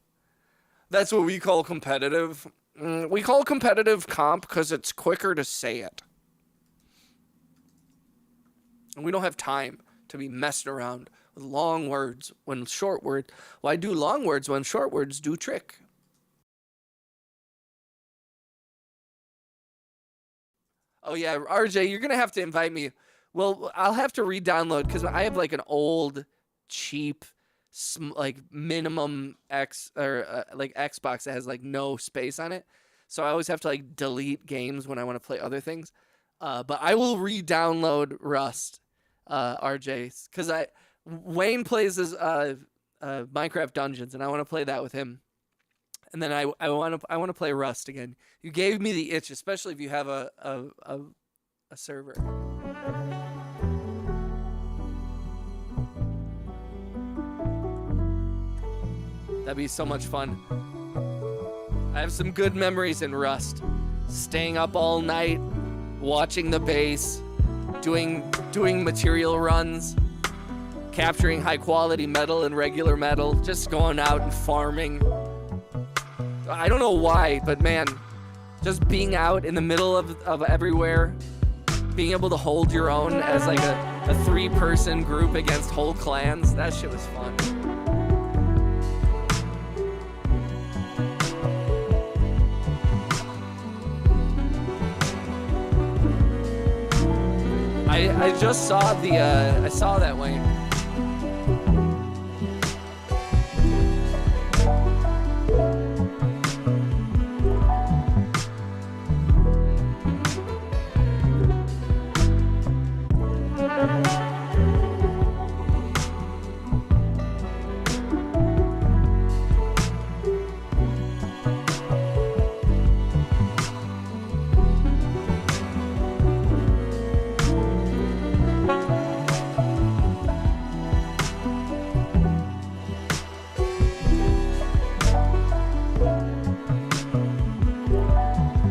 That's what we call competitive. We call competitive comp because it's quicker to say it. And we don't have time to be messing around with long words when short words. Well, I do long words when short words do trick. Oh yeah, RJ, you're gonna have to invite me. Well, I'll have to re-download because I have like an old cheap, like minimum like Xbox that has like no space on it. So I always have to like delete games when I want to play other things. But I will re-download Rust, RJ, because Wayne plays as Minecraft Dungeons, and I want to play that with him. And then I want to play Rust again. You gave me the itch, especially if you have a server. That'd be so much fun. I have some good memories in Rust. Staying up all night, watching the base, doing material runs, capturing high quality metal and regular metal, just going out and farming. I don't know why, but man, just being out in the middle of everywhere, being able to hold your own as like a 3-person group against whole clans, that shit was fun. I just saw I saw that, Wayne.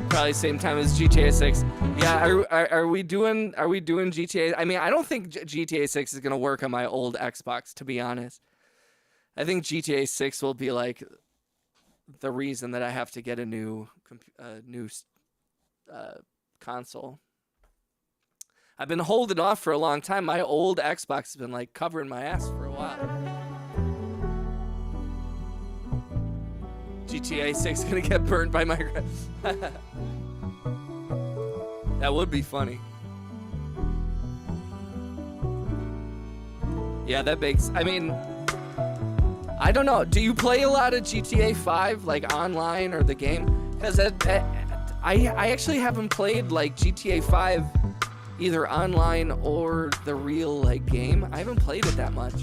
Probably same time as GTA 6. Yeah, are we doing GTA? I mean, I don't think GTA 6 is gonna work on my old Xbox, to be honest. I think GTA 6 will be like the reason that I have to get a new console. I've been holding off for a long time. My old Xbox has been like covering my ass for a while. GTA 6 gonna get burned by Minecraft. That would be funny. Yeah, that makes. I mean, I don't know. Do you play a lot of GTA 5, like online or the game? Because I actually haven't played like GTA 5 either online or the real like game. I haven't played it that much.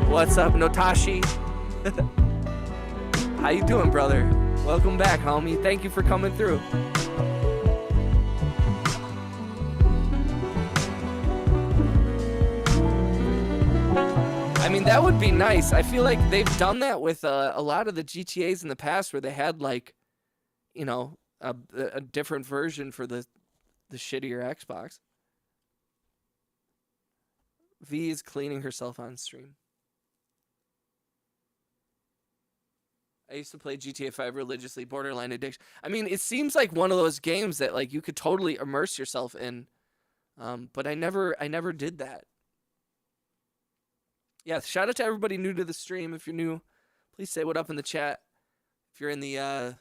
What's up, Notashi? How you doing, brother? Welcome back, homie. Thank you for coming through. I mean, that would be nice. I feel like they've done that with a lot of the GTAs in the past where they had, like, you know, a different version for the shittier Xbox. V is cleaning herself on stream. I used to play GTA 5 religiously, borderline addiction. I mean, it seems like one of those games that like you could totally immerse yourself in, but I never did that. Yeah, shout out to everybody new to the stream. If you're new, please say what up in the chat. If you're in the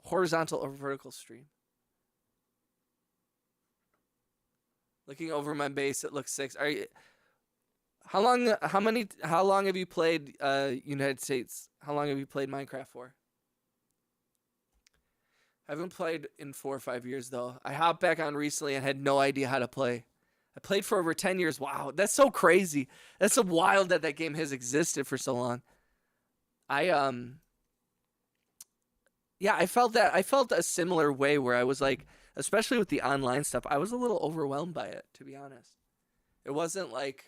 horizontal or vertical stream. Looking over my base, it looks 6. Are you? How long have you played United States? How long have you played Minecraft for? I haven't played in 4 or 5 years though. I hopped back on recently and had no idea how to play. I played for over 10 years. Wow, that's so crazy. That's so wild that game has existed for so long. Yeah, I felt a similar way where I was like, especially with the online stuff, I was a little overwhelmed by it, to be honest. It wasn't like,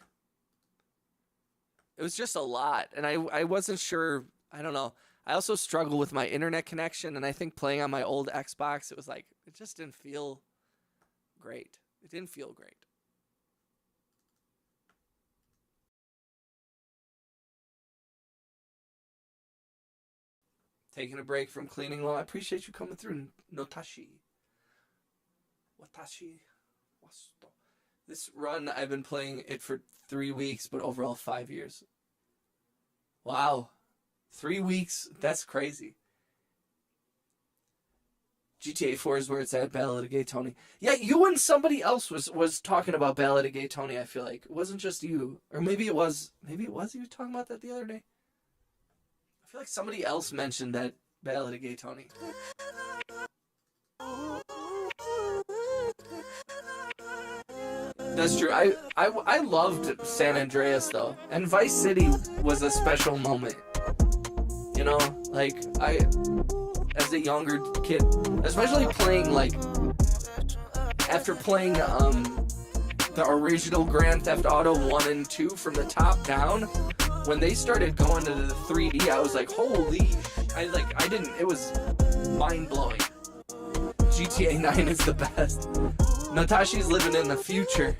it was just a lot, and I wasn't sure. I don't know. I also struggle with my internet connection, and I think playing on my old Xbox, it was like, it just didn't feel great. It didn't feel great. Taking a break from cleaning. Well, I appreciate you coming through, Notashi. Watashi. Wasto. This run, I've been playing it for 3 weeks, but overall 5 years. Wow. 3 weeks? That's crazy. GTA 4 is where it's at. Ballad of Gay Tony. Yeah, you and somebody else was talking about Ballad of Gay Tony. I feel like it wasn't just you, or maybe it was. Maybe it was you talking about that the other day. I feel like somebody else mentioned that Ballad of Gay Tony. That's true. I loved San Andreas though, and Vice City was a special moment. You know, like as a younger kid, especially playing like after playing the original Grand Theft Auto 1 and 2 from the top down, when they started going to the 3D, I was like, holy, it was mind blowing. GTA 9 is the best. Natashi's living in the future.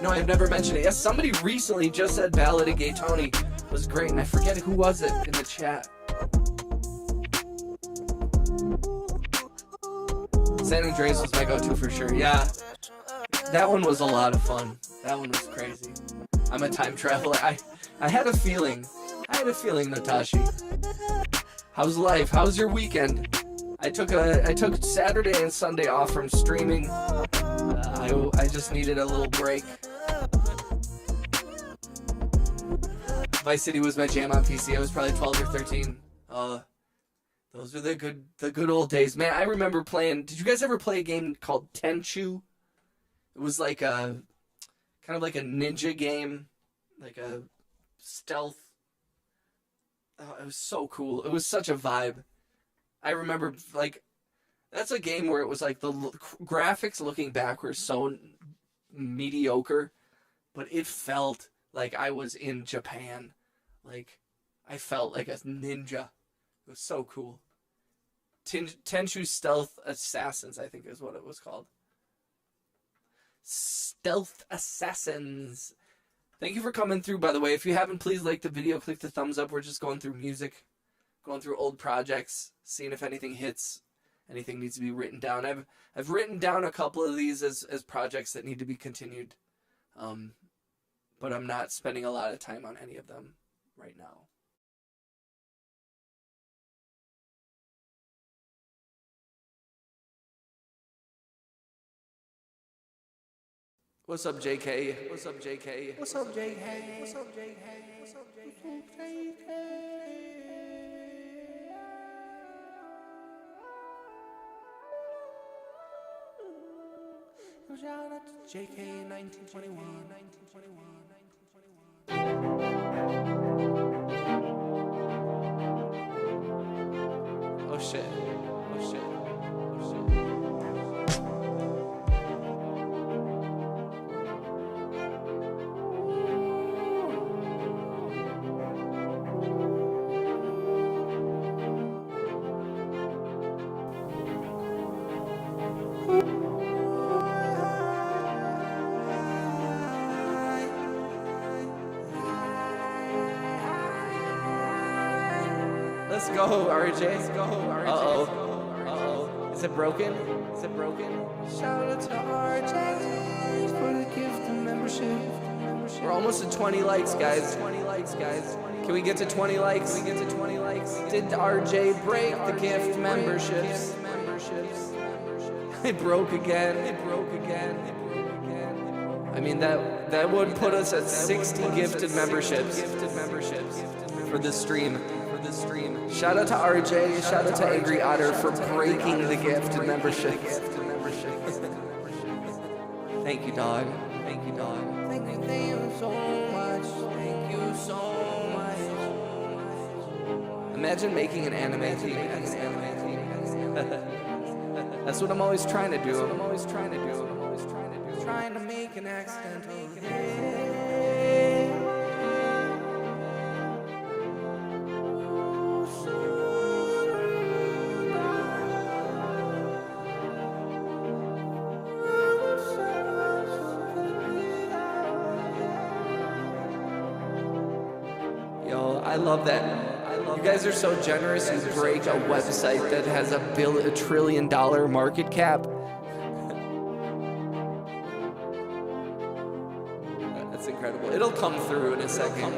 No, I've never mentioned it. Yes, somebody recently just said Ballad of Gay Tony was great, and I forget who was it in the chat. San Andreas was my go-to for sure. Yeah, that one was a lot of fun. That one was crazy. I'm a time traveler. I had a feeling. Natashi. How's life? How's your weekend? I took Saturday and Sunday off from streaming. I just needed a little break. Vice City was my jam on PC. I was probably 12 or 13. Those were the good old days, man. I remember playing. Did you guys ever play a game called Tenchu? It was like a kind of like a ninja game, like a stealth. Oh, it was so cool. It was such a vibe. I remember, like, that's a game where it was like the graphics looking back were so mediocre, but it felt like I was in Japan. Like, I felt like a ninja. It was so cool. Tenchu Stealth Assassins, I think is what it was called. Stealth Assassins. Thank you for coming through, by the way. If you haven't, please like the video, click the thumbs up. We're just going through music, going through old projects, seeing if anything hits, anything needs to be written down. I've written down a couple of these as projects that need to be continued, but I'm not spending a lot of time on any of them right now. What's up, JK? What's up, JK? What's up, JK? What's up, JK? What's up, JK? Shout out to JK 1921. Oh shit. Oh shit. Oh shit. Let's go, RJ. Let's go, RJ. Uh-oh. Is it broken? Is it broken? Shout out to RJ for the gift of membership. We're almost at 20 likes, guys. 20 likes, guys. Can we get to 20 likes? Can we get to 20 likes? Did RJ break the gift memberships? It broke again. It broke again. I mean, that would put us at 60 gifted memberships for this stream. Shout out to RJ, shout out to Angry Otter for breaking the gift and membership. Thank you, dog. Thank you, dog. Thank you so much. Thank you so much. Imagine making an anime team. That's what I'm always trying to do. Trying to make an accidental hit. I love that. You guys are so generous. You break a website that has $1 trillion market cap. That's incredible. It'll come through in a second.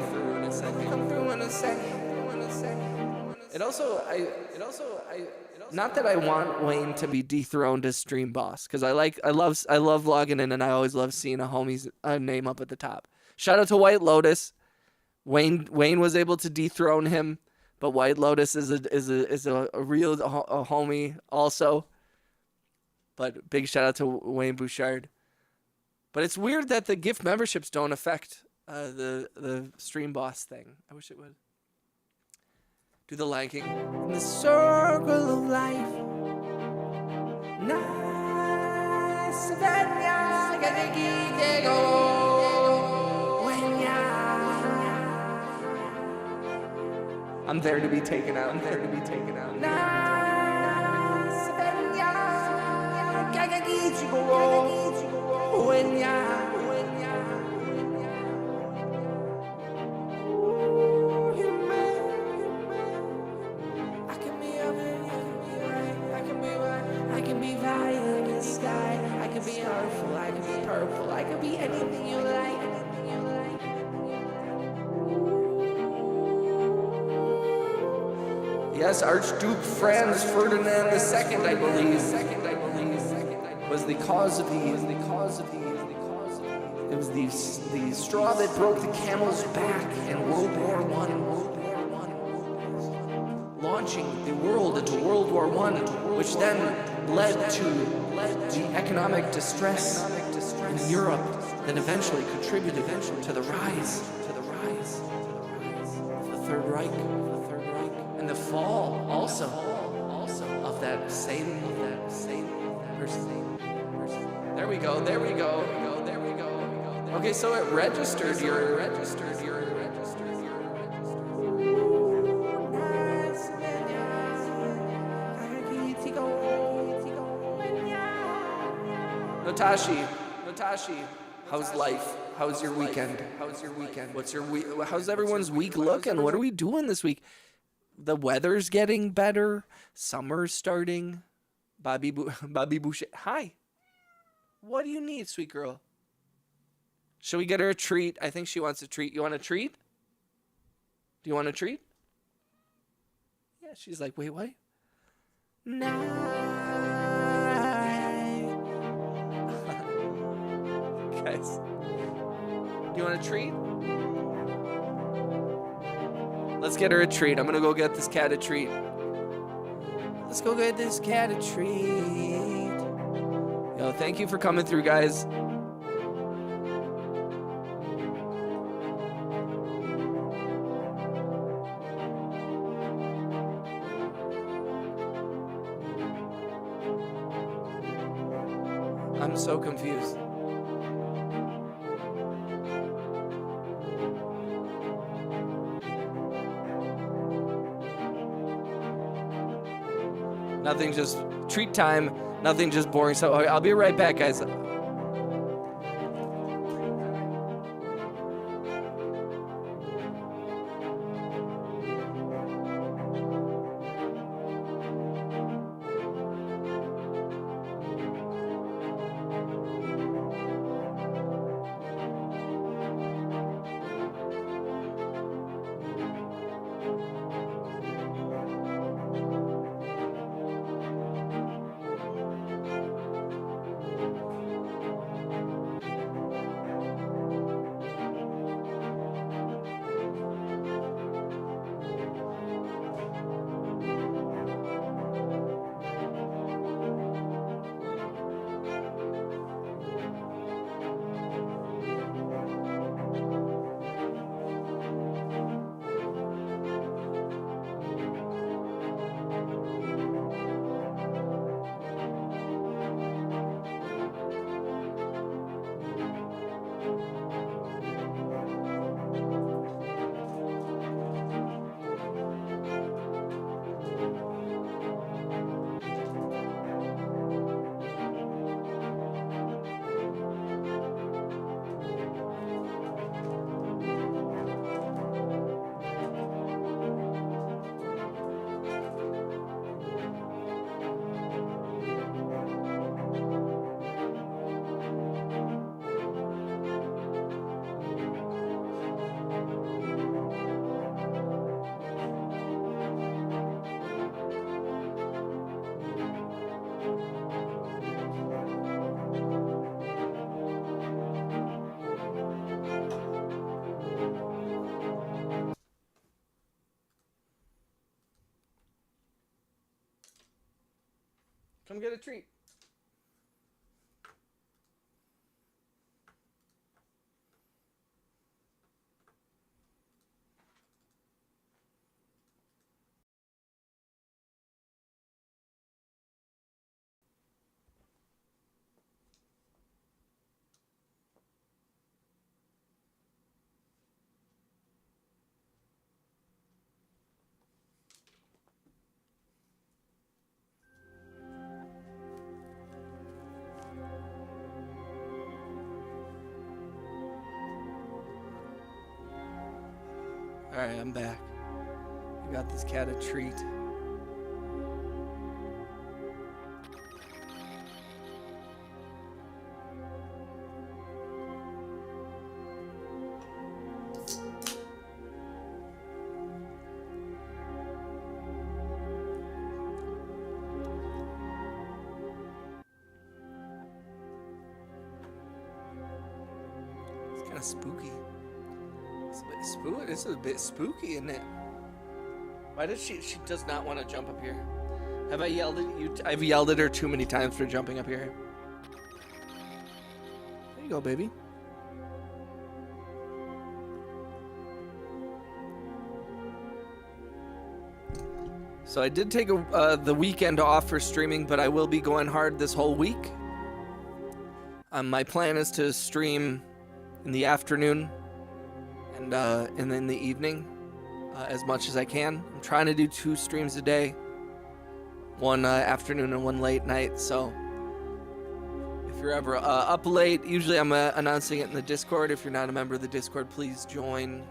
Not that I want Wayne to be dethroned as stream boss, because I love logging in, and I always love seeing a homie's name up at the top. Shout out to White Lotus. Wayne was able to dethrone him, but White Lotus is a real homie also. But big shout out to Wayne Bouchard. But it's weird that the gift memberships don't affect the stream boss thing. I wish it would. Do the liking. In the circle of life. Nice I'm there to be taken out. I can be violet in the sky. I can be artful. I can be purple. I can be anything you like. Yes, Archduke Franz Ferdinand II, I believe, was the cause of the. It was the straw that broke the camel's back in World War I. Launching the world into World War I, which then led to the economic distress in Europe, that eventually contributed to the rise of the Third Reich, and the fall also of that same person. There we go. Okay, so it registered your. Natashi, how's life? How's your weekend? How's everyone's week looking? What are we doing this week? The weather's getting better. Summer's starting. Bobby Boucher. Hi. What do you need, sweet girl? Shall we get her a treat? I think she wants a treat. You want a treat? Do you want a treat? Yeah, she's like, wait, what? Guys, do you want a treat? Let's get her a treat. I'm gonna go get this cat a treat. Let's go get this cat a treat. Yo, thank you for coming through, guys. I'm so confused. Nothing, just treat time. Nothing, just boring. So I'll be right back, guys. Come get a treat. Alright, I'm back. I got this cat a treat. It's kind of spooky. This is a bit spooky, isn't it? Why does she does not want to jump up here? Have I yelled at you? I've yelled at her too many times for jumping up here. There you go, baby. So I did take the weekend off for streaming, but I will be going hard this whole week. My plan is to stream in the afternoon and in the evening as much as I can. I'm trying to do 2 streams a day, one afternoon and one late night. So if you're ever up late, usually I'm announcing it in the Discord. If you're not a member of the Discord, please join.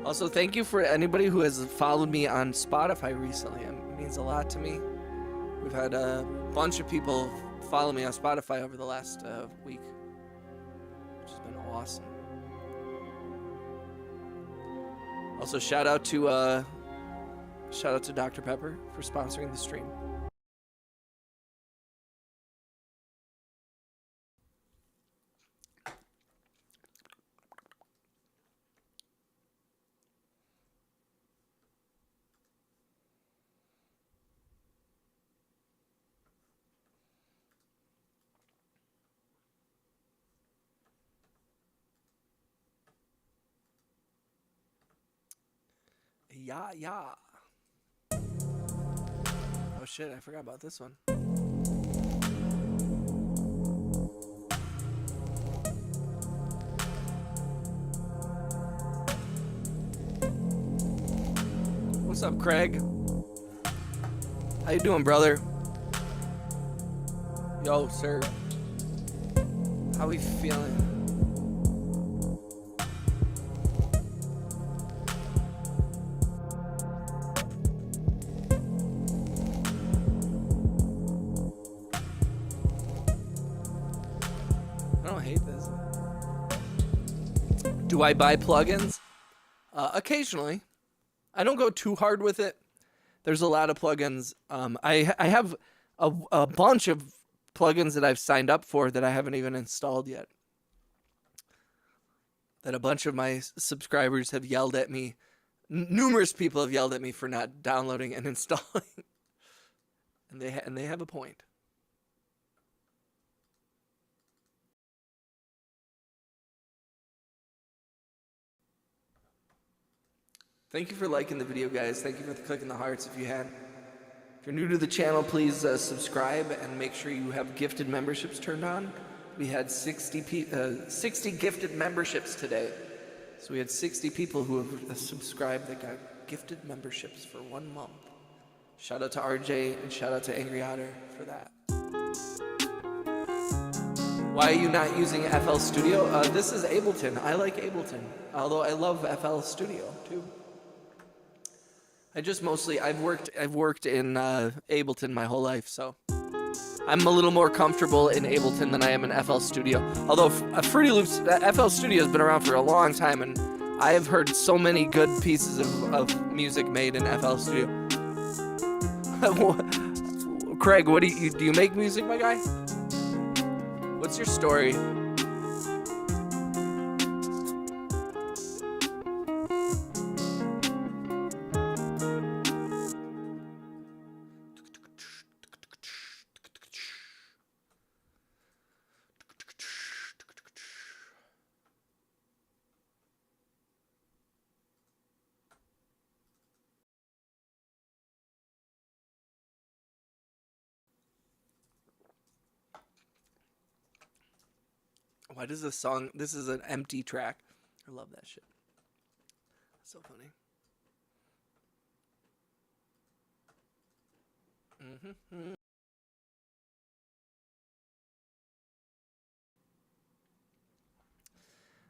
Also, thank you for anybody who has followed me on Spotify recently. It means a lot to me. We've had a bunch of people follow me on Spotify over the last week, which has been awesome. Also, shout out to Dr. Pepper for sponsoring the stream. Yeah. Oh shit, I forgot about this one. What's up, Craig? How you doing, brother? Yo, sir. How we feeling? Do I buy plugins? Occasionally. I don't go too hard with it. There's a lot of plugins. I have a bunch of plugins that I've signed up for that I haven't even installed yet. That a bunch of my subscribers have yelled at me. Numerous people have yelled at me for not downloading and installing. And they have a point. Thank you for liking the video, guys. Thank you for clicking the hearts if you had. If you're new to the channel, please subscribe and make sure you have gifted memberships turned on. We had 60 gifted memberships today. So we had 60 people who have subscribed that got gifted memberships for 1 month. Shout out to RJ and shout out to Angry Otter for that. Why are you not using FL Studio? This is Ableton. I like Ableton, although I love FL Studio too. I've worked in Ableton my whole life, so I'm a little more comfortable in Ableton than I am in FL Studio. Although Fruity Loops, FL Studio has been around for a long time, and I have heard so many good pieces of music made in FL Studio. Craig, what do you make music, my guy? What's your story? Why does this song? This is an empty track. I love that shit. That's so funny. Mm-hmm.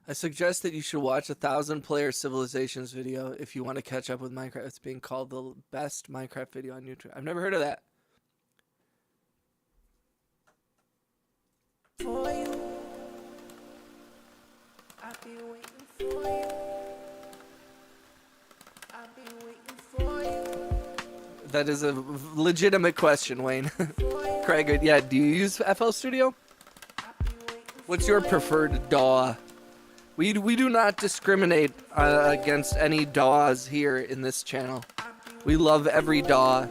I suggest that you should watch 1,000-player civilizations video if you want to catch up with Minecraft. It's being called the best Minecraft video on YouTube. I've never heard of that. For you, I've been waiting for you. I've been waiting for you. That is a legitimate question, Wayne. Craig, yeah, do you use FL Studio? What's your preferred DAW? We do not discriminate against any DAWs here in this channel. We love every DAW.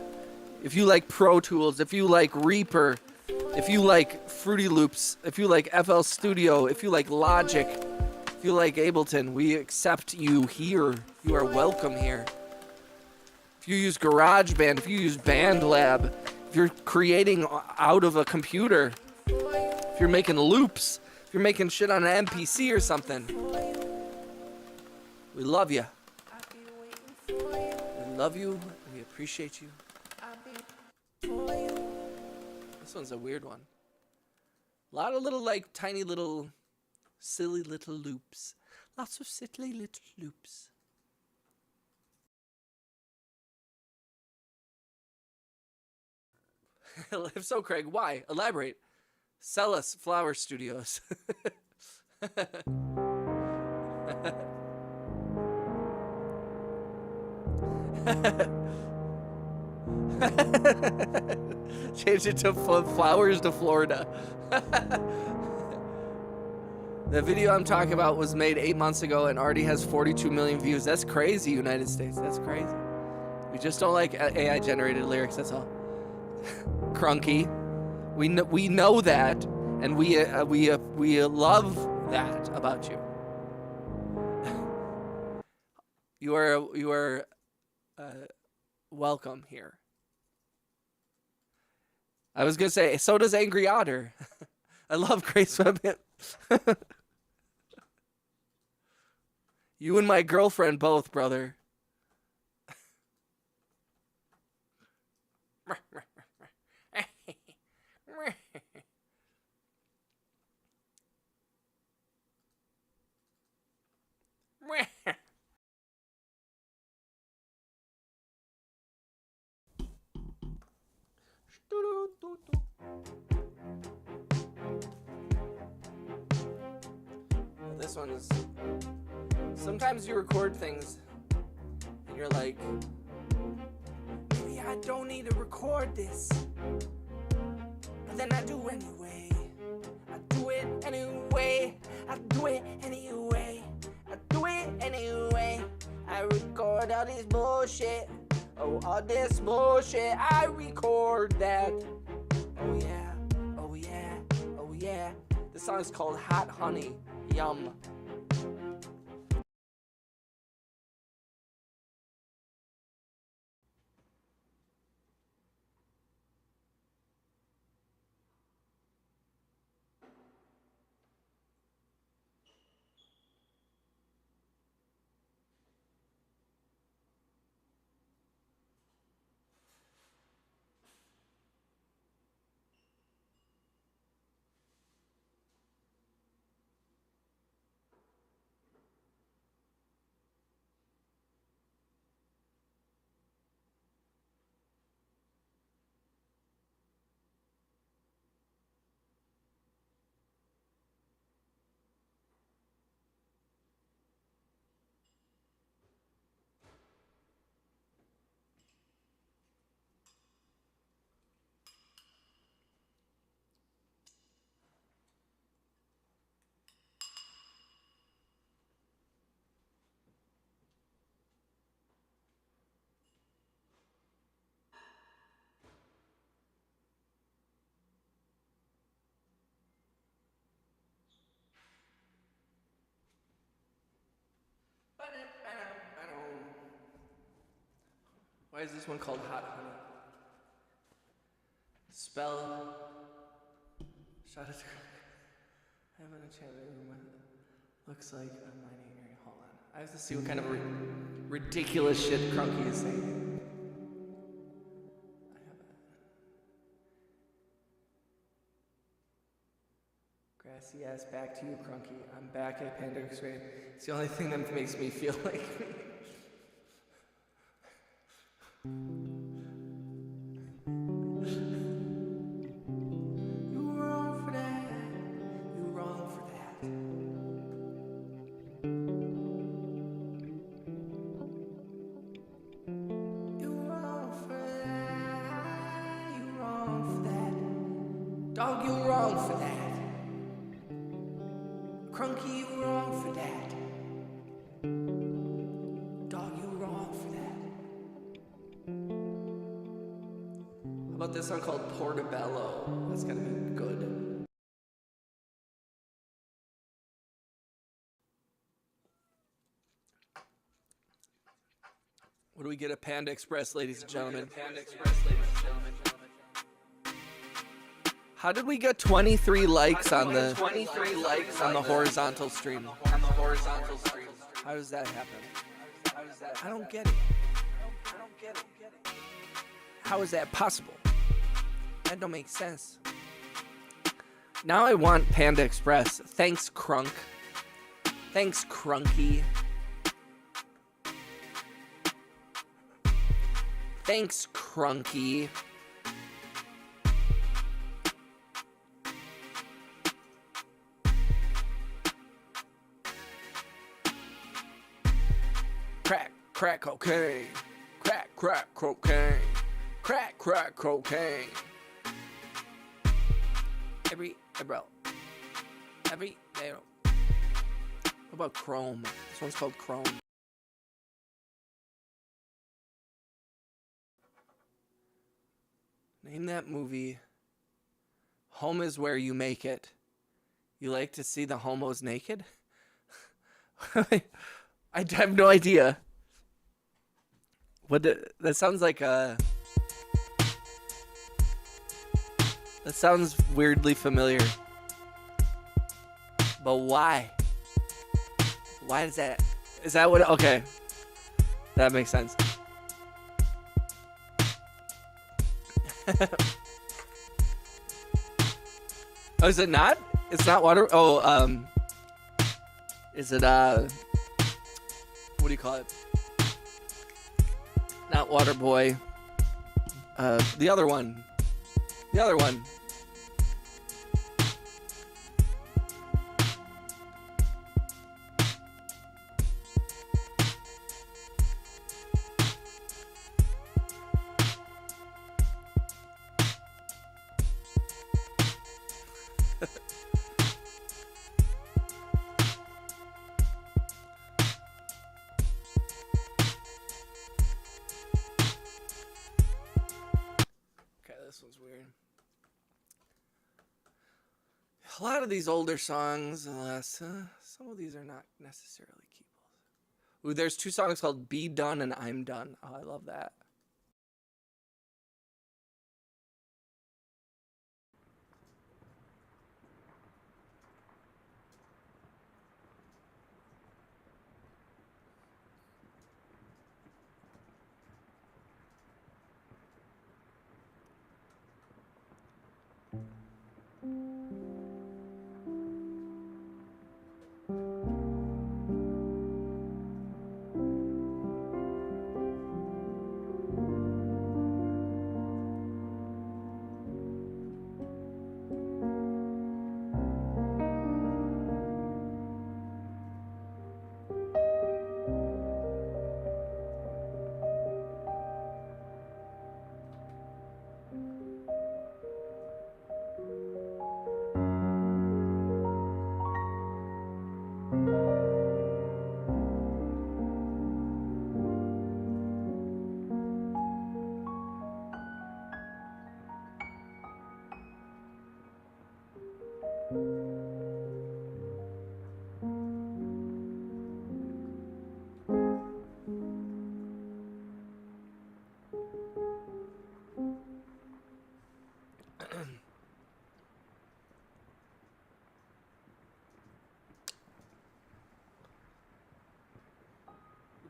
If you like Pro Tools, if you like Reaper, if you like Fruity Loops, if you like FL Studio, if you like Logic, if you like Ableton, we accept you here. You are welcome here. If you use GarageBand, if you use BandLab, if you're creating out of a computer, if you're making loops, if you're making shit on an MPC or something, we love you. We love you. We appreciate you. This one's a weird one. A lot of little, like, tiny little, silly little loops. Lots of silly little loops. If so, Craig, why? Elaborate. Sell us Flower Studios. Change it to Flowers to Florida. The video I'm talking about was made 8 months ago and already has 42 million views. That's crazy, United States. That's crazy. We just don't like AI generated lyrics, that's all. Crunky. We know that, and we love that about you. You are welcome here. I was gonna say, so does Angry Otter. I love Grace Webman. You and my girlfriend both, brother. This one is... Sometimes you record things and you're like, maybe I don't need to record this. But then I do anyway. I do it anyway. I do it anyway. I do it anyway. I record all this bullshit. Oh, all this bullshit. I record that. Oh yeah. Oh yeah. Oh yeah. This song is called Hot Honey. Yum. Why is this one called Hot Honey? Spell. Shout out to. I have an enchanted room. Looks like a mining area. Hold on. I have to see what kind of ridiculous shit Crunky is saying. I have a grassy ass back to you, Crunky. I'm back at Panda X-Ray. It's the only thing that makes me feel like me. You were wrong for that. You were wrong for that. You were wrong for that. You were wrong for that. Dog, you were wrong for that. Crunky, you were wrong for that. Dog, you were wrong for that. How about this song called Portobello? That's gonna be good. What do we get at Panda Express, ladies and gentlemen? How did we get 23 likes on the horizontal stream? How does that happen? I don't get it. How is that possible? That don't make sense. Now I want Panda Express. Thanks, Crunk. Thanks, Crunky. Thanks, Crunky. Crack cocaine. Crack cocaine. Crack cocaine. Every what about Chrome? This one's called Chrome. Name that movie. Home is where you make it. You like to see the homos naked? I have no idea. That sounds like a... That sounds weirdly familiar. But why? Why is that? Is that what... Okay. That makes sense. Oh, is it not? It's not water... Oh, is it, what do you call it? Not Waterboy. The other one. The other one. This one's weird. A lot of these older songs, some of these are not necessarily keepables. Ooh, there's two songs called Be Done and I'm Done. Oh, I love that.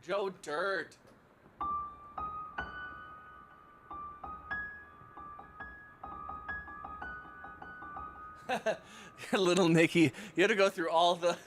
Joe Dirt. Little Nicky, you had to go through all the.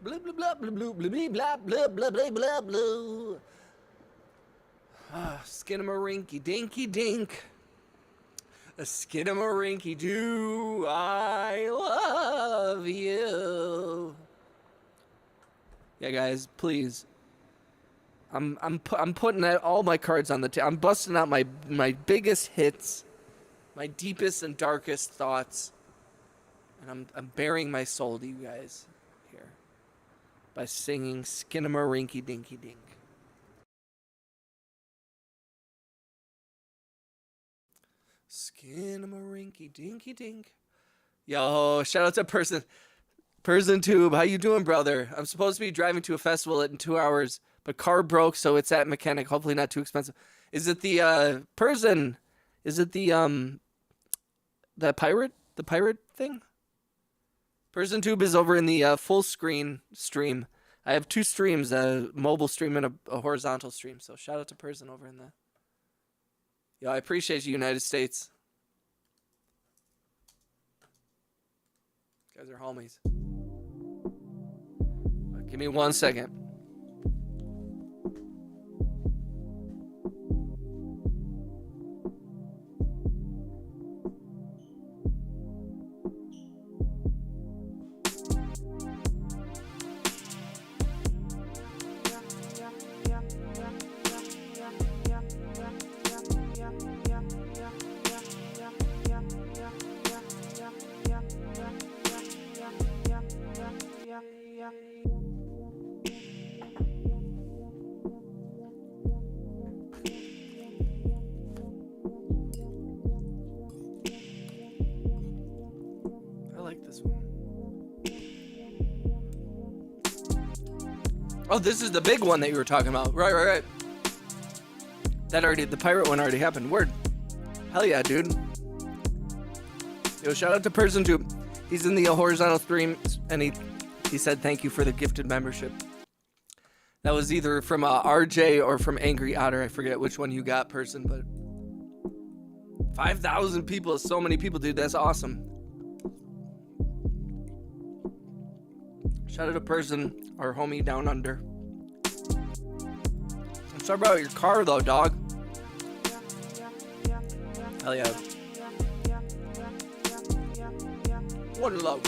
Blah blah blah blah blah blah blah blah blah blah blah blah. Skinamarinky dinky dink. A skinamarinky do I love you. Yeah, guys, please. I'm putting out all my cards on the table. I'm busting out my biggest hits, my deepest and darkest thoughts, and I'm bearing my soul to you guys here by singing Skinamarinky Dinky Dink. Skinamarinky Dinky Dink. Yo, shout out to Person Tube. How you doing, brother? I'm supposed to be driving to a festival in 2 hours, but car broke, so it's at mechanic. Hopefully not too expensive. Is it the Person? Is it the pirate? The pirate thing? Person Tube is over in the full screen stream. I have 2 streams, a mobile stream and a horizontal stream. So shout out to Person over in the. Yo, I appreciate you, United States. You guys are homies. Give me 1 second. Oh, this is the big one that you were talking about. Right. The pirate one already happened. Word. Hell yeah, dude. Yo, shout out to Person Tube. He's in the horizontal stream, and he said thank you for the gifted membership. That was either from RJ or from Angry Otter. I forget which one you got, Person, but 5,000 people is so many people, dude. That's awesome. Shout out to Person, our homie down under. I'm sorry about your car, though, dog. Hell yeah. One love.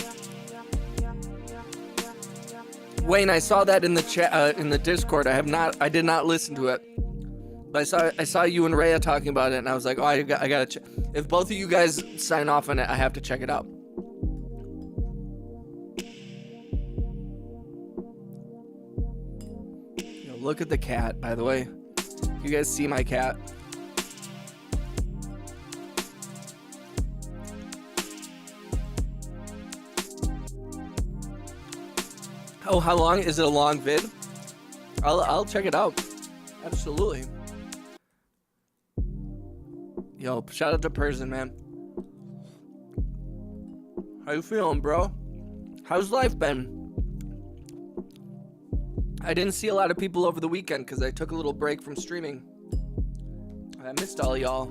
Wayne, I saw that in the chat, in the Discord. I did not listen to it. But I saw you and Rhea talking about it, and I was like, oh, I gotta check. If both of you guys sign off on it, I have to check it out. Yo, look at the cat, by the way. You guys see my cat? Oh, how long? Is it a long vid? I'll check it out. Absolutely. Yo, shout out to Person, man. How you feeling, bro? How's life been? I didn't see a lot of people over the weekend because I took a little break from streaming. I missed all y'all.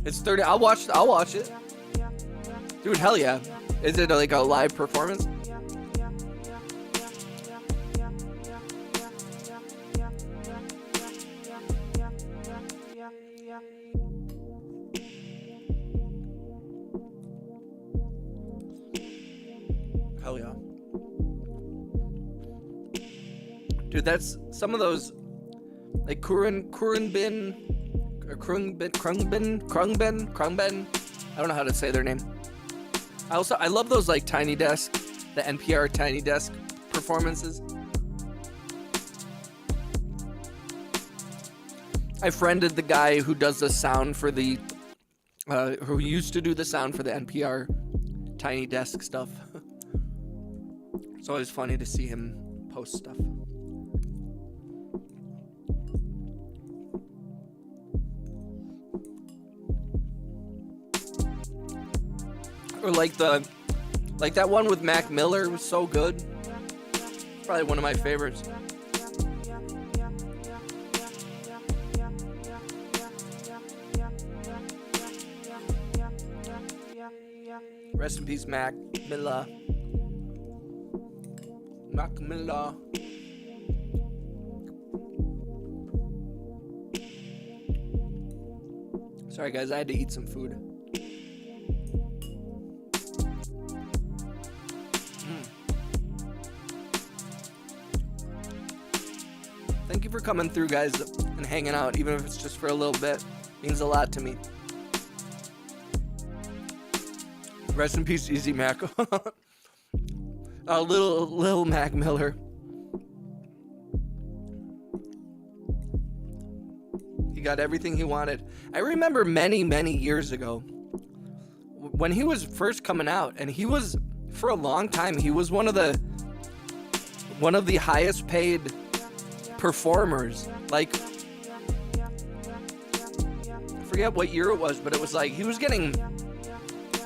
It's 30. I'll watch it. Dude, hell yeah. Is it like a live performance? Hell yeah. Dude, that's some of those like Krungbin. I don't know how to say their name. I love those like Tiny Desk, the NPR Tiny Desk performances. I friended the guy who does the sound for the, who used to do the sound for the NPR Tiny Desk stuff. It's always funny to see him post stuff. Or like that one with Mac Miller was so good. Probably one of my favorites. Rest in peace, Mac Miller. Mac Miller. Sorry guys, I had to eat some food. Thank you for coming through, guys, and hanging out, even if it's just for a little bit. It means a lot to me. Rest in peace, Easy Mac. Little Mac Miller. He got everything he wanted. I remember many, many years ago when he was first coming out, and he was, for a long time, he was one of the highest paid performers. Like, I forget what year it was, but it was like he was getting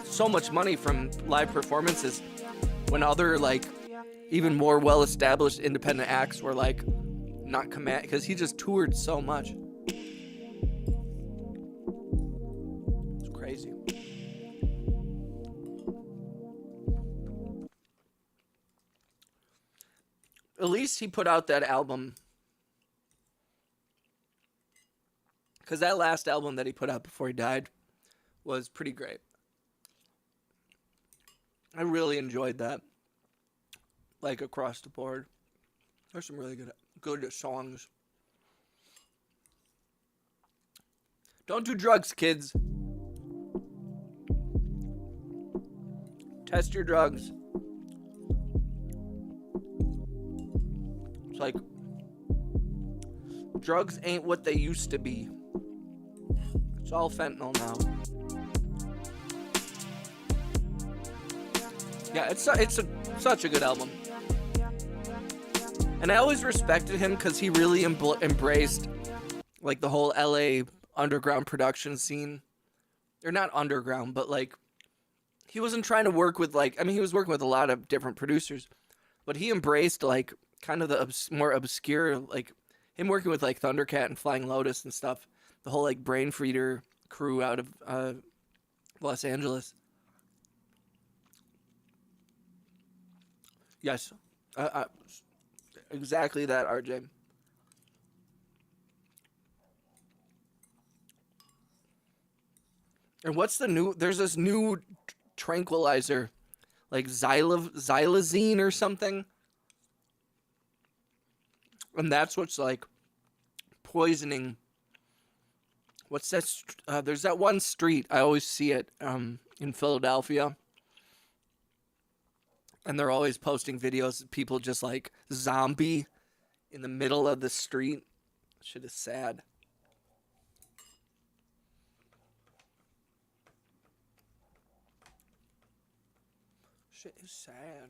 so much money from live performances when other like even more well-established independent acts were like not command, because he just toured so much. It's crazy. At least he put out that album, because that last album that he put out before he died was pretty great. I really enjoyed that. Like across the board. There's some really good songs. Don't do drugs, kids. Test your drugs. It's like drugs ain't what they used to be. It's all fentanyl now. Yeah, it's such a good album. And I always respected him because he really embraced like the whole LA underground production scene. Or not underground, but like he wasn't trying to work with like, I mean, he was working with a lot of different producers, but he embraced like kind of the more obscure, like him working with like Thundercat and Flying Lotus and stuff. The whole like Brain Freeder crew out of Los Angeles. Yes, exactly that, RJ. And what's the new? There's this new tranquilizer, like xylazine or something. And that's what's like poisoning. What's that? There's that one street, I always see it in Philadelphia. And they're always posting videos of people just like zombie in the middle of the street. Shit is sad. Shit is sad.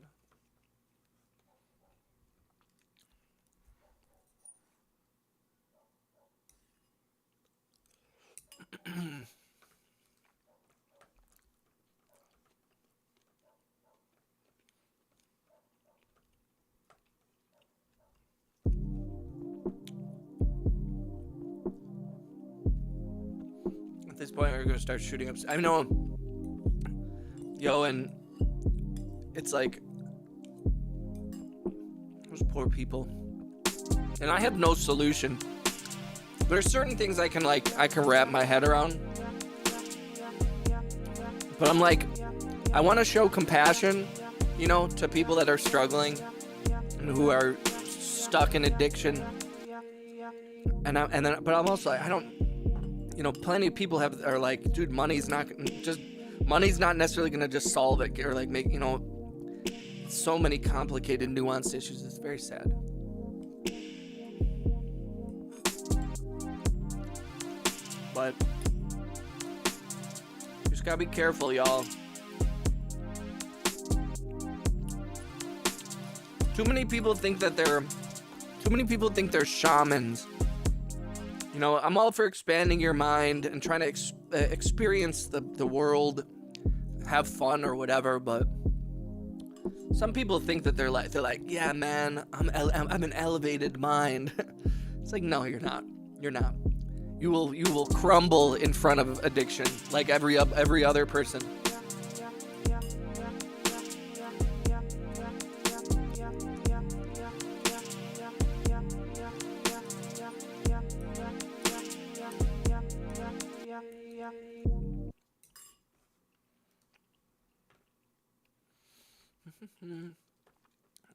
At this point, we're gonna start shooting up. I know, and it's like those poor people, and I have no solution. There's certain things I can wrap my head around, but I'm like, I want to show compassion, to people that are struggling and who are stuck in addiction. But I'm also like, I don't. Plenty of people are like, dude, money's not necessarily gonna just solve it or like make, so many complicated, nuanced issues. It's very sad. But you just gotta be careful, y'all. Too many people think they're shamans. I'm all for expanding your mind and trying to experience the world, have fun or whatever, but some people think that they're like, yeah, man, I'm an elevated mind. It's like, no, you're not. You're not. You will crumble in front of addiction like every other person.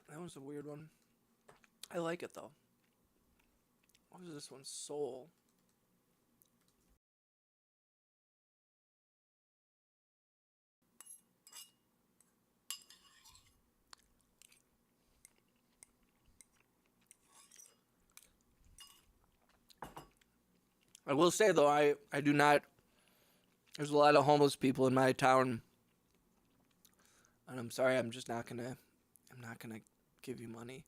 That was a weird one. I like it though. What is this one? Soul. I will say though, I do not. There's a lot of homeless people in my town, and I'm sorry, I'm not gonna give you money.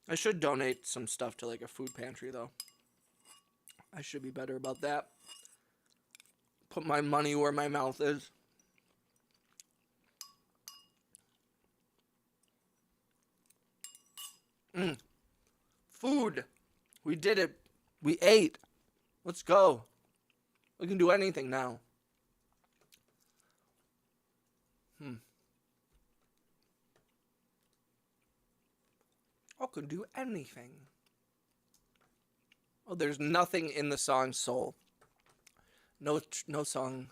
I should donate some stuff to like a food pantry though. I should be better about that. Put my money where my mouth is. Food. We did it. We ate. Let's go. We can do anything now. I can do anything. Oh, there's nothing in the song Soul. No song.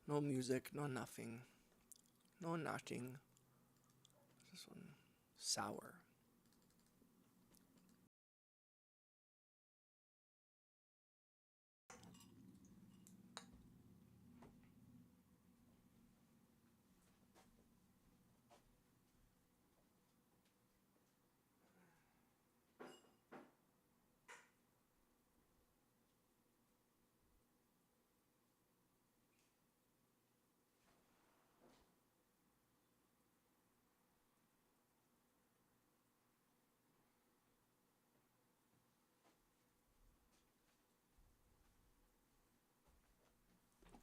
No music. No nothing. No nothing. This one. Sour.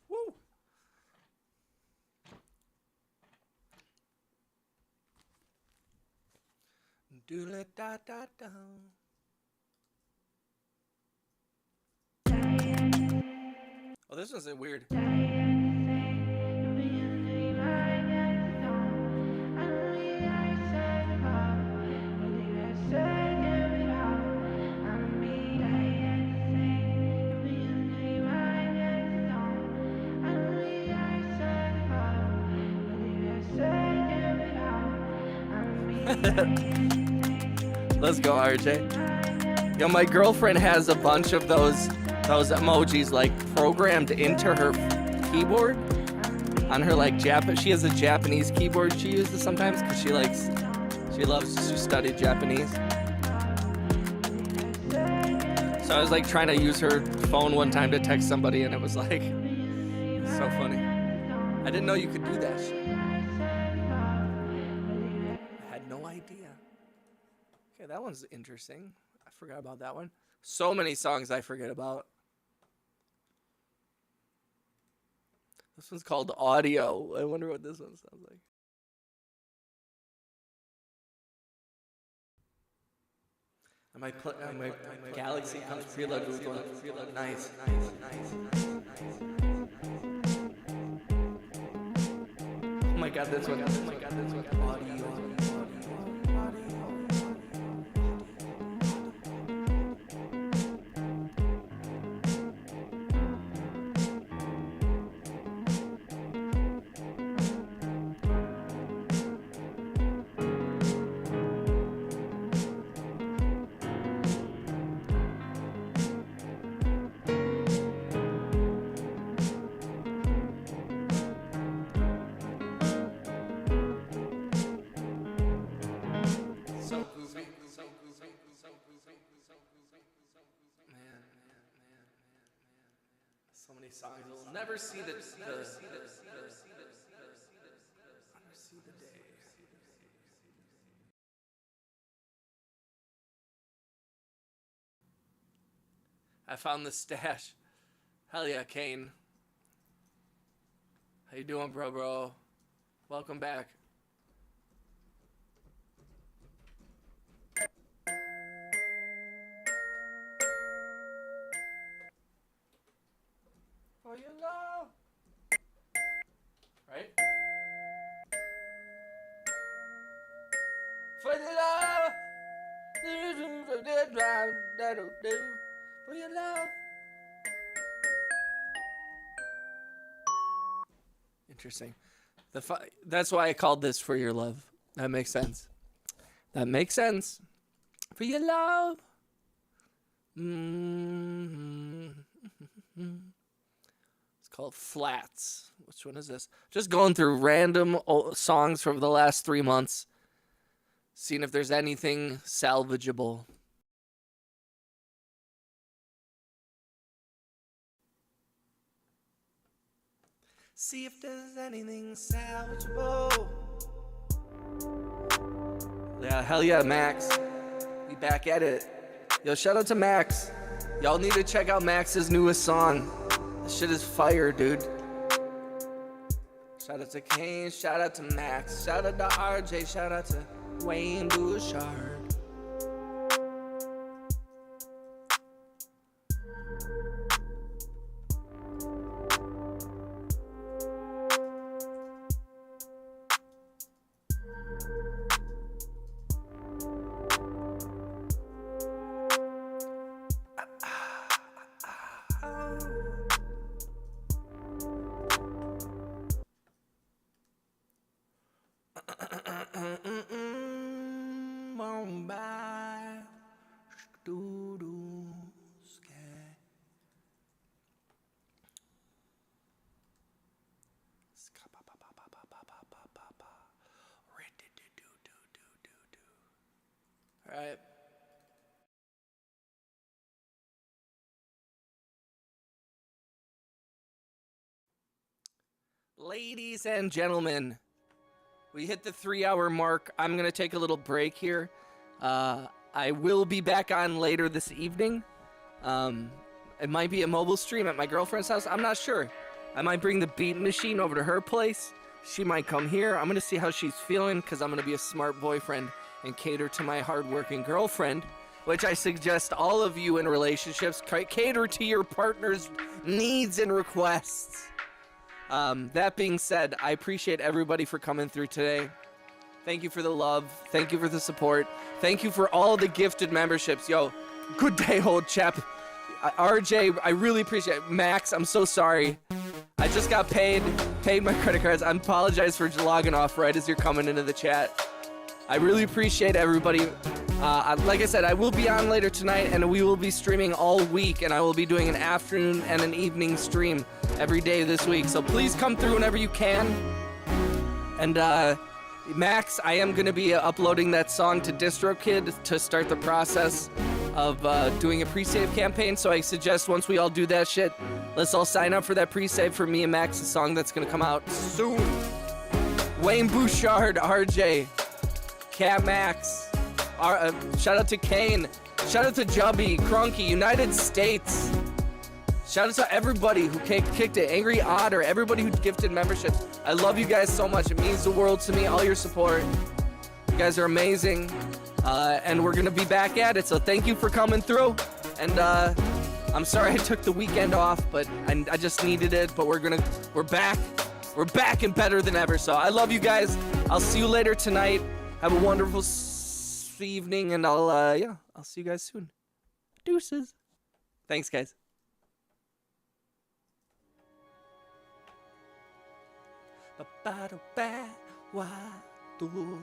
Woo! Doodle da da da. Oh, this one's weird. Let's go, RJ. Yo, my girlfriend has a bunch of those emojis like programmed into her keyboard on her like she has a Japanese keyboard she uses sometimes because she studied Japanese. So I was like trying to use her phone one time to text somebody, and it was like so funny. I didn't know you could do that shit. I had no idea. Okay, that one's interesting. I forgot about that one. So many songs I forget about. This one's called Audio. I wonder what this one sounds like. And my Galaxy comes preloaded with one. Nice. Oh my god, this one. Audio. So many songs. We'll never see the day. I found the stash. Hell yeah, Kane. How you doing, bro? Welcome back. For your love. Right? For your love. For your love. Interesting. That's why I called this For Your Love. That makes sense. For your love. It's called Flats. Which one is this? Just going through random songs from the last 3 months. Seeing if there's anything salvageable. See if there's anything salvageable. Yeah, hell yeah, Max. We back at it. Yo, shout out to Max. Y'all need to check out Max's newest song. This shit is fire, dude. Shout out to Kane, shout out to Max, shout out to RJ, shout out to Wayne Bouchard. All right. Ladies and gentlemen, we hit the 3-hour mark. I'm going to take a little break here. I will be back on later this evening. It might be a mobile stream at my girlfriend's house. I'm not sure. I might bring the beat machine over to her place. She might come here. I'm going to see how she's feeling because I'm going to be a smart boyfriend and cater to my hardworking girlfriend, which I suggest all of you in relationships cater to your partner's needs and requests. That being said, I appreciate everybody for coming through today. Thank you for the love. Thank you for the support. Thank you for all the gifted memberships. Yo, good day, old chap. RJ, I really appreciate it. Max, I'm so sorry. I just got paid my credit cards. I apologize for logging off right as you're coming into the chat. I really appreciate everybody. Like I said, I will be on later tonight, and we will be streaming all week, and I will be doing an afternoon and an evening stream every day this week. So please come through whenever you can. And Max, I am going to be uploading that song to DistroKid to start the process of doing a pre-save campaign. So I suggest once we all do that shit, let's all sign up for that pre-save for me and Max's song that's going to come out soon. Wayne Bouchard, RJ, Cat Max, shout out to Kane, shout out to Jubby, Crunky, United States. Shout out to everybody who kicked it, Angry Otter, everybody who gifted membership. I love you guys so much. It means the world to me, all your support. You guys are amazing. And we're gonna be back at it, so thank you for coming through. And I'm sorry I took the weekend off, but I just needed it. But we're back. We're back and better than ever. So I love you guys. I'll see you later tonight. Have a wonderful evening, and I'll see you guys soon. Deuces. Thanks, guys. Ba-ba-da-ba-wa-do.